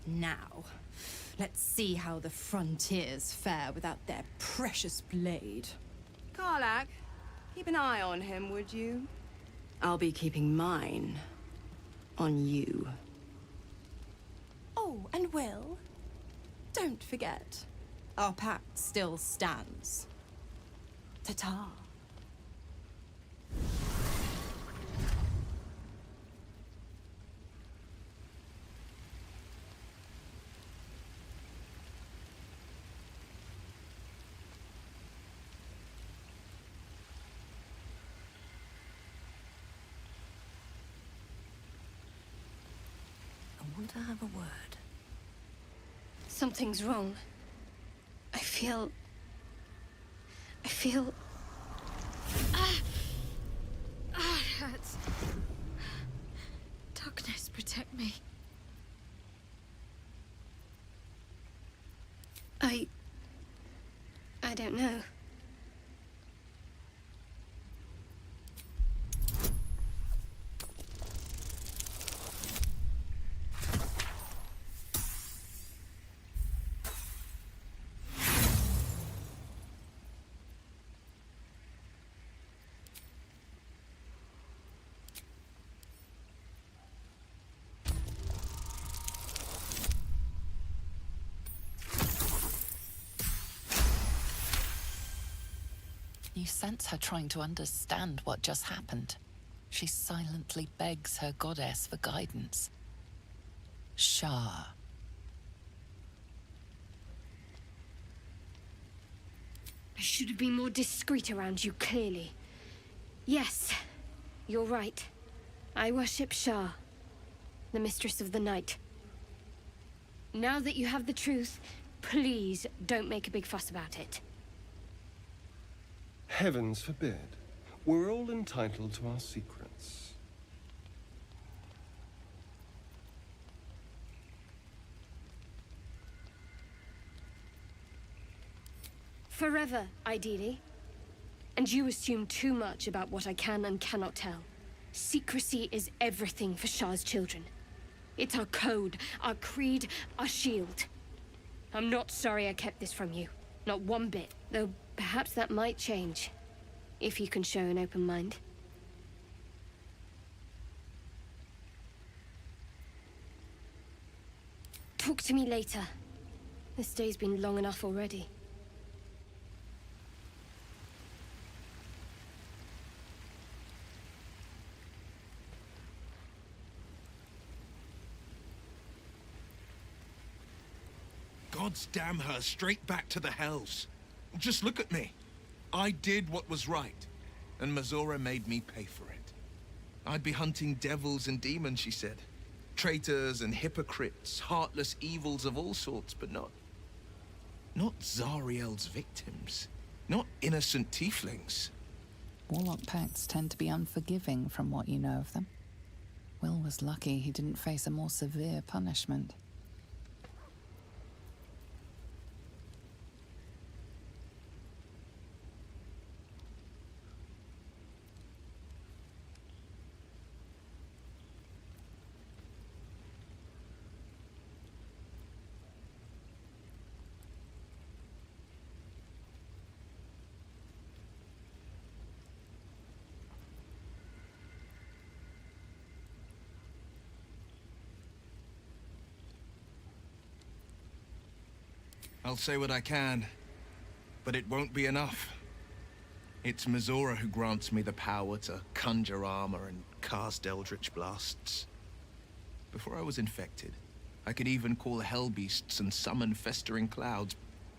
Now, let's see how the frontiers fare without their precious blade. Karlach, keep an eye on him, would you? I'll be keeping mine on you. Oh, and Will, don't forget, our pact still stands. Ta-ta. I want to have a word. Something's wrong. I feel... it hurts. Darkness, protect me. I don't know. You sense her trying to understand what just happened. She silently begs her goddess for guidance. Shah. I should have been more discreet around you, clearly. Yes, you're right. I worship Shah, the mistress of the night. Now that you have the truth, please don't make a big fuss about it. Heavens forbid. We're all entitled to our secrets. Forever, ideally. And you assume too much about what I can and cannot tell. Secrecy is everything for Shah's children. It's our code, our creed, our shield. I'm not sorry I kept this from you. Not one bit. Though perhaps that might change. If you can show an open mind. Talk to me later. This day's been long enough already. Gods damn her, straight back to the hells. Just look at me. I did what was right, and Missoura made me pay for it. I'd be hunting devils and demons, she said. Traitors and hypocrites, heartless evils of all sorts, but not Zariel's victims. Not innocent tieflings. Warlock pacts tend to be unforgiving from what you know of them. Will was lucky he didn't face a more severe punishment. I'll say what I can, but it won't be enough. It's Missoura who grants me the power to conjure armor and cast eldritch blasts. Before I was infected, I could even call hell beasts and summon festering clouds.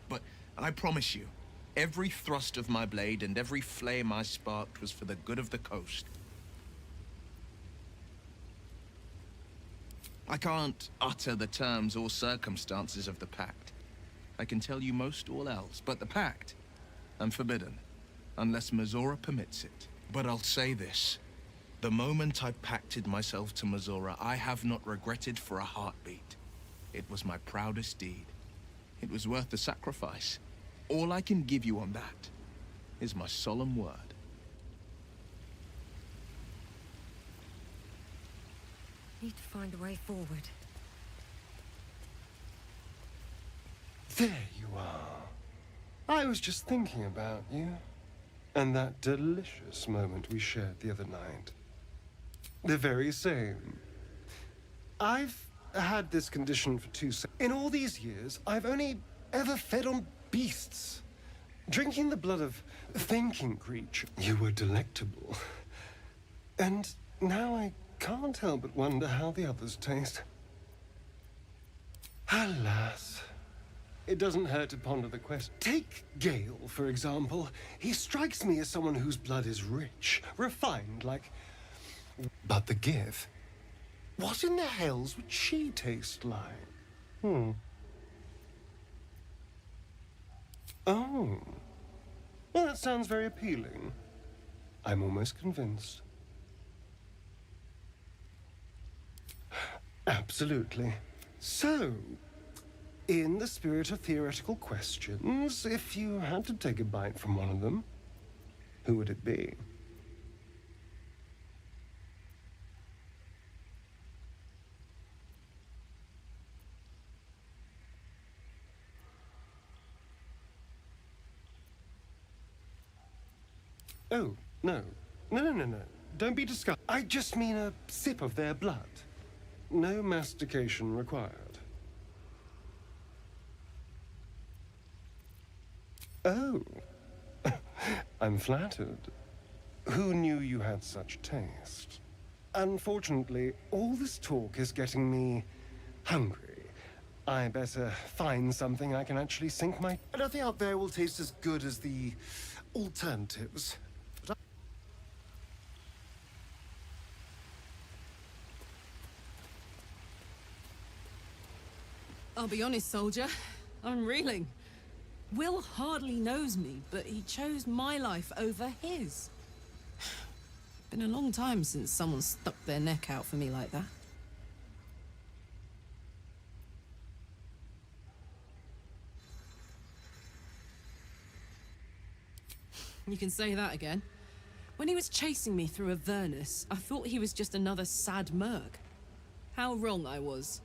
But I promise you, every thrust of my blade and every flame I sparked was for the good of the coast. I can't utter the terms or circumstances of the pact. I can tell you most all else, but the pact, I'm forbidden, unless Missoura permits it. But I'll say this. The moment I pacted myself to Missoura, I have not regretted for a heartbeat. It was my proudest deed. It was worth the sacrifice. All I can give you on that is my solemn word. Need to find a way forward. There you are. I was just thinking about you. And that delicious moment we shared the other night. The very same. I've had this condition for 2 seconds. In all these years, I've only ever fed on beasts. Drinking the blood of thinking creatures. You were delectable. And now I can't help but wonder how the others taste. Alas. It doesn't hurt to ponder the question. Take Gale, for example. He strikes me as someone whose blood is rich, refined, like... But the Gith? What in the hells would she taste like? Oh. Well, that sounds very appealing. I'm almost convinced. Absolutely. So, in the spirit of theoretical questions, if you had to take a bite from one of them, who would it be? Oh, no. No. Don't be disgusted. I just mean a sip of their blood. No mastication required. Oh. I'm flattered. Who knew you had such taste? Unfortunately, all this talk is getting me hungry. I better find something I can actually sink my... Nothing out there will taste as good as the alternatives. I'll be honest, soldier. I'm reeling. Will hardly knows me, but he chose my life over his. Been a long time since someone stuck their neck out for me like that. You can say that again. When he was chasing me through Avernus, I thought he was just another sad merc. How wrong I was.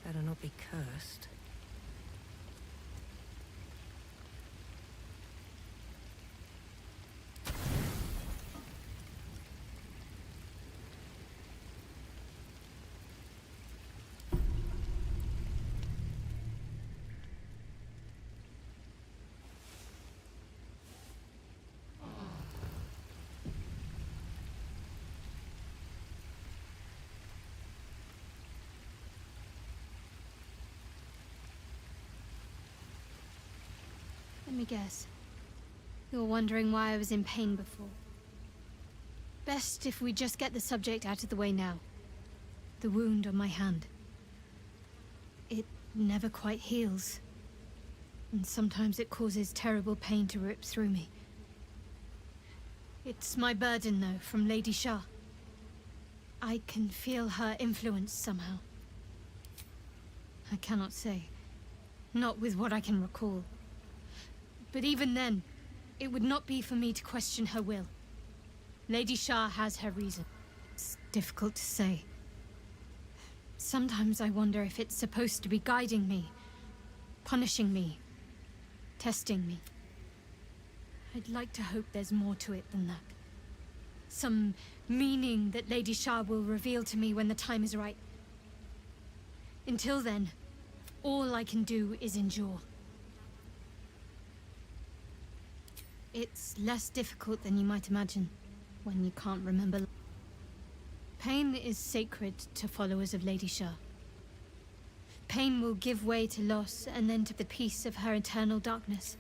Better not be cursed. Let me guess. You're wondering why I was in pain before. Best if we just get the subject out of the way now. The wound on my hand. It never quite heals. And sometimes it causes terrible pain to rip through me. It's my burden, though, from Lady Shah. I can feel her influence somehow. I cannot say. Not with what I can recall. But even then, it would not be for me to question her will. Lady Shah has her reason. It's difficult to say. Sometimes I wonder if it's supposed to be guiding me, punishing me, testing me. I'd like to hope there's more to it than that. Some meaning that Lady Shah will reveal to me when the time is right. Until then, all I can do is endure. It's less difficult than you might imagine, when you can't remember. Pain is sacred to followers of Lady Shah. Pain will give way to loss, and then to the peace of her eternal darkness.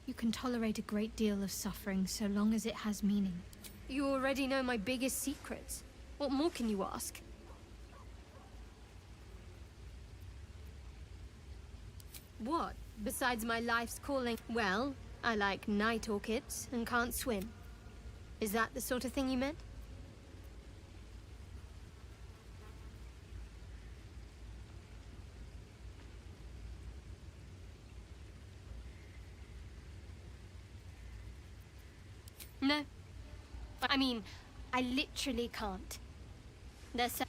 You can tolerate a great deal of suffering so long as it has meaning. You already know my biggest secrets. What more can you ask? What? Besides my life's calling? Well, I like night orchids and can't swim. Is that the sort of thing you meant? I mean, I literally can't.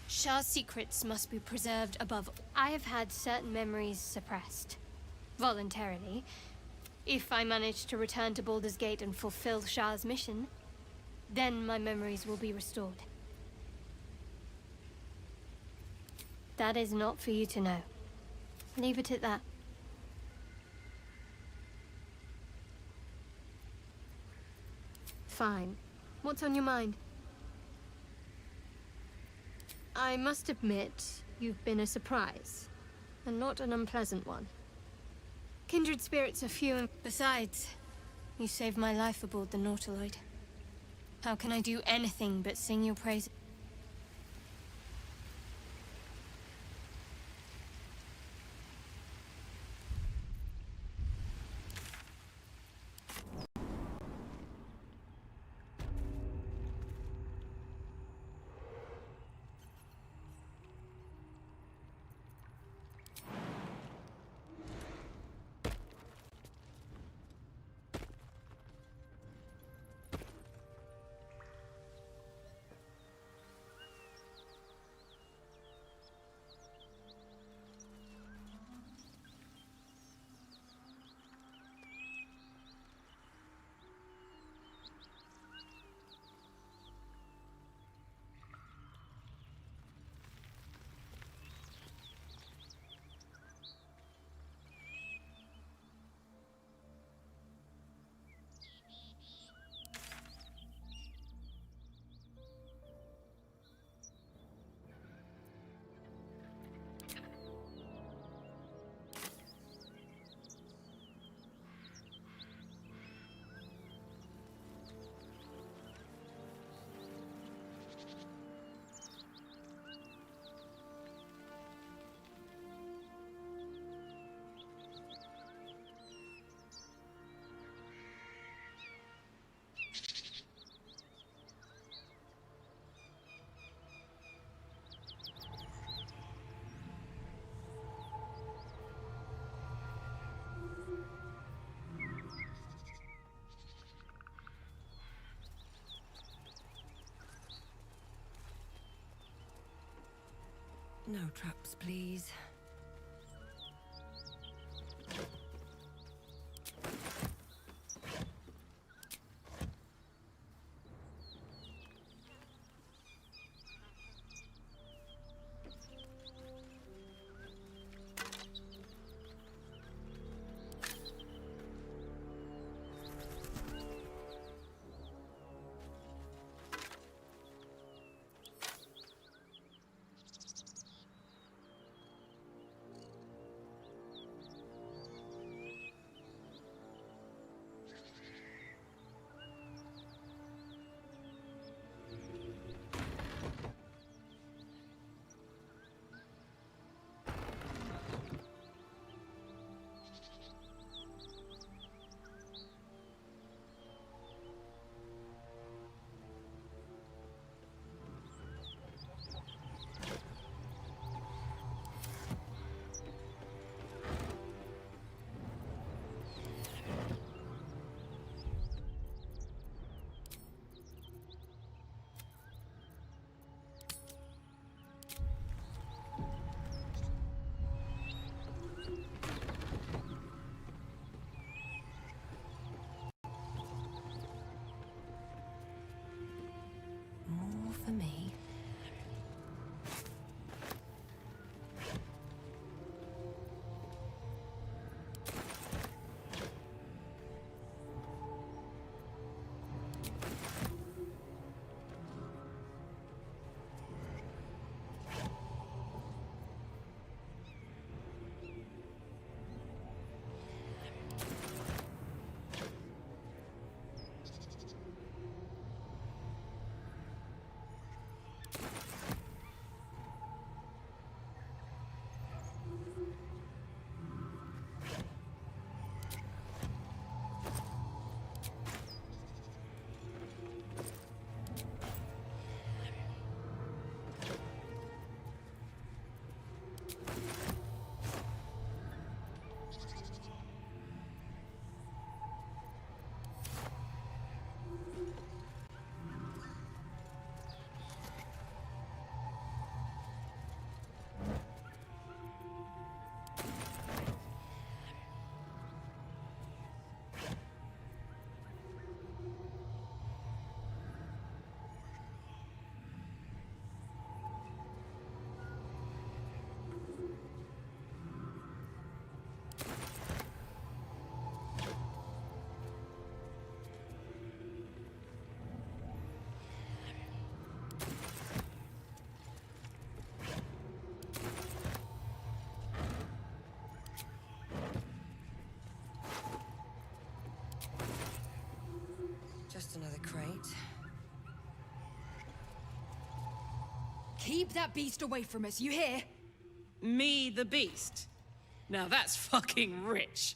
Shah's secrets must be preserved above. I have had certain memories suppressed. Voluntarily. If I manage to return to Baldur's Gate and fulfill Shah's mission, then my memories will be restored. That is not for you to know. Leave it at that. Fine. What's on your mind? I must admit, you've been a surprise, and not an unpleasant one. Kindred spirits are few and... Besides, you saved my life aboard the Nautiloid. How can I do anything but sing your praises? No traps, please. More for me. Keep that beast away from us, you hear? Me, the beast? Now that's fucking rich.